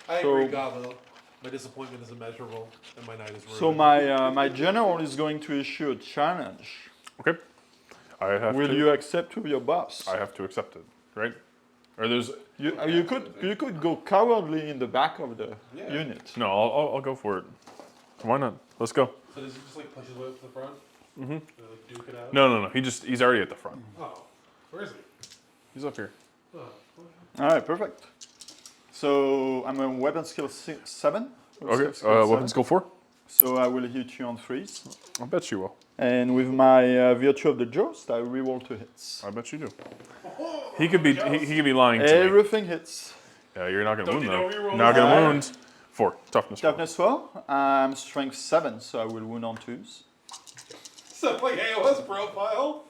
I So- agree, Gabo. My disappointment is immeasurable, and my night is ruined. So my general is going to issue a challenge. Okay. I have Will to. you accept with your boss? I have to accept it, right? Or there's You could go cowardly in the back of the unit. no. I'll go for it. Why not? Let's go. So does he just like push his way up to the front? Mm-hmm. Like duke it out? No. He's already at the front. Oh, where is he? He's up here. Oh, All right, perfect. So I'm a weapon skill 7. Okay. Weapon skill 4. So I will hit you on freeze. I bet you will. And with my Virtue of the Joust, I reroll 2 hits. I bet you do. He could be lying to me. Everything hits. Yeah, you're not gonna wound you though. know reroll Not gonna is wound. 4 toughness. 4. Toughness 4. I'm strength 7, so I will wound on 2s. Stuff like AOS profile.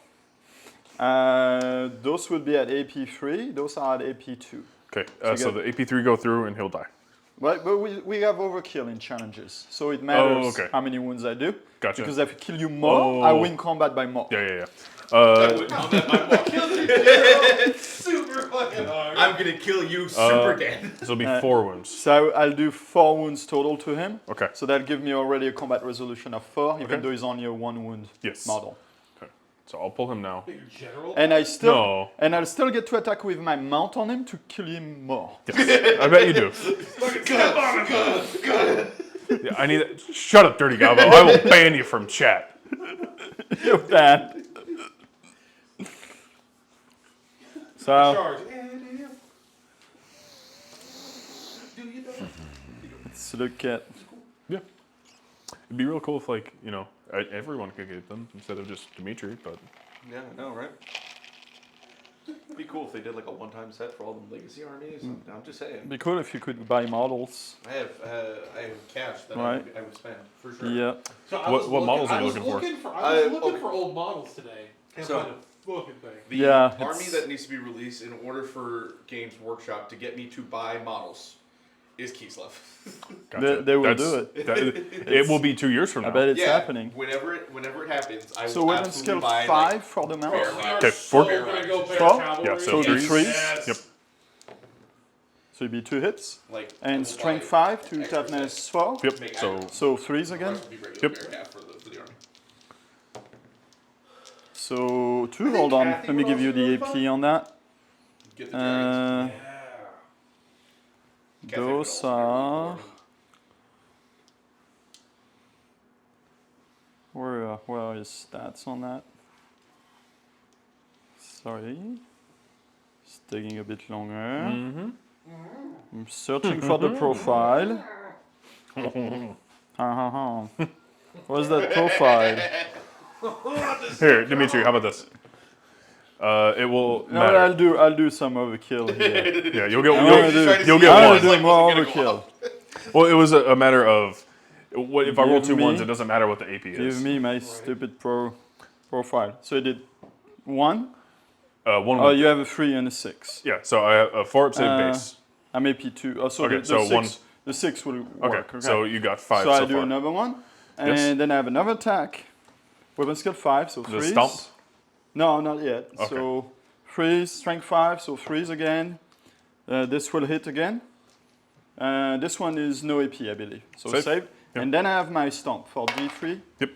Those would be at AP 3. Those are at AP 2. Okay. So So the AP3 go through and he'll die. But we have overkill in challenges, so it matters okay. how many wounds I do. Gotcha. Because if I kill you more, I Oh. win combat by more. Yeah. Super fucking hard. I'm gonna kill you super dead. This will be 4 wounds. So I'll do 4 wounds total to him. Okay. So that'll give me already a combat resolution of 4, even Okay. though he's only a 1 wound Yes. model. Okay. So I'll pull him now. Your general. And No. I'll still get to attack with my mount on him to kill him more. Yes. I bet you do. Yeah, I need that. Shut up, Dirty Gobbo. I will ban you from chat. You're bad. So Charge. let's look at. Yeah. It'd be real cool if, like, you know, everyone could get them instead of just Dimitri, but. Yeah, I know, right? It'd be cool if they did like a one-time set for all the legacy armies. I'm just saying. It'd be cool if you could buy models. I have cash that Right. I would spend for sure. Yeah. So I What was models are I you was looking for? I was Uh, looking okay. for old models today. Can't So- find a fucking thing. The Yeah, army it's- that needs to be released in order for Games Workshop to get me to buy models is Kislev. Gotcha. They will That's- do it. It will be 2 years from now. I bet it's yeah, happening. Whenever it happens, I So will weapon absolutely skill buy 5 for the mount. Bear We are Rack. Okay, so 4. gonna go bear 4? cavalry. Yeah, so So 3s. Yes. Yep. So it'd be 2 hits. Like I And will strength buy 5 to extra toughness 4. Yep. Make So aggro. So 3s The again. rest will be regular Yep. bear half for the army. So 2, hold on. Kathy Let me would give you also the be AP on that. Get the dragons. Uh, Kathy would those also be are. really Where are his stats on that? Sorry. It's taking a bit longer. I'm searching for the profile. What's that profile? here, Dimitri, how about this? It will No, matter. I'll do some overkill here. Yeah, you'll get I wanna do- you'll I get wanna one. do Like, more wasn't gonna go overkill. Well, it was a matter of what if I roll Give 2 ones, me- it doesn't matter what the AP Give is. me my stupid profile. So I did 1. 1 Oh, would- you have a 3 and a 6. Yeah, so I have a 4 up save base. I'm AP2. Oh, so Okay, the so 6, one- the 6 will Okay, work. Okay. so you got 5 So I so do far. another one, and Yes. then I have another attack. Weapon skill 5, so The 3s. stomp? No, not yet. Okay. So 3s, strength 5, so 3s again. This will hit again. This one is no AP, I believe. So Save. save. Yep. And then I have my stomp for D3. Yep.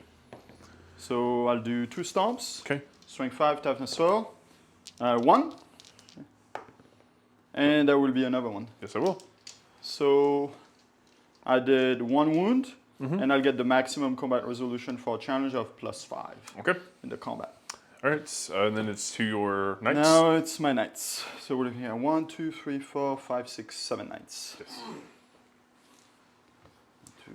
So I'll do 2 stomps. Okay. Strength 5, toughness 4. 1. And there will be another one. Yes, I will. So I did 1 wound, Mm-hmm. and I'll get the maximum combat resolution for a challenge of +5 Okay. in the combat. All right. And then it's to your knights. Now it's my knights. So we're looking at 1, 2, 3, 4, 5, 6, 7 knights. Yes. 1, 2,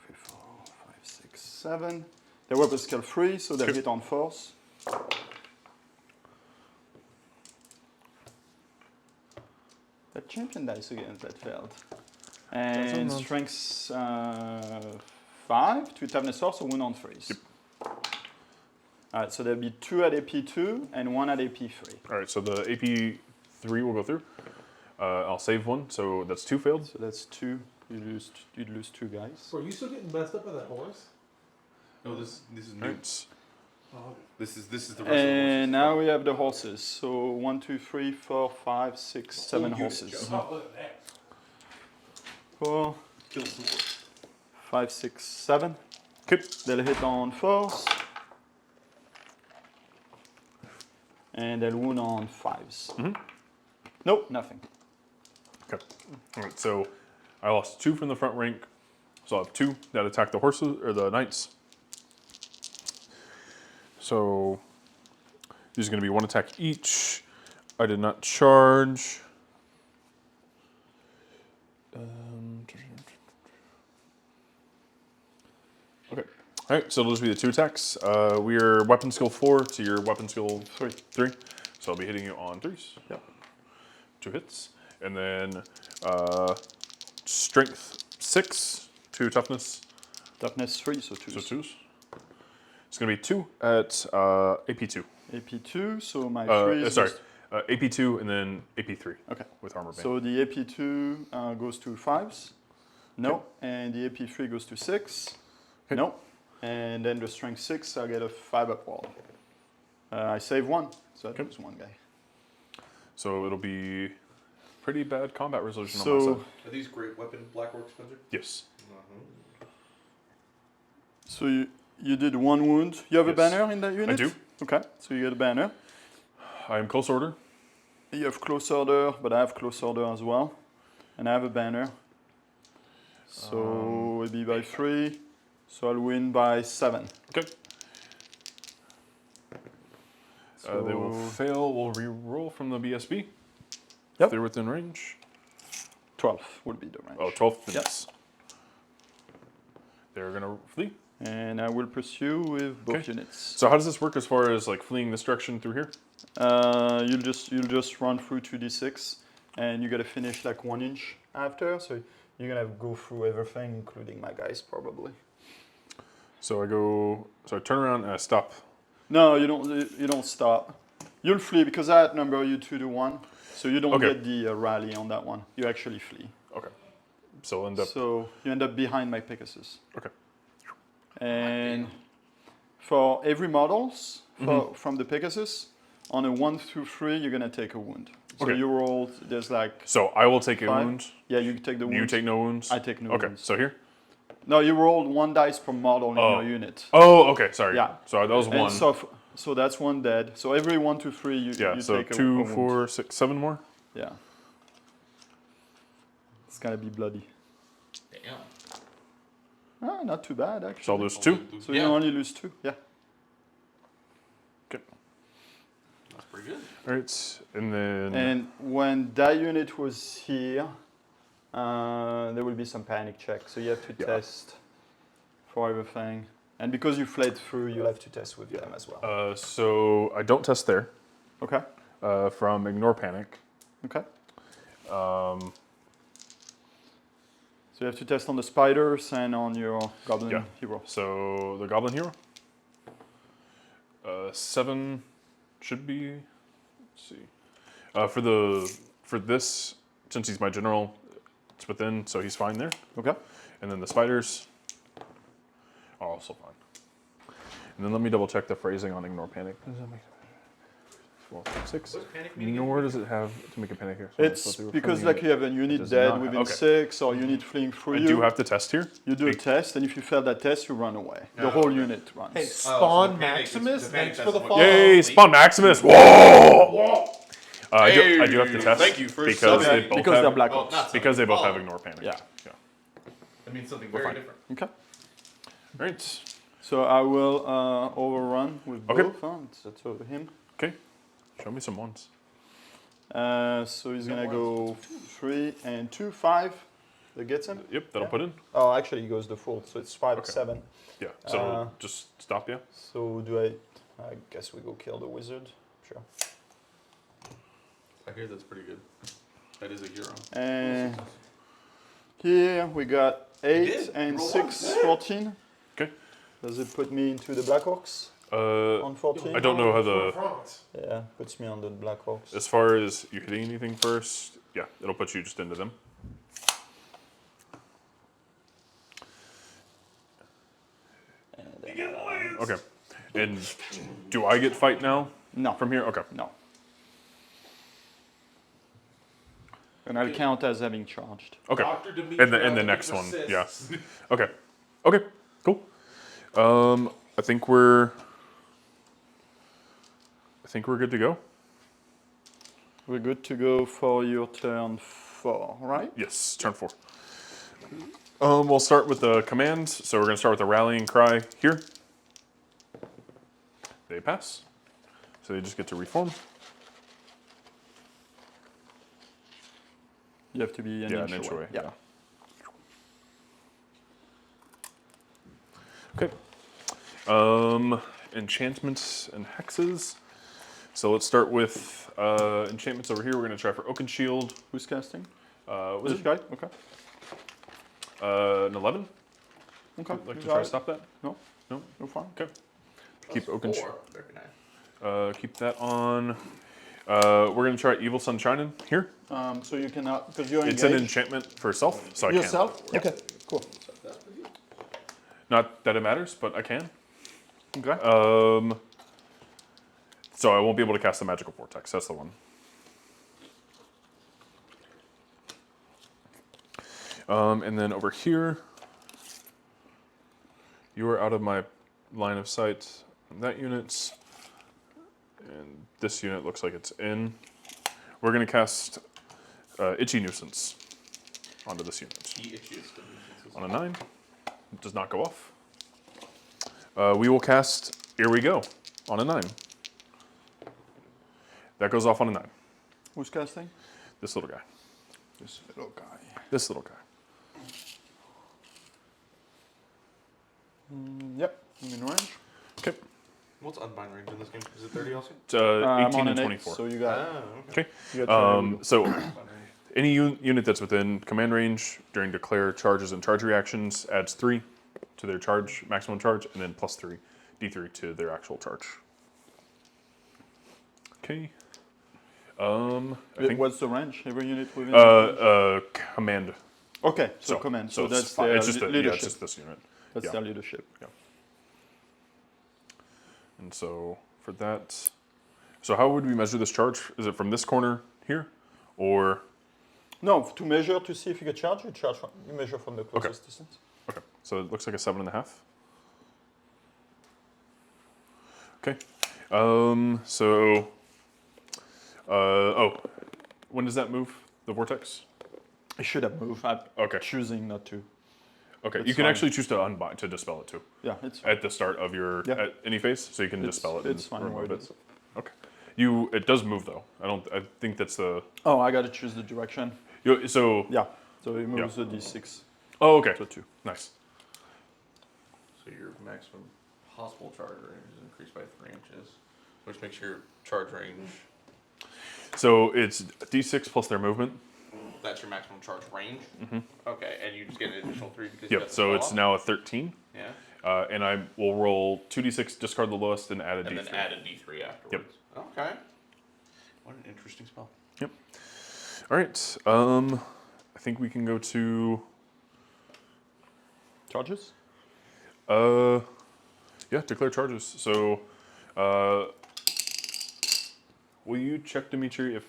3, 4, 5, 6, 7. They weapon skill 3, so they Okay. hit on force. That champion dice again, that failed. And not- strength 5 to toughness 4, so 1 on 3s. Yep. Alright, so there'll be 2 at AP2 and 1 at AP3. All right. So the AP3 will go through. I'll save 1, so that's 2 failed. So that's 2. You'd lose 2 guys. Are you still getting messed up by that horse? No, this is All new. right. Oh, This is the rest of the And now we have the horses. So 1, 2, 3, 4, 5, 6, 7 unit, horses. Joe. oh, look at that. 4, Kill some more. 5, 6, 7. Okay. They'll hit on force. And they'll wound on 5s. Nope, nothing. Okay. All right. So I lost 2 from the front rank. So I have 2 that attack the horses or the knights. So there's going to be 1 attack each. I did not charge. All right, so it'll just be the 2 attacks. We are weapon skill 4 to your weapon skill 3. So I'll be hitting you on 3s. Yep. 2 hits. And then strength 6 to toughness. Toughness 3, so 2. So 2s. It's going to be 2 at AP 2. AP 2, so my 3 is Sorry, just- AP 2 and then AP 3. Okay. With armor band. So the AP 2 goes to 5s. No. Okay. And the AP 3 goes to 6. Okay. No. And then the strength 6, I get a 5 up roll. I save 1, so that was 1 guy. So it'll be pretty bad combat resolution on my So side. Are these great weapon Black Orc, Spencer? Yes. so you did 1 wound. You have a Yes. banner in that unit? I do. Okay, so you get a banner. I am close order. You have close order, but I have close order as well. And I have a banner. So it'll be by 3. So I'll win by 7. Okay. They will So fail. We'll re-roll from the BSB. Yep. If they're within range. 12 would be the range. Oh, 12 Yep. yes. They're going to flee. And I will pursue with both Okay. units. So how does this work as far as like fleeing this direction through here? You'll just run through 2d6, and you gotta finish like 1 inch after. So you're gonna go through everything, including my guys, probably. So I turn around and I stop. No, you don't. You don't stop. You'll flee because I outnumber you 2 to 1. So you don't Okay. get the rally on that one. You actually flee. Okay. So I'll end up. So you end up behind my Pegasus. Okay. And for every models from the Pegasus, on a 1 through 3, you're gonna take a wound. So Okay. you roll. There's like So I will take a 5. wound. Yeah, you take the wound. You take no wounds. I take no Okay. wounds. So here. No, you rolled 1 dice per model in Oh. your unit. Oh, okay. Sorry. Yeah. So that was And 1. so that's 1 dead. So every 1 to 3, you Yeah. you So take a 2, wound. 4, 6, 7 more. Yeah. It's gonna be bloody. Damn. Ah, not too bad actually. So I'll lose 2. So you only lose 2. Yeah. Okay. That's pretty good. All right. And then. And when that unit was here, there will be some panic check. So you have to Yeah. test for everything. And because you fled through, you'll have to test with them as well. So I don't test there. Okay. From ignore panic. Okay. So you have to test on the spiders and on your goblin Yeah. hero. So the goblin hero. 7 should be. Let's see. For this, since he's my general, it's within, so he's fine there. Okay. And then the spiders are also fine. And then let me double check the phrasing on ignore panic. Does that make 4, 6? What's panic mean Nor does it have to make a panic here. It's because like you have a unit does dead not- within okay. 6 or unit fleeing through I you. do have to test here. You do a test, and if you fail that test, you run away. The whole unit runs. Hey, so Spawn the panic is- Maximus, the panic thanks for test the is what- follow. Yay, Spawn Maximus! Whoa! I do have to test. Thank you for because subbing. they both because have, they're black Oh, Orcs. not because they both have Oh. ignore panic. Yeah. That means something We're very fine. different. Okay. Right. So I will overrun with Okay. both. That's over him. Okay. Show me some ones. So he's gonna go 3 and 2, 5. That gets him. Yep, that'll Yeah. put in. Oh, actually, he goes the full. So it's 5, Okay. 7. Yeah. So Uh, just stop. Yeah. So do I? I guess we go kill the wizard. Sure. I hear that's pretty good. That is a hero. And here we got 8 did. and Roll 6, 14. Okay. Does it put me into the Black Orcs on 14? I don't know how the. Yeah, puts me on the Black Orcs. As far as you hitting anything first, yeah, it'll put you just into them. And then, Okay. And do I get fight now no, from here? Okay. no. And I'll count as having charged. Okay. Dr. Dimitri And the out to next one, persist. yeah. Okay. Okay. Cool. I think we're good to go. We're good to go for your turn 4, right? Yes. Turn 4. We'll start with the commands. So we're gonna start with the rallying cry here. They pass. So they just get to reform. You have to be an Yeah, inch an inch away. Yeah. Okay. enchantments and hexes. So let's start with enchantments over here. We're going to try for Oaken Shield. Who's casting? Was This it guy? Okay. an 11? Okay. Like to You try got to it. stop that? No, No? you're fine. Okay. Keep Oaken Shield. 4. Very nice. Keep that on. We're going to try Evil Sunshine here. So you cannot, because you're It's engaged. an enchantment for self, so I can. Yourself? Yeah. Okay, cool. Not that it matters, but I can. Okay. So I won't be able to cast the Magical Vortex. That's the one. And then over here, you are out of my line of sight on that unit. And this unit looks like it's in. We're going to cast Itchy Nuisance onto this unit. The itchiest of nuisances. On a 9. It does not go off. We will cast Here We Go on a 9. That goes off on a 9. Who's casting? This little guy. This little guy. This little guy. Yep, I'm in range. Okay. What's unbind range in this game? Is it 30 also? It's I'm 18 on and an 24. 8, so you got Okay. Okay. you got So any unit that's within command range during declare charges and charge reactions adds 3 to their charge, maximum charge, and then plus 3, d3 to their actual charge. Okay. I think What's the range? Every unit within. command. Okay, so So command. So it's that's fine. their It's just leadership. it's just this unit. That's yeah. their leadership. And so for that, so how would we measure this charge? Is it from this corner here, or No, to measure to see if you get charged, you measure from the closest distance. okay? So it looks like a 7.5. Okay. So. Oh, when does that move? The vortex. I should have moved. I'm Okay. choosing not to. Okay. It's You can fine. actually choose to unbind to dispel it too Yeah, it's fine. at the start of your Yeah. at any phase, so you can It's- dispel it. it's and fine remove where it it. is. Okay. It does move though. I think that's the. Oh, I gotta choose the direction. So. Yeah, so it moves the d6 Oh, okay. to 2. Nice. So your maximum possible charge range is increased by 3 inches, which makes your charge range. So it's d6 plus their movement. That's your maximum charge range. Mm-hmm. Okay, and you just get an additional 3 because you Yep. got the So spell it's off? now a 13. Yeah, And I will roll 2d6, discard the lowest, and add a and d3. then add a d3 afterwards. Okay. What an interesting spell. Yep. All right. I think we can go to. Charges? Yeah, declare charges. So, will you check, Dimitri, if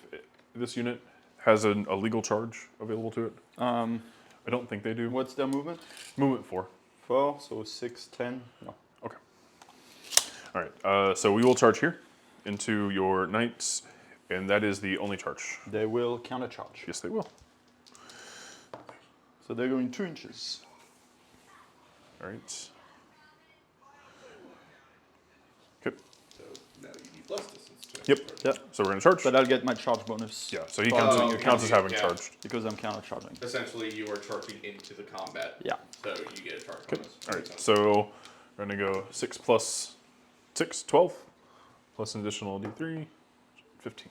this unit has a legal charge available to it? I don't think they do. What's their movement? Movement 4. 4, so 6, 10. No. Okay. All right. So we will charge here into your knights, and that is the only charge. They will countercharge. Yes, they will. So they're going 2 inches. All right. Okay. So now you need less distance to it. Yep. Yeah, So we're gonna charge. but I'll get my charge bonus. Yeah. So he for counts, doing okay. counts as having Yeah. charged. because I'm countercharging. Essentially, you are charging into the combat. Yeah. So you get a charge Okay. bonus. All right. Makes sense. So we're gonna go 6 plus 6, 12, plus an additional d3, 15.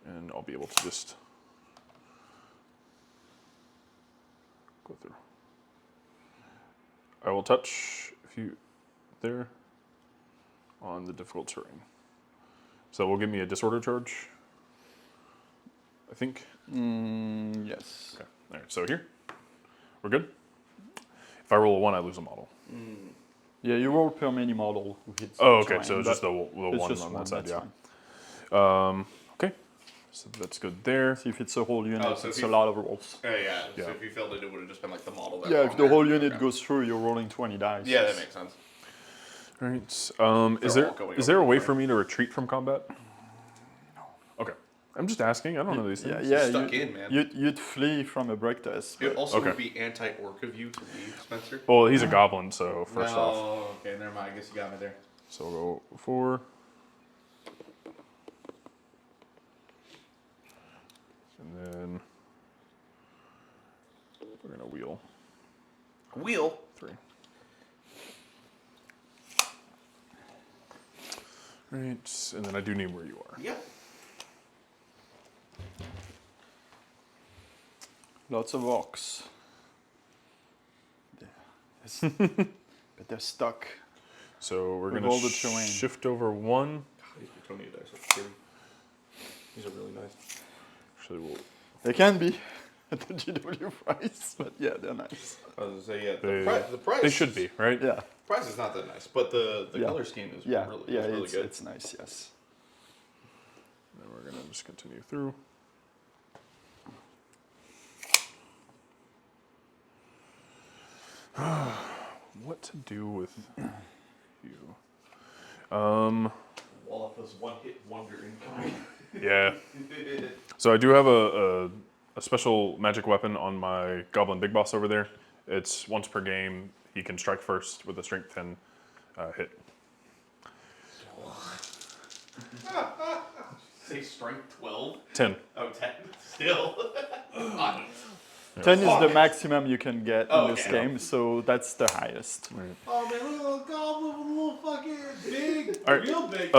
And I'll be able to just go through. I will touch if you there on the difficult terrain. So that will give me a disorder charge, I think. Yes. Okay. All right. So here, we're good. If I roll a 1, I lose a model. Yeah, you roll per many model who hits. Oh, the okay. terrain, So it's just but the it's one just on one, that side. that's Yeah. fine. Okay. So that's good there. See if it's a whole unit, Oh, so it's if a you- lot of rolls. Yeah. Yeah. So if you failed it would have just been like the model. That Yeah, if on the there. whole unit Okay. goes through, you're rolling 20 dice. Yeah, that makes sense. All right. Is They're all there going is there a over way the for me to retreat from combat? No. Okay. I'm just asking. I don't know these Yeah, things. yeah. Stuck in, man. You'd flee from a break test. It but- also Okay. would be anti-orc of you to leave, Spencer. Well, he's a goblin, so first off. Oh, okay, never mind. I guess you got me there. So we'll go 4. And then we're gonna wheel Wheel. 3. Right, and then I do need where you are. Yep. Lots of orcs. But they're stuck. So we're With gonna all the terrain. shift over one. These Bretonnia dice are pretty. These are really nice. Actually, we'll, They can be at the GW price, but yeah, they're nice. I was gonna say yeah. They- The price. they should be, right? Yeah, Price is not that nice, but the Yeah. color scheme is yeah, really, yeah. is really It's good. it's nice. Yes. And then we're gonna just continue through. What to do with you? Wallop's one-hit wonder incoming. Yeah. So I do have a special magic weapon on my Goblin Big Boss over there. It's once per game. He can strike first with a Strength 10 hit. Say strength 12? 10. Oh, 10. Still. God. 10 is the maximum you can get Oh, in this okay. game, so that's the highest. Oh man, look at the little goblin with a little fucking big, All right. real big.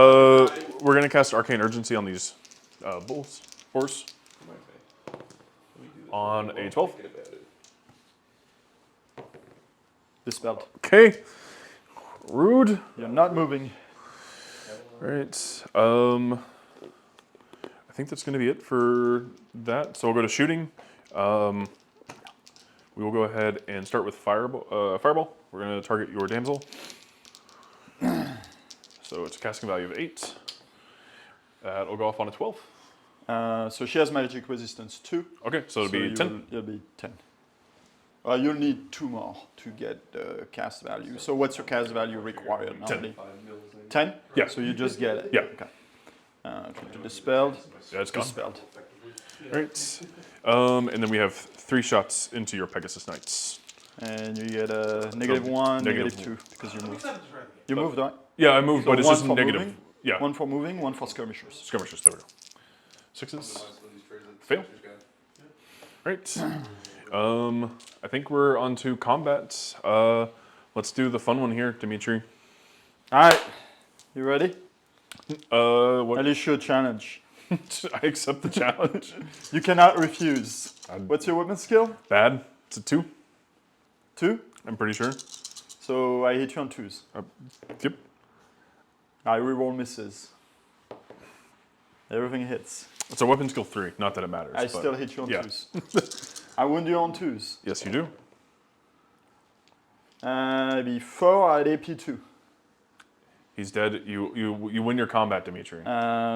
We're gonna cast Arcane Urgency on these bulls, boars, on a 12. Dispelled. Okay. Rude. You're not moving. Right. I think that's gonna be it for that. So we'll go to shooting. We will go ahead and start with fireball. We're gonna target your damsel. So it's a casting value of 8. It'll go off on a 12. So she has magic resistance 2. Okay, so it'll be 10. It'll be 10. You'll need 2 more to get the cast value. So what's your cast value required normally? 10? Yeah. So you just get it? Yeah. Okay. Dispelled. Yeah, it's gone. Dispelled. Right. And then we have 3 shots into your Pegasus Knights. And you get a -1, negative -2, because you I'm moved. excited to try the game. You moved, right? Yeah, I moved, So but it's one just for negative. moving? Yeah. 1 for moving, 1 for skirmishers. Skirmishers, there we go. 6s. Fail. Right. I think we're on to combat. Let's do the fun one here, Dimitri. Alright. You ready? What? I'll issue a challenge. I accept the challenge. You cannot refuse. What's your weapon skill? Bad. It's a 2, 2? I'm pretty sure. So I hit you on 2s. Yep. I reroll misses. Everything hits. It's a weapon skill 3, not that it matters. I but still hit you on yeah. 2s. I wound you on 2s. Yes, you do. Before I had AP2. He's dead. You win your combat, Dimitri.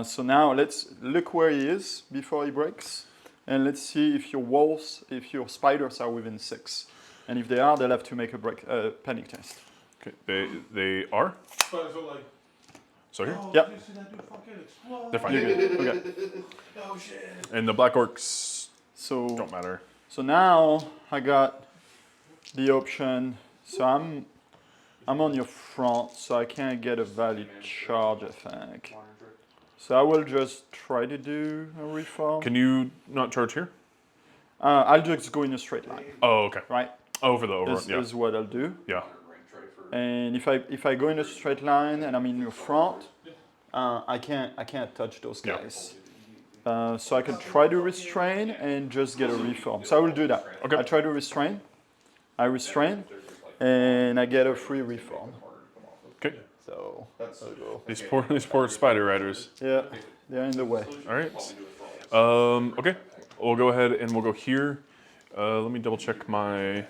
So now let's look where he is before he breaks. And let's see if if your spiders are within 6. And if they are, they'll have to make a panic test. Okay. They are. Spiders are like, So here. oh, Yep. did you see that dude fucking explode? They're fine. You're good. Okay. Oh shit. And the Black Orcs So don't matter. So now I got the option. So I'm on your front, so I can't get a valid charge, I think. So I will just try to do a reform. Can you not charge here? I'll just go in a straight line, Oh, okay. right? Oh, for the overrun. This Yeah. is what I'll do. Yeah. And if I go in a straight line and I'm in your front, I can't touch those Yeah. guys. So I can try to restrain and just get a reform. So I will do that. Okay. I try to restrain. I restrain, and I get a free reform. Okay. So I'll go. These poor spider riders. Yeah, they're in the way. All right. Okay. We'll go ahead and we'll go here. Let me double check my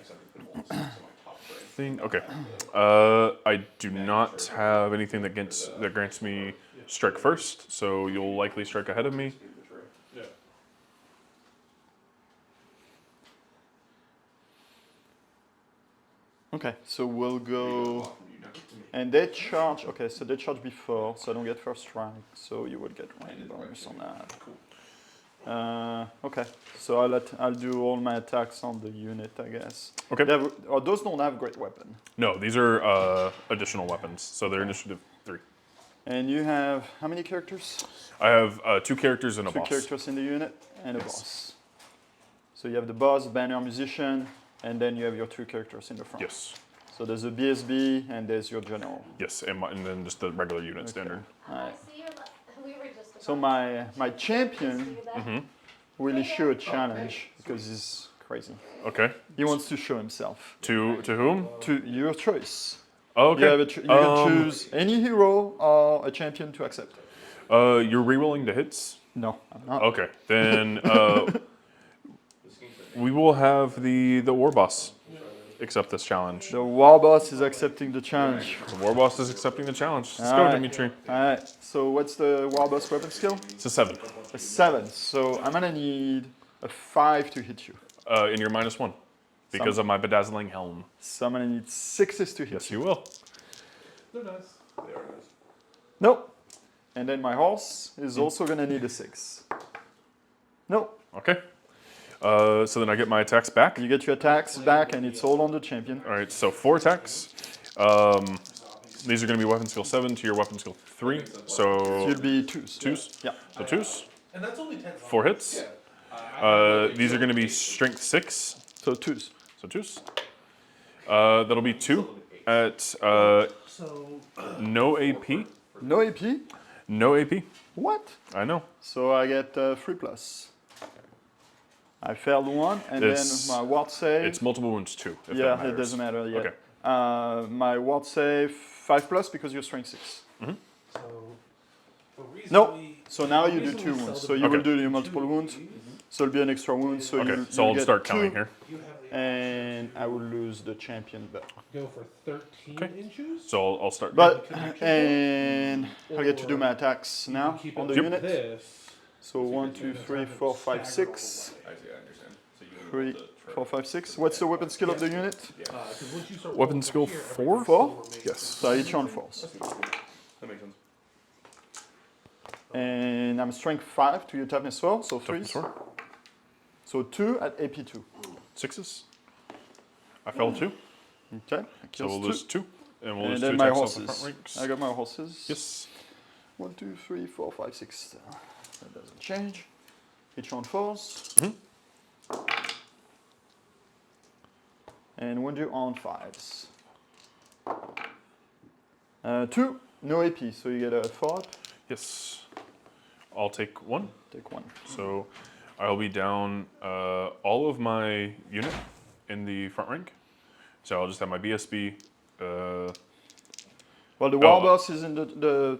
thing. Okay. I do not have anything that grants me strike first, so you'll likely strike ahead of me. Okay, so we'll go. And they charge. Okay, so they charge before, so I don't get first strike. So you would get rain bonus on that. Okay, so I'll do all my attacks on the unit, I guess. Okay. Those don't have great weapon. No, these are additional weapons, so they're initiative 3. And you have how many characters? I have 2 characters and a 2 boss. characters in the unit and a Yes. boss. So you have the boss, banner, musician, and then you have your 2 characters in the front. Yes. So there's a BSB and there's your general. Yes, and then just the regular unit standard. Alright. We were just So my champion Mm-hmm. will issue a challenge because he's crazy. Okay. He wants to show himself. To whom? To your choice. Oh, okay. You, have you can choose any hero or a champion to accept. You're rerolling the hits. No, I'm not. Okay, then we will have the war boss accept this challenge. The war boss is accepting the challenge. The war boss is accepting the challenge. Let's go, Alright. Dimitri. Alright, so what's the war boss weapon skill? It's a 7. A 7. So I'm gonna need a 5 to hit you. And you're -1 because of my bedazzling helm. So I'm gonna need 6s to hit Yes, you. you will. They're nice. Nope. And then my horse is also gonna need a 6. Nope. Okay. So then I get my attacks back. You get your attacks back and it's all on the champion. All right, so 4 attacks. These are going to be weapon skill 7 to your weapon skill 3. So You'd be 2s. 2s. Yeah. So 2s. And that's only 10. 4 hits. These are going to be strength 6. So 2s. So 2s. That'll be 2 at So no AP. No AP? No AP. What? I know. So I get 3+. I failed 1 and It's- then my ward save. It's multiple wounds 2. If Yeah, that it matters. doesn't matter yet. Okay. My ward save 5+ because you're strength 6. So the reason No. we So now you do reason 2 we wounds. sell So them you will Okay. do your multiple wounds. So it'll be an extra wound. So Okay, you'll, so you'll I'll get start 2, counting here. you have the and I will lose the champion. go for 13 Okay. inches. So I'll start. But and I get to do my attacks You now can keep on it the like unit. This. So 1, 2, 3, 4, 5, 6. I see, I understand. So you 3, 4, 5, 6. What's the weapon skill of the unit? 'Cause once you start Weapon rolling skill from here, 4? every 4? roll makes Yes. So I hit you on 4s. That makes sense. And I'm strength 5 to your toughness 4, so 3. Toughness 4. So 2 at AP2. 6s. I fell 2. Okay, So kills we'll 2. lose 2. And we'll And lose then 2 my attacks off the front horses. ranks. I got my horses. Yes. 1, 2, 3, 4, 5, 6. That doesn't change. Hit you on 4s. And wound you on 5s. 2, no AP, so you get a 4 up. Yes. I'll take 1. Take 1. So I'll be down all of my unit in the front rank. So I'll just have my BSB. Well, the war boss is in the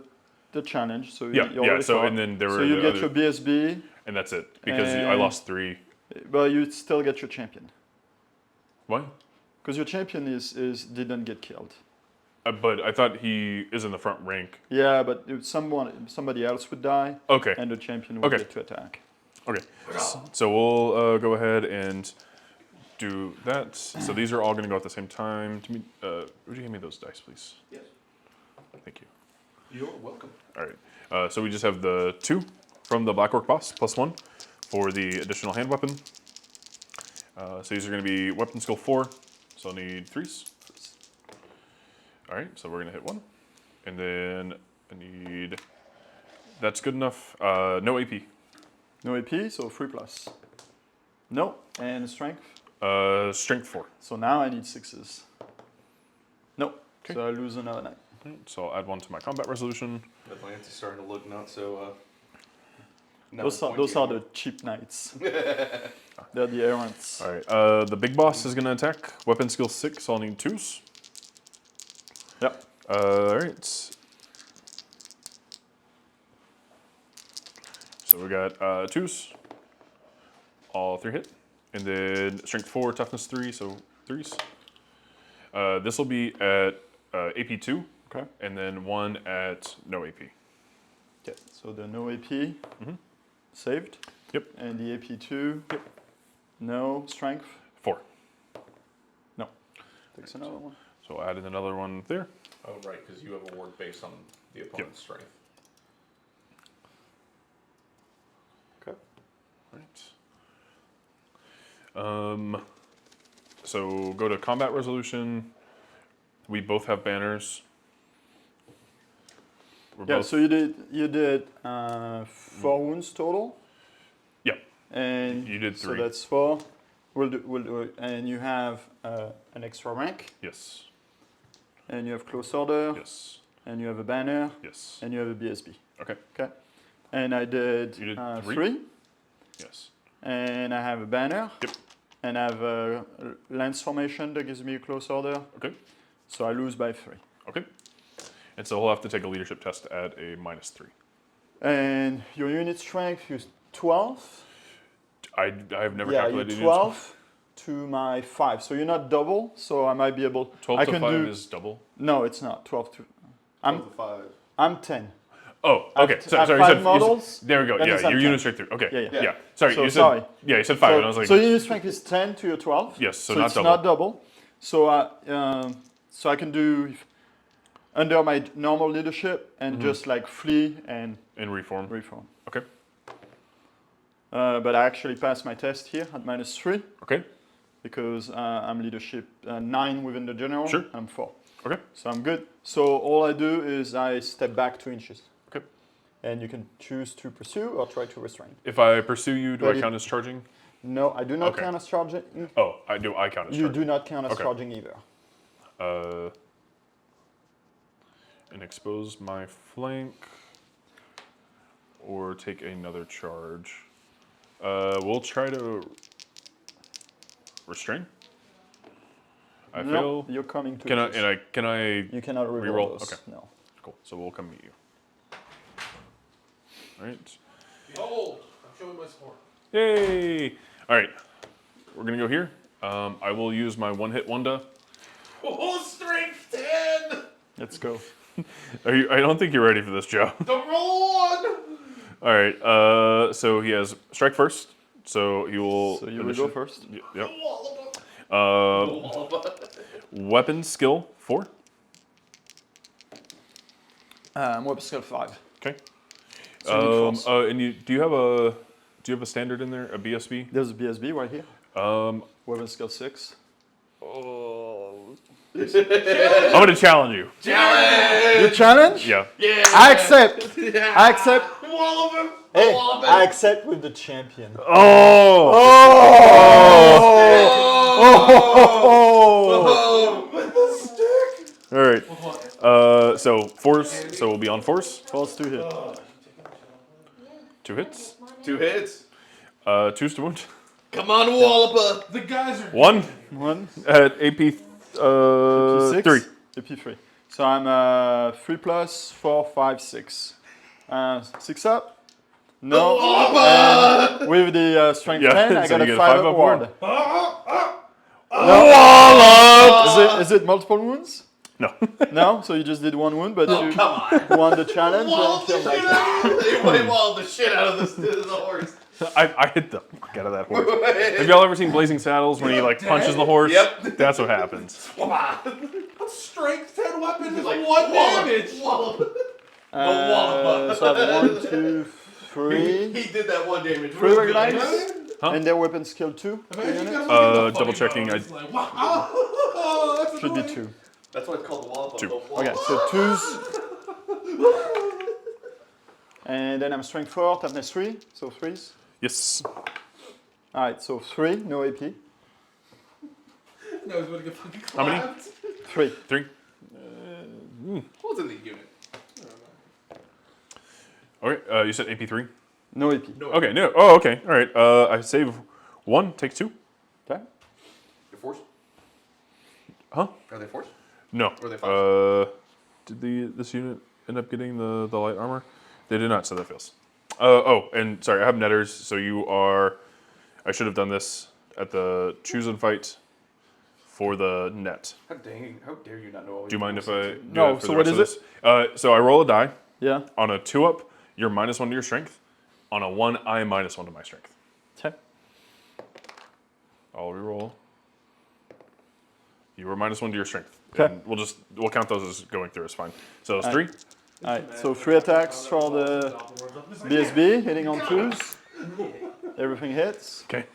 challenge, so Yeah, you're yeah. already So far. and then there So were you the get other, your BSB, and that's it because I and- lost 3. but you still get your champion. Why? Because your champion didn't get killed. But I thought he is in the front rank. Yeah, but if somebody else would die, Okay. and the champion would Okay. get to attack. Okay. So we'll go ahead and do that. So these are all going to go at the same time. To me, would you give me those dice, please? Yes. Thank you. You're welcome. All right. So we just have the 2 from the Black Orc boss plus 1 for the additional hand weapon. So these are going to be weapon skill 4. So I'll need 3s. All right. So we're going to hit 1, and then I need. That's good enough. No AP. No AP, so 3+. No, and strength. Strength 4. So now I need 6s. No, Okay. so I lose another 9. All right, so I'll add 1 to my combat resolution. The lance is starting to look not so. Those are the cheap knights. They're the errants. All right. The big boss is going to attack. Weapon skill 6. So I'll need 2s. Yep. All right. So we got 2s. All 3 hit. And then strength 4, toughness 3, so 3s. This will be at AP 2. Okay. And then 1 at no AP. Okay. So the no AP saved. Yep. And the AP2. Yep. No strength. 4. No. Takes another one. So I'll add in another one there. Oh, right, because you have a ward based on the opponent's strength. Okay. Right. So go to combat resolution. We both have banners. We're Yeah. both, So you did 4 wounds total. yeah. And You did so 3. that's 4. We'll do it. And you have an extra rank. Yes. and you have close order, Yes. and you have a banner, Yes. and you have a BSB. Okay. Okay. And I did, You did 3, three? Yes. and I have a banner, Yep. and I have a lance formation that gives me a close order, Okay. so I lose by 3. Okay. And so he'll have to take a leadership test to add a -3. And your unit strength is 12. I have never Yeah, you're calculated 12 to my 5. So you're not double, so I might be able... 12 I to can 5 do, is double. No, it's not. 12 to... I'm 5. I'm 10. Oh, okay. I have Sorry. 5 You said, models, there we go. then Yeah, it's your M10. unit straight through. Okay. Yeah, yeah. Sorry, So you said. sorry. Yeah, you said 5, and I was like, So unit strength is 10 to your 12. yes, so not it's double. not double. So I can do under my normal leadership and just like flee and In reform. reform. Okay. But I actually passed my test here at -3 Okay. because I'm leadership 9 within the general. Sure. I'm 4. Okay. So I'm good. So all I do is I step back 2 inches. Okay. And you can choose to pursue or try to restrain. If I pursue you, do But I if- count as charging? No, I do not Okay. count as charging. Oh, I do. I count as You charging. do not count as Okay. charging either. And expose my flank, or take another charge. We'll try to restrain. I No, fail. you're coming to Can I? this. And I can I? You cannot reroll reroll? those. Okay. No. Cool. So we'll come meet you. All right. Behold, I'm showing my support. Yay! All right. We're gonna go here. I will use my one-hit wonder. Oh, strength 10! Let's go. Are you? I don't think you're ready for this, Joe. Don't roll on! All right. So he has strike first. So he will. So you will go first. Yep. Weapon skill 4. Weapon skill 5. Okay. So you need force. And do you have a standard in there? A BSB? There's a BSB right here. Weapon skill 6. I'm gonna challenge you. You challenge? Yeah. I accept. I accept. Wall of him! Hey, Wall of him! I accept with the champion. Oh. With the stick! All right. So force. So we'll be on force. Falls 2 hit. 2 hits. 2 hits. 2 to wound. Come on, Wallapa. The guys are 1 1. at AP 3. AP 3. So I'm 3 plus 4, 5, 6. 6 up. No. And with the strength Yeah, 10, I so got you a get a 5 5 up upward. ward. Is it multiple wounds? No. No? So you just did 1 wound, but you Come on. won the challenge Walled and the killed shit my out. They walled the shit out of the horse. I hit the fuck out of that horse. Have y'all ever seen Blazing Saddles when he like punches the horse? Yep. That's what happens. a strength 10 weapon is Like, 1 wallop, damage! wallop. So I have 1, 2, 3. He did that 1 damage. 3 real regular good. knights. Huh? And their weapon skill 2. Imagine you gotta look at the double funny checking, bone. I- It's like, wow. Oh, that's Should be annoying. 2. That's why it's called the Wallapa. 2. The Okay, Wallapa. so 2s. And then I'm strength 4, toughness 3. So 3s. Yes. Alright, so 3, no AP. No, he's gonna get fucking How many? clapped. 3. 3. What's in the unit? Okay. You said AP 3. No AP. No. Okay. No. Oh, okay. All right. I save 1. Take 2. Okay. They're forced? Huh? Are they forced? No. Or they Did this unit end up getting the light armor? They did not, so that fails. And sorry, I have netters, so you are. I should have done this at the choose and fight for the net. How dare you not know all Do you mind if I? do No, that for so the what rest is of this? So I roll a die. Yeah. On a 2-up, you're -1 to your strength. On a 1, I am -1 to my strength. Okay. I'll reroll. You were -1 to your strength. Okay. And we'll count those as going through. It's fine. So it's 3. Alright, so 3 attacks for the BSB, hitting on 2s. Everything hits. Okay.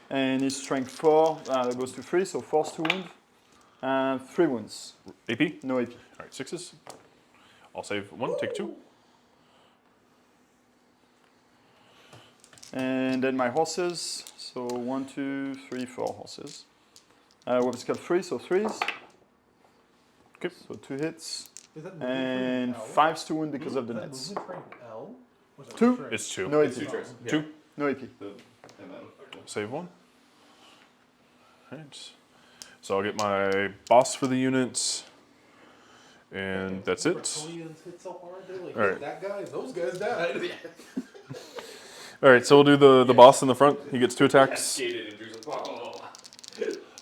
And his strength 4 goes to 3, so force to wound. 3 wounds. AP. No AP. All right, 6s. I'll save 1. Take 2. And then my horses. So 1, 2, 3, 4 horses. Weapon skill 3, so 3s. Okay. So 2 hits. Is that movement And frame L? 5 to wound because of the Is that nets. movement frame L? Or is that Two. frame? It's 2. No It's AP. 2 turns. Yeah. 2. No AP. And then Save 1. Alright. So I'll get my boss for the units. And that's it. Brettonians hit so hard, they're like, All right. that guy, those guys died. Alright, so we'll do the boss in the front. He gets 2 attacks. skated and Drew's like, oh.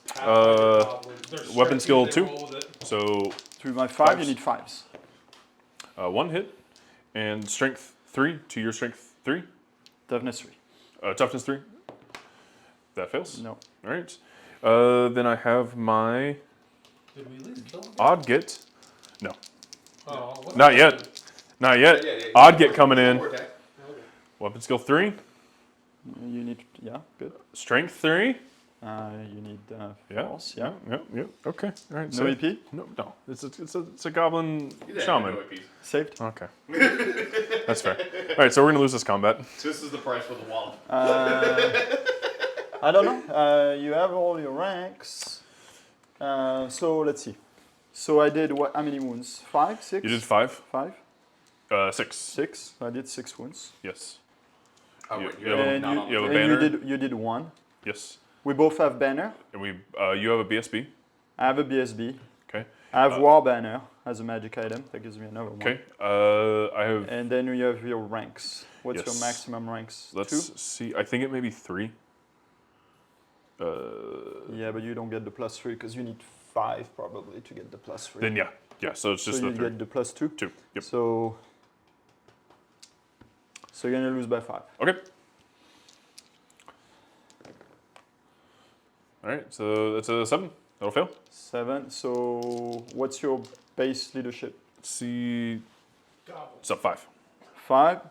Pathfinder goblins, they're weapon stretchy, skill they 2. roll with it. So To my 5, you Fives. need 5s. 1 hit. And strength 3 to your strength 3. Toughness 3. Toughness 3. That fails. No. Alright. Then I have my Did we at least kill him? odd get. No. Oh, what Not happened? yet. Not yet. Yeah. Odd get coming in. Four attack. Okay. Weapon skill 3. You need, yeah, good. Strength 3. You need Yeah. force, yeah. Yep. Okay. All right. No so- AP? No. It's a goblin Yeah, shaman. no APs. Saved. Okay. That's fair. All right. So we're gonna lose this combat. This is the price for the wallet. I don't know. You have all your ranks. So let's see. So I did what? How many wounds? 5, 6? You did 5. 5, 6. 6. I did 6 wounds. Yes. Oh, You- wait, you you're have a- And not you, on you have a and banner? you did 1. Yes. We both have banner. And you have a BSB. I have a BSB. Okay. I have war banner as a magic item. That gives me another one. Okay. I have. And then you have your ranks. What's Yes. your maximum ranks? Let's 2? see. I think it may be 3. Yeah, but you don't get the +3 because you need 5 probably to get the +3. Then yeah. So it's just so the you 3. get the +2. 2. Yep. So you're gonna lose by 5. Okay. All right. So that's a 7. That'll fail. 7. So what's your base leadership? Let's see. Goblin. It's up 5. 5.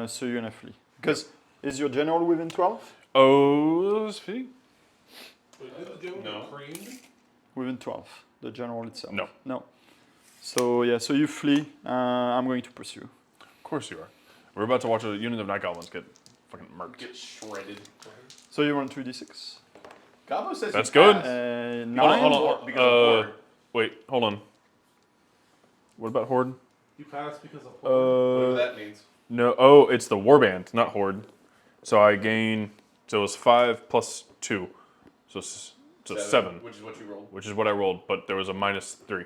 So you're gonna flee because is your general within 12? Oh, speak. Wait, did the gentleman No. creamed? Within 12, the general itself. No. No. So yeah, so you flee. I'm going to pursue. Of course you are. We're about to watch a unit of night goblins get fucking murked. Get shredded. So you run 2d6. Gabo says That's he good. passed. 9. Hold on. Because of Horde. Wait. Hold on. What about horde? You passed because of Horde. Whatever that means. No. Oh, it's the warband, not horde. So I gain. So it's 5 plus 2. So 7, Which is what you rolled. which is what I rolled, but there was a -3.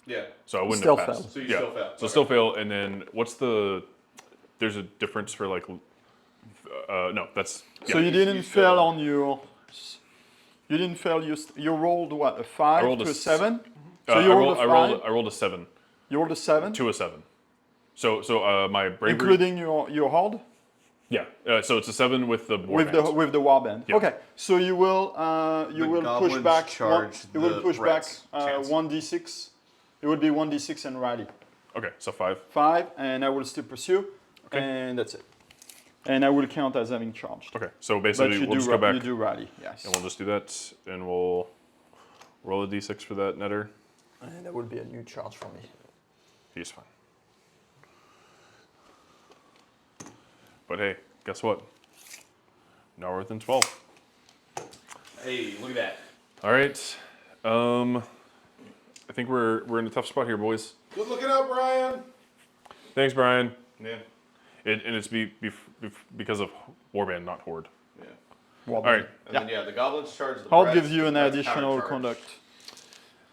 Yeah. So I wouldn't Still have passed. failed. So you yeah. still fail. So still fail. And then what's the? There's a difference for like. No, that's. So yeah. you didn't you fail still- on your. You didn't fail. You rolled what? A 5 rolled to a a 7. So I you rolled a 5. I rolled a 7 You rolled a 7, to a 7. So my bravery. including your horde Yeah. So it's a 7 with the warband. with the warband. Yeah. Okay. So you will The push goblins back. charge you will the push Bretts. back Chance. 1d6. It would be 1d6 and rally. Okay, so 5. 5, and I will still pursue, Okay. and that's it. And I will count as having charged. Okay, so But basically you we'll do just go back you do rally, yes. and we'll just do that, and we'll roll a d6 for that netter. And that would be a new charge for me. He's fine. But hey, guess what? Now we're within 12. Hey, look at that. All right. I think we're in a tough spot here, boys. Good looking out, Brian. Thanks, Brian. Yeah. And it's because of warband, not horde. Yeah. Warband. All right. And then the goblins charge the Horde Bretts, gives you an the Bretts additional countercharge conduct,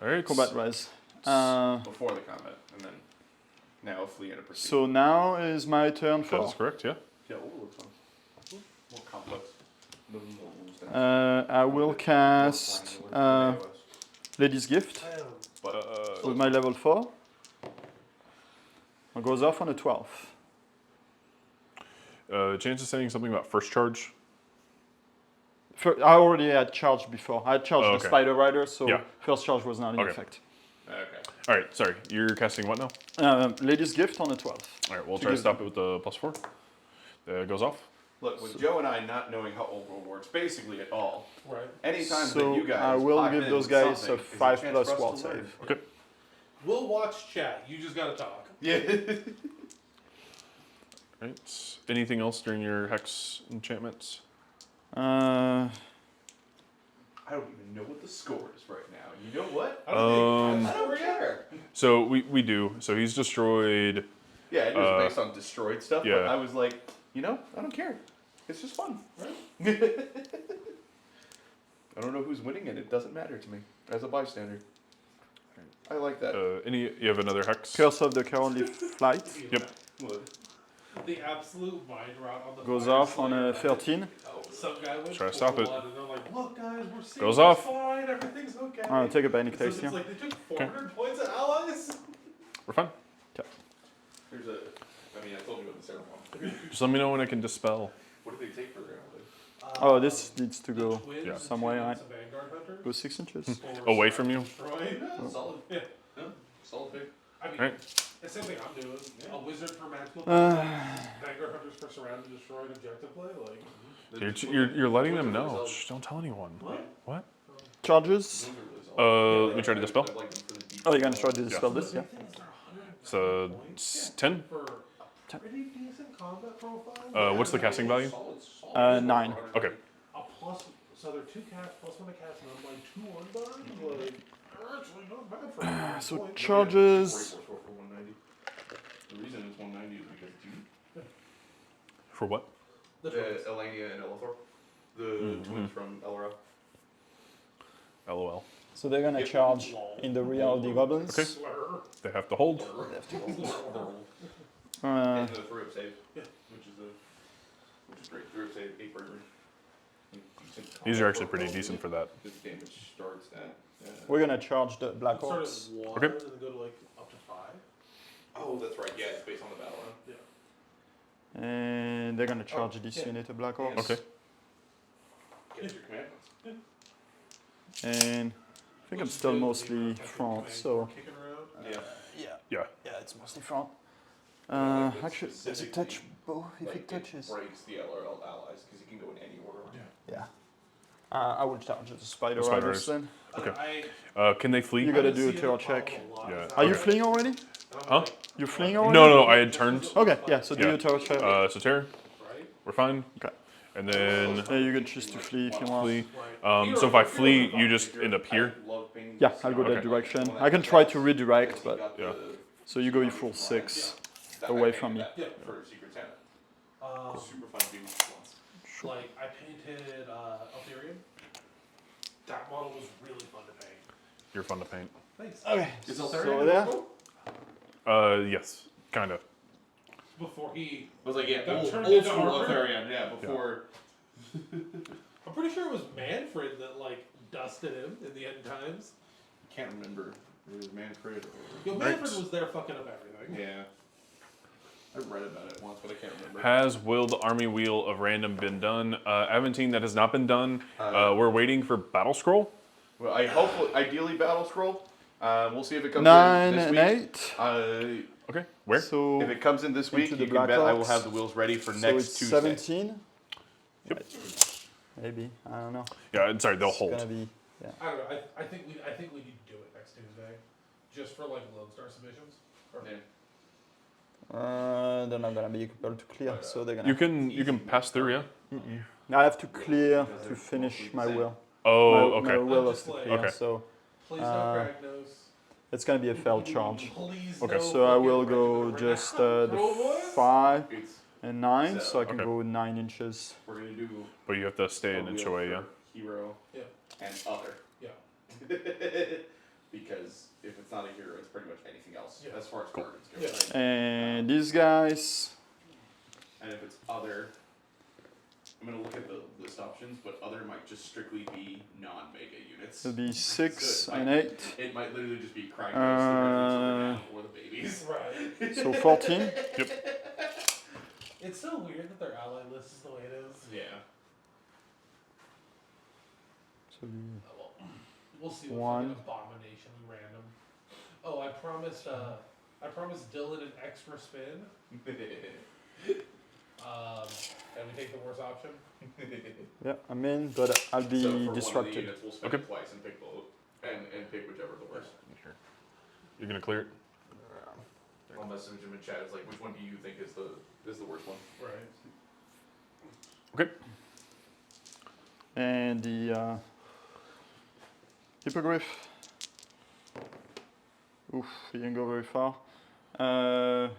All right. combat rise. before the combat, and then now flee and a pursuit. So now is my turn That for. is correct. Yeah. Yeah, Overlord's fun. More complex. I will cast Lady's Gift with my level 4. It goes off on a 12. Chance is saying something about first charge. I already had charged before. I had charged Oh, the okay. Spider Rider, so Yeah. first charge was not in Okay. effect. Okay. All right. Sorry. You're casting what now? Lady's Gift on a 12. All right. We'll To try to give- stop it with the +4. It goes off. Look, with Joe and I not knowing how Old World works basically at all, Right. anytime So that you guys I will pop give in those with guys something a is 5 chance plus for us wall to learn. save. Okay. We'll watch chat. You just gotta talk. Yeah. All right. Anything else during your hex enchantments? Uh, I I don't even know what the score is right now. You know what? I don't care. So we do. So he's destroyed. Yeah, it was based on destroyed stuff, yeah. but I was like, I don't care. It's just fun. Right? I don't know who's winning, and it doesn't matter to me as a bystander. I like that. You have another hex? Curse of the Cowardly Flight Yep. The absolute mind rot on the goes fire off on slayer. a 13. Some guy went Try to stop full it. blood, and they're like, look guys, we're safe, Goes it's off. fine, everything's okay. I'll take a panic So taste it's here. like they took 400 points of allies. We're fine. There's I told you about the ceremony. Just let me know when I can dispel. What did they take for their allies? Oh, this needs to The go twins, yeah. the somewhere, two right? units of Vanguard Hunters, Go 6 inches. or Away from you? Destroy. Solid. Yeah. Yeah. Solid pick. I mean, Right. the same thing I'm doing. A wizard for magical Vanguard Hunters for surround and destroy and objective play. Like, You're letting them know. Shh, don't tell anyone. What? Charges. Let me try to dispel. Oh, you're gonna try to dispel this, yeah? So 10. for pretty decent combat profile. What's the casting value? 9. Okay. A plus, so they're 2 cast, plus 1 to cast, and I'm like 2 unbound. Like, they're actually not bad for So point. charges. For 190. The reason it's 190 is because For what? The twins. Elenia and Elithor, the twins from Elra. LOL. So they're gonna charge in the rear of the goblins. Okay. They have to hold. And the 3-up save, which is great. 3-up save, 8 bravery. These are actually pretty decent for that. This damage starts at. We're gonna charge the Black Start at Orcs. 1 Okay. and then go to like up to 5. Oh, that's right. Yeah, it's based on the battle round. Yeah. And they're gonna charge this unit of Black Orcs. Okay. Get your command points. And I think I'm still mostly front, so Kicking around. Yeah. yeah, it's mostly front. Actually, does it touch both if it touches? Breaks the LRL allies because it can go in any order. Yeah. I will charge the Spider Spider Riders then. Okay. I Can they flee? You gotta I've been do a seeing terror it check. pop up a lot. Yeah. Are you Okay. fleeing already? Huh? You fleeing already? No, I had turned. Okay, yeah, so do Yeah. your terror check. So terror, Right? we're fine. Okay. And then Yeah, you can choose to flee if you want. flee. Right. So if I flee, you just end up here. Yeah, I'll go that Okay. direction. I can try to redirect, but Yeah. so you go your full 6 away from me. Yeah. For Secret Santa. Um, Super fun to do once. like I painted Altherian. That model was really fun to paint. You're fun to paint. Thanks. Okay, Is so Eltharion there. Yes, kind of. Before he, I was like, yeah, Got old turned school into armor? Eltharion, yeah, before. I'm pretty sure it was Manfred that like dusted him in the end times. Can't remember. It was Manfred or. Yo, Manfred was there fucking up everything. Yeah. I read about it once, but I can't remember. Has Will the Army Wheel of Random been done? Aventine, that has not been done. We're waiting for Battle Scroll. Well, I hope, ideally, Battle Scroll. We'll see if it comes 9 in this and week. 8. Okay, where? So, If it comes in this week, Into the you can Black bet I will Orcs. have the wheels ready for so next it's Tuesday. 17. Yep. Maybe, I don't know. Yeah, sorry, they'll It's gonna hold. be, I don't know. I think we need to do it next Tuesday, just for like Lone Star submissions. Or, Yeah. they're not gonna be able to clear, so they're gonna. You can pass through, yeah. I have to clear to finish my will. Oh, My okay. will I'm is just to like- clear, Okay. so Please Uh, no Kragnos. it's gonna be a failed charge. Please Okay. no So I will fucking go regular just roll, the boys. 5 It's, and 9, so I can Okay. go 9 inches. we're going to do But you have to stay a an inch wheel away, for yeah. Hero Yeah. and other. Yeah. Because if it's not a hero, it's pretty much anything else Yeah. as far as targets go. Yeah. Right? And these guys, And if it's other, I'm going to look at the list options, but other might just strictly be non-mega units. will be 6 So it and might- 8. It might literally just be Kragnos, the Red or the babies. Right. So 14. It's so weird that their ally list is the way it is. Yeah. So the- Oh, well, we'll see what 1. fucking abomination random. Oh, I promised Dylan an extra spin. And we take the worst option. yeah, I'm in, but I'll be So for one of the disrupted. units, we'll spend Okay. it twice and pick both, and pick whichever the worst. Here. You're gonna clear it. I'll message him in chat. It's like, which one do you think is the worst one? Right. Okay. And the Hippogriff. Oof, he didn't go very far.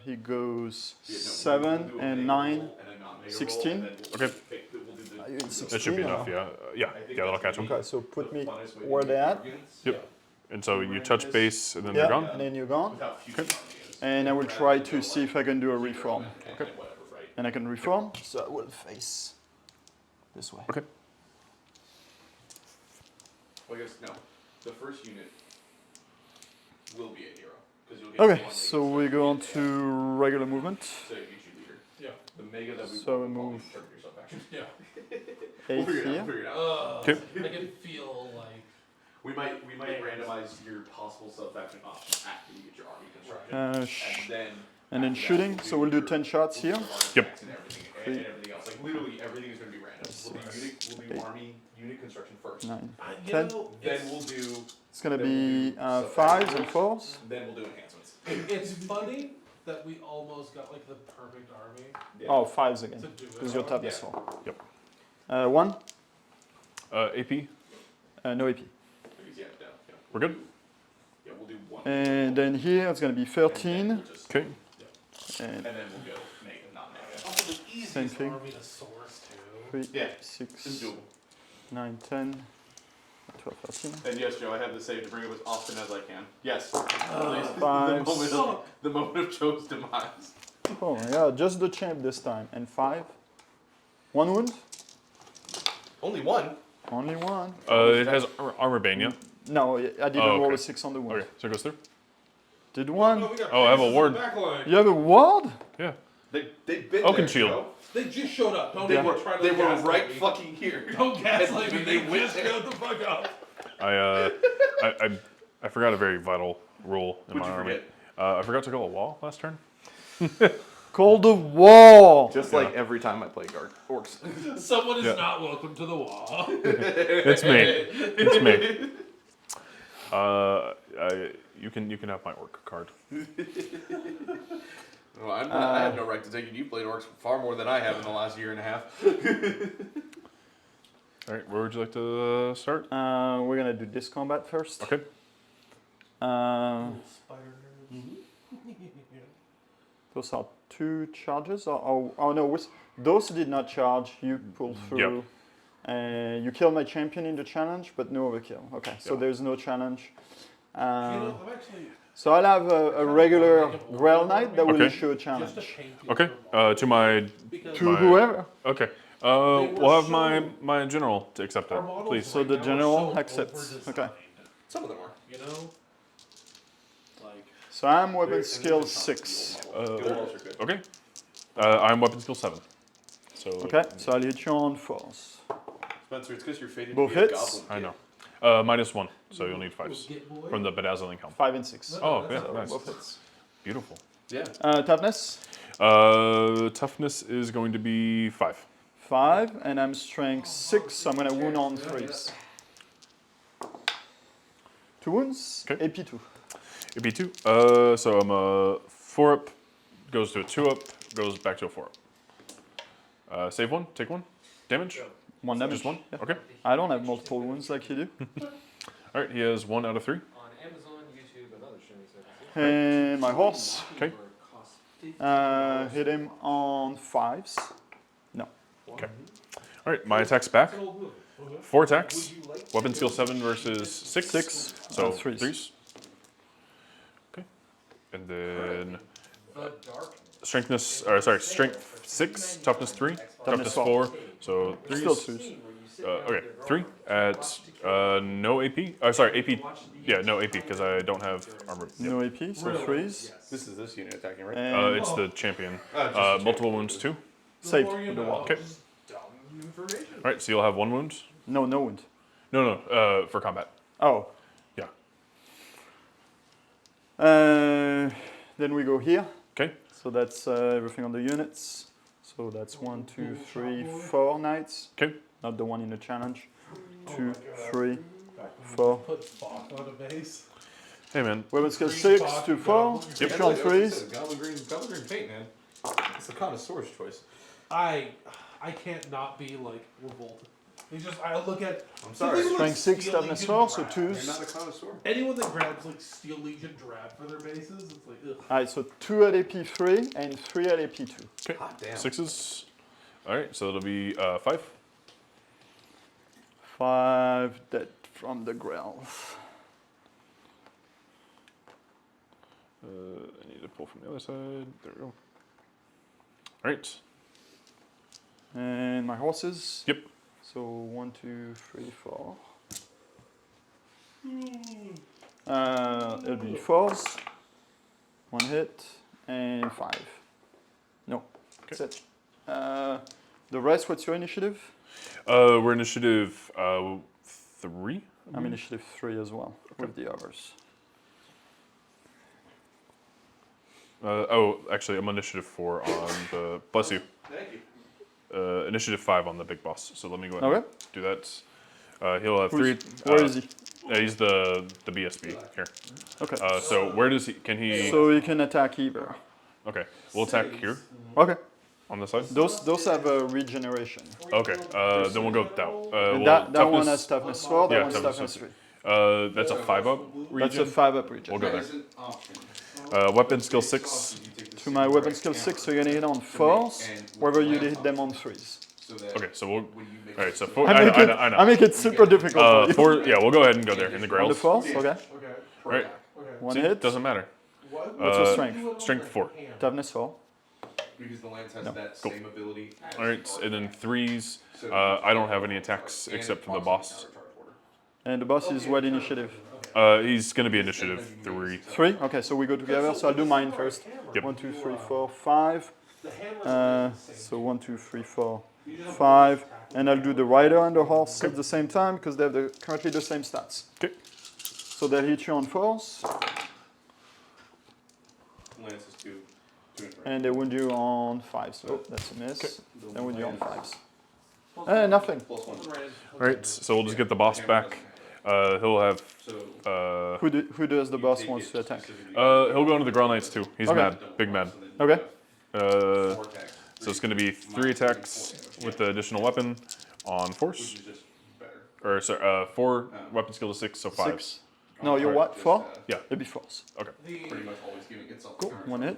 He goes 7 and 9. 16. Okay. Are you in 16? That should be or- enough. Yeah, that'll catch them. Okay, so put me where they at. Yep. And so you touch base, and then Yeah, they're gone. and then you're gone. And I will try to see if I can do a reform. Okay. And I can reform, so I will face this way. Okay. Well, I guess no. The first unit will be a hero because you'll get Okay, one so mega we go on structure to regular movement. so you get your leader. Yeah. The mega that we So will we call move- turn yourself action. Yeah. 8 We'll here. figure it out. Okay. I can feel like We might randomize your possible self-action options after you get your army construction. And then after that, shooting, so we'll do 10 shots here. Yep. And everything else. Like literally everything is going to be random. We'll do army unit construction first. 9, you 10. know, Then we'll do. It's gonna then be we'll do 5s and 4s. Then we'll do enhancements. it's funny that we almost got like the perfect army Yeah. Oh, 5s again, to do it. because your tab is Yeah. 4. Yep. 1, AP. no AP. Yeah, yeah. We're good. Yeah, we'll do one. And then here it's gonna be 13. Okay. And And then we'll go mega, not mega. Also, the easiest Same thing. army to source too. 3, Yeah, 6, it's doable. 9, 10, 12, 13. And yes, Joe, I have to say to bring it as often as I can. Yes. Fives. The moment of Joe's demise. Oh my god, just the champ this time. And 5. 1 wound? Only one. Only 1. It has armor bane, yeah? No, I didn't Oh, roll okay. a 6 on the wound. Okay, so it goes through? Did 1? we got Oh, I have a Pegasus ward. in the backline. You have a ward? Yeah. They've been Oaken there, shield. Joe. They just showed up. Don't They even were, try to they were gaslight right me. fucking here. Don't gaslight me. And They they went just there. showed the fuck up. I forgot a very vital rule in What'd my you army. forget? I forgot to go a wall last turn. Call the wall! Just like every time I play Orcs. Someone is Yeah. not welcome to the wall. It's me. It's me. You can have my orc card. Well, I have no right to take it. You played Orcs far more than I have in the last year and a half. All right, where would you like to start? We're gonna do this combat first. Okay. Spider Those are 2 charges. Oh no, those did not charge. You pulled through. And you killed my champion in the challenge, but no overkill. Okay, so Yep. there's no challenge. You know, I'm actually So I'll have a regular Grail Knight that will Okay. issue a just challenge. a paint you Okay. for To my. because To my- whoever. Okay. They were We'll have so- my general to accept our that, models please. So right the now are general so accepts. overdesigned, Okay. Some of them are. You know, like So I'm weapon They're- skill and then 6. the old models are good. Okay. I'm weapon skill 7. So. Okay, so I'll hit you on 4s. Spencer, it's because you're fated Both to be a hits? goblin. I kid. know. -1, so you'll need 5s get boy. from the bedazzling helm. 5 and 6. Oh, that's yeah, all right. nice. Both hits. Beautiful. Yeah. Toughness? Toughness is going to be 5. 5, and I'm strength 6, so I'm gonna wound on 3s. 2 wounds, Okay. AP2. It'd be 2. So I'm a 4 up, goes to a 2 up, goes back to a 4 up. Save 1, take 1. Damage? 1 damage. Just 1? Yeah. Okay. I don't have multiple wounds like you do. Alright, he has 1 out of 3. On Amazon, YouTube, and other streaming services. And my horse. Okay. Hit him on 5s. Okay. Alright, my attack's back. It's an old movie. 4 attacks. Weapon skill 7 versus 6. 6. So threes. 3s. Okay. And then The dark. strength 6, toughness 3, toughness 4. So 3s. Still 2s. Okay, 3 at no AP. AP. Yeah, no AP because I don't have armor. Yep. No AP, so 3s. This is this unit attacking, right? And It's the champion. just the Multiple wounds 2. saved More you with the know. wall. Okay. Dumb information. All right, so you'll have 1 wound. No, no wound. No, for combat. Oh. Yeah. Then we go here. Okay. So that's everything on the units. So that's 1, 2, 3, 4 knights. Okay. Not the one in the challenge. 2, 3, 4. Put Bach on a base. Hey man. Weapon skill 6 to 4. Yep. Hit you on 3s. Goblin green paint, man. It's a connoisseur's choice. I can't not be like revolted. He's just, I look at. I'm sorry. Strength 6, toughness 4, so You're 2s. not a connoisseur. Anyone that grabs like Steel Legion Drab for their bases, it's like, ugh. Alright, so 2 at AP 3 and 3 at AP 2. Okay. Hot damn. 6s. All right, so it'll be 5. 5 dead from the grells. I need to pull from the other side. There we go. All right. And my horses. Yep. So 1, 2, 3, 4. It'll be 4s. 1 hit and 5. No, that's it. The rest, what's your initiative? We're initiative 3. I'm initiative 3 as well, with the others. Actually, I'm initiative 4 on the. Bless you. Thank you. Initiative 5 on the big boss. So let me go ahead and do that. He'll have 3. Where is he? He's the BSB here. Okay. So where does he? Can he? So he can attack either. Okay, we'll attack here Okay. on the side. Those have a regeneration. Okay, then we'll go with that. And Well, that one has toughness 4, that Yeah, one's toughness toughness 3. That's a 5-up That's a region. 5-up regen. We'll go there. Weapon skill 6. To my weapon skill 6, so you're gonna hit on 4s, whether you hit them on 3s. Okay, so we'll. All right, so 4. I I know. make it super difficult for you. 4. Yeah, we'll go ahead and go there in the On the grails. 4s, okay. All right. 1 See, hit, doesn't matter. what's your strength? Strength 4. Toughness 4. Because the lance has No, that cool. same ability. As All right, and then 3s. I don't have any attacks except for the boss. And the boss is what initiative? He's gonna be initiative 3. 3? Okay, so we go together, so I'll do mine first. Yep. 1, 2, 3, 4, 5. So 1, 2, 3, 4, 5. And I'll do the rider and the horse at the same time because they have currently the same stats. Okay. So they'll hit you on 4s, Lance is 2 and 3. and they wound you on 5s. Oh, that's a miss. They wound you on 5s. Nothing. Plus 1. All right, so we'll just get the boss back. He'll have. So Who does the boss wants to attack? He'll go into the Grail Knights too. He's Okay. mad, big mad. Okay. So it's gonna be 3 attacks with the additional weapon on force, which is just better. or sorry, 4 weapon skill to 6, so 5. 6. No, you're what? 4? Yeah. It'd be 4s. Okay. Pretty much always giving itself. Cool. 1 hit.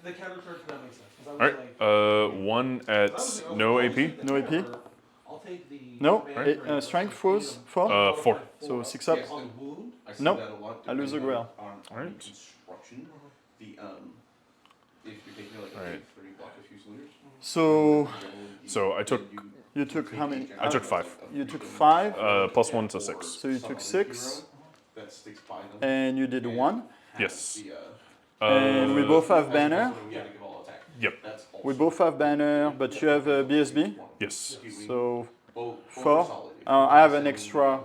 The counter charge now makes sense. 'Cause I was All right. like, 1 at no AP. No AP? I'll take the No. commander Strength was 4. 4. So 6 up. on wound. I see Nope. that a lot. I lose a depending grail. On Alright. construction. The if you're taking like a Alright. big 3 block of Fusiliers. So I took You took how many? I took 5. You took 5. Plus 1 to 6. So you took 6. That sticks by them. And you did 1. Yes. And we both have banner. Yep. We both have banner, but you have a BSB. Yes. So 4. I have an extra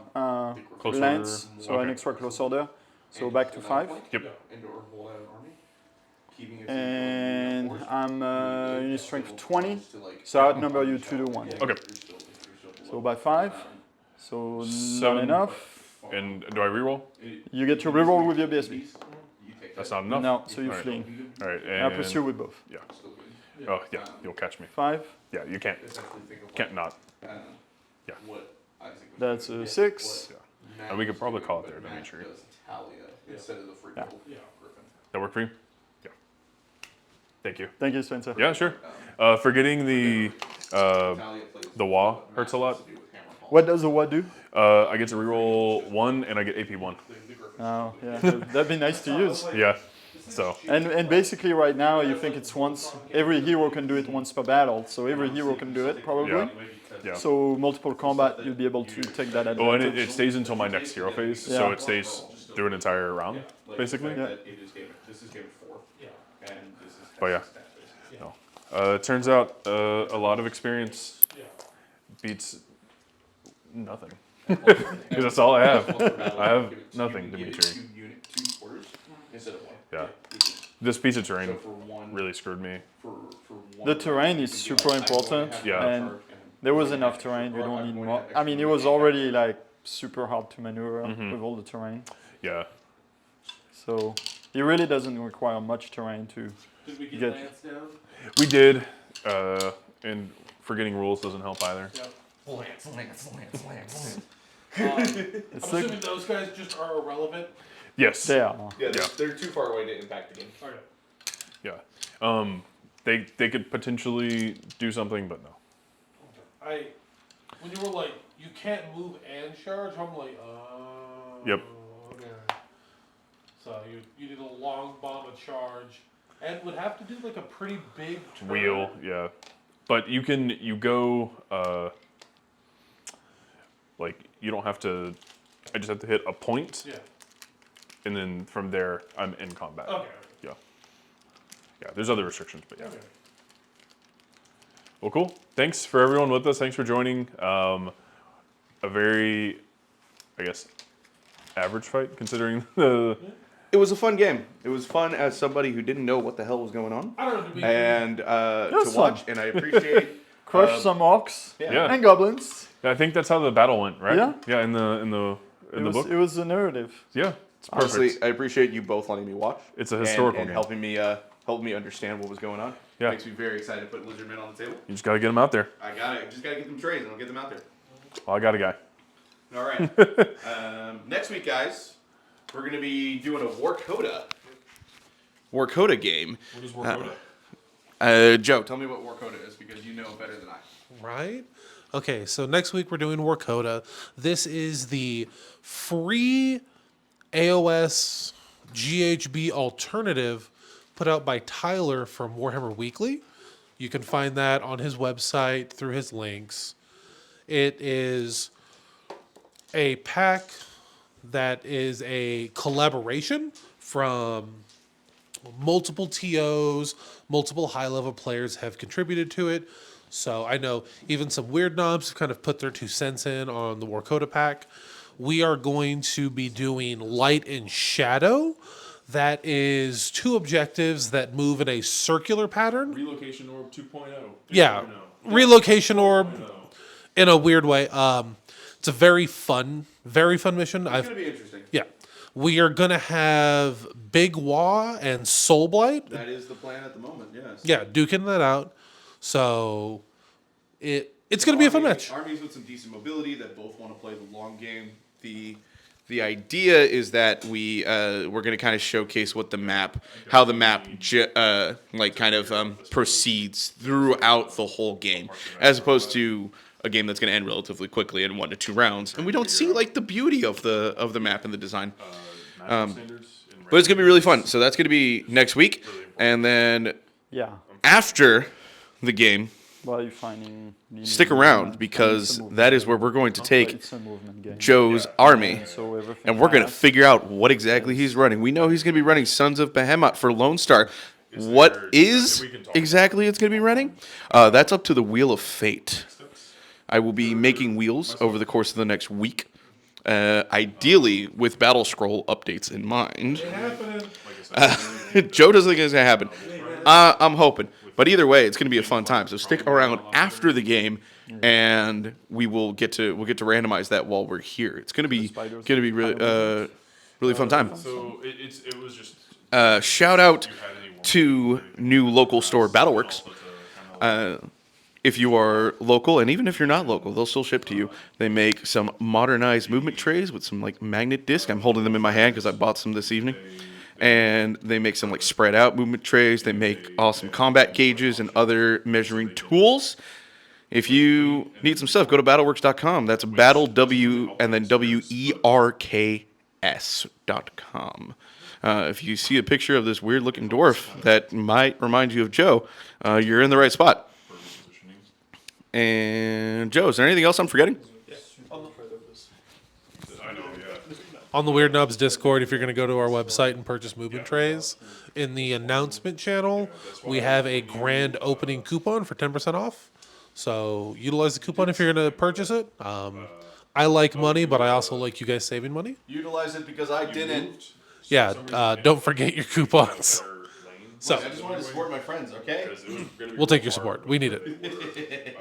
Close lance, order. so an Okay. extra close order. So back to 5. Yep. And I'm unit strength 20, so I outnumber you 2 to 1. Okay. So by 5. So not 7. enough. And do I reroll? You get to reroll with your BSB. That's not enough. No, so you're Alright. fleeing. All right. And I pursue with both. Yeah. Oh yeah, you'll catch me. 5. Yeah, you can't not. Yeah. That's a 6. Yeah. And we could probably call it there, Dimitri. Yeah. That work for you? Yeah. Thank you. Thank you, Spencer. Yeah, sure. Forgetting the wah hurts a lot. What does the what do? I get to reroll 1 and I get AP 1. Oh, yeah. That'd be nice to use. Yeah. So And basically right now you think it's once, every hero can do it once per battle, so every hero can do it probably. yeah. Yeah. So multiple combat, you'll be able to take that advantage. Oh, and it stays until my next hero phase, so Yeah. it stays through an entire round, basically. Yeah. This is game 4. And this is But yeah. No. It turns out a lot of experience beats nothing. Because that's all I have. I have nothing, Dimitri. Yeah. This piece of terrain really screwed me. The terrain is super important. Yeah. And there was enough terrain, you don't need more. I mean, it was already like super hard to maneuver with all the terrain. Yeah. So it really doesn't require much terrain to Did we get Good. Lance down? We did, and forgetting rules doesn't help either. Yeah. Lance. I'm It's like, assuming those guys just are irrelevant. Yes. they are. Yeah, they're too far away to impact the game. Okay. Yeah. They could potentially do something, but no. When you were like, you can't move and charge, I'm like, Yep. Okay. So you did a long bomb, a charge, and would have to do like a pretty big turn. Wheel, yeah. But you go, like, you don't have to, I just have to hit a point, Yeah. and then from there, I'm in combat. Okay. Yeah. Yeah, there's other restrictions, but yeah. Okay. Well, cool. Thanks for everyone with us. Thanks for joining. A very, I guess, average fight, considering the... It was a fun game. It was fun as somebody who didn't know what the hell was going on. I don't know, Dimitri. And to was watch, fun. and I appreciate... Crush some orcs Yeah. and goblins. I think that's how the battle went, right? Yeah. Yeah, in the book. It was the narrative. Yeah, it's perfect. Honestly, I appreciate you both letting me watch. It's a historical and game. helping me understand what was going on. Yeah. Makes me very excited to put Lizardmen on the table. You just gotta get them out there. Just gotta get them trays and I'll get them out there. Oh, I got a guy. All right. Next week, guys, we're gonna be doing a Warcoda game. What is Warcoda? Joe, tell me what Warcoda is because you know better than I. Right? Okay, so next week we're doing Warcoda. This is the free AOS GHB alternative put out by Tyler from Warhammer Weekly. You can find that on his website through his links. It is a pack that is a collaboration from multiple TOs, multiple high-level players have contributed to it. So I know even some weird knobs have kind of put their 2 cents in on the Warcoda pack. We are going to be doing Light and Shadow. That is 2 objectives that move in a circular pattern. Relocation Orb 2.0. Yeah, Relocation Orb in a weird way. It's a very fun mission. It's gonna be interesting. Yeah. We are going to have Big Wah and Soul Blight. That is the plan at the moment. Yes. Yeah, duking that out. So it's going to be a fun match. Armies with some decent mobility that both want to play the long game. The idea is that we're going to kind of showcase how the map proceeds throughout the whole game, as opposed to a game that's going to end relatively quickly in 1 to 2 rounds, and we don't see like the beauty of the map and the design. But it's going to be really fun. So that's going to be next week, and then Yeah. after the game, While you're finding... stick around because that is where we're going to take It's a movement game. Joe's army, So everything and we're going to fast. figure out what exactly he's running. We know he's going to be running Sons of Behemoth for Lone Star. What is exactly it's going to be running? That's up to the Wheel of Fate. I will be making wheels over the course of the next week, ideally with Battle Scroll updates in mind. Joe doesn't think it's going to happen. I'm hoping. But either way, it's going to be a fun time. So stick around after the game, and we'll get to randomize that while we're here. It's going to be really fun time. So it was just... Shout out to new local store Battleworks. If you are local, and even if you're not local, they'll still ship to you. They make some modernized movement trays with some like magnet disc. I'm holding them in my hand because I bought some this evening. And they make some like spread out movement trays. They make awesome combat gauges and other measuring tools. If you need some stuff, go to battleworks.com. That's battle W and then WERKS.com. If you see a picture of this weird looking dwarf that might remind you of Joe, you're in the right spot. And Joe, is there anything else I'm forgetting? On the Weird Knobs Discord, if you're going to go to our website and purchase movement trays, in the announcement channel, we have a grand opening coupon for 10% off. So utilize the coupon if you're going to purchase it. I like money, but I also like you guys saving money. Utilize it because I didn't. Yeah, don't forget your coupons. So I just wanted to support my friends, okay? we'll take your support. We need it.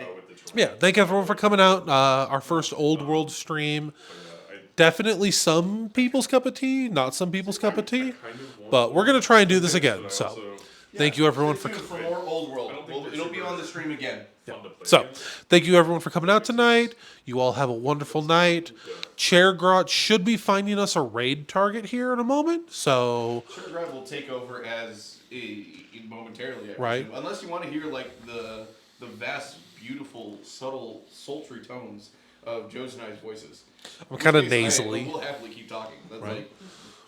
Yeah, thank everyone for coming out. Our first Old World stream. Definitely some people's cup of tea, not some people's cup of tea. But we're going to try and do this again. So thank you everyone for more Old World. It'll be on the stream again. So, thank you everyone for coming out tonight. You all have a wonderful night. Chairgrot should be finding us a raid target here in a moment. So, Chairgrot will take over as momentarily, I Right. presume. Unless you want to hear like the vast, beautiful, subtle, sultry tones of Joe's and I's voices. I'm kind of In which case, nasally. We'll happily keep talking. That's like.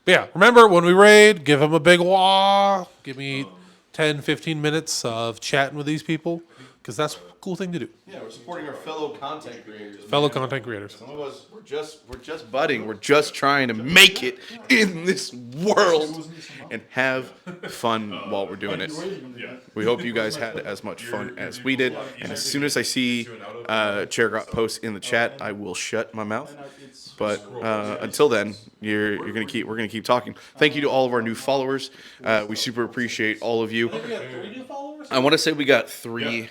But yeah, remember when we raid, give them a big wah. Give me 10, 15 minutes of chatting with these people because that's a cool thing to do. Yeah, we're supporting our fellow content creators. Fellow man. content creators. Some of us, we're just budding. We're just trying to make it in this world and have fun while we're doing it. We hope you guys had as much fun as we did. And as soon as I see Chairgrot posts in the chat, I will shut my mouth. But until then, we're gonna keep talking. Thank you to all of our new followers. We super appreciate all of you. We got 3 new followers? I want to say we got three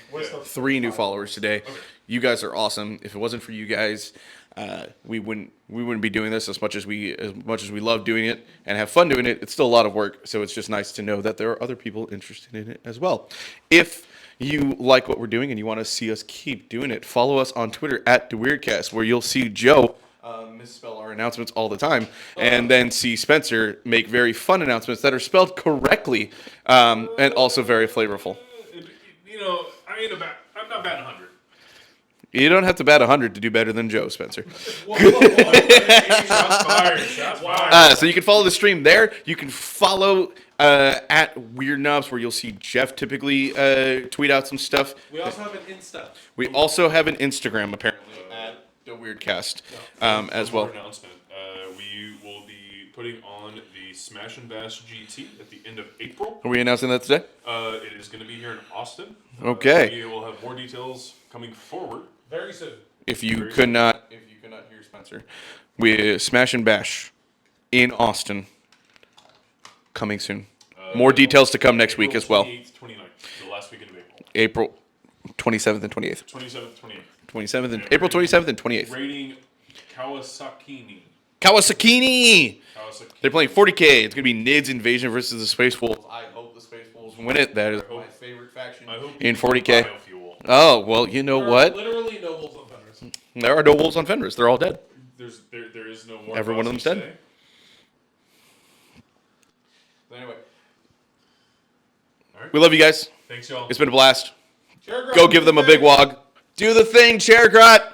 new followers today. You guys are awesome. If it wasn't for you guys, we wouldn't be doing this as much as we love doing it and have fun doing it. It's still a lot of work, so it's just nice to know that there are other people interested in it as well. If you like what we're doing and you want to see us keep doing it, follow us on Twitter at TheWeirdCast, where you'll see Joe misspell our announcements all the time, and then see Spencer make very fun announcements that are spelled correctly and also very flavorful. You know, I'm not batting 100. You don't have to bat 100 to do better than Joe, Spencer. Shots fired. Shots fired. So you can follow the stream there. You can follow at Weird Knobs, where you'll see Jeff typically tweet out some stuff. We also have an Insta. We also have an Instagram, apparently, at The Weirdcast as well. Announcement. We will be putting on the Smash and Bash GT at the end of April. Are we announcing that today? It is going to be here in Austin. Okay. We will have more details coming forward. Very soon. If you could not hear Spencer, we Smash and Bash in Austin coming soon. More details to come next week as well. 28th, 29th, the last weekend of April. April 27th and 28th. 27th, 28th. 27th and April 27th and 28th. Rating Kawasaki. They're playing 40K. It's going to be Nid's Invasion versus the Space Wolves. I hope the Space Wolves win it. That is my favorite faction in 40K. Biofuel. Oh, well, you know what? Literally no wolves on Fenris. There are no wolves on Fenris. They're all dead. There is no more. Every one of them's dead. today. Anyway. All right. We love you guys. Thanks, y'all. It's been a blast. Chairgrot, Go give them a big wog. Do the thing, Chairgrot.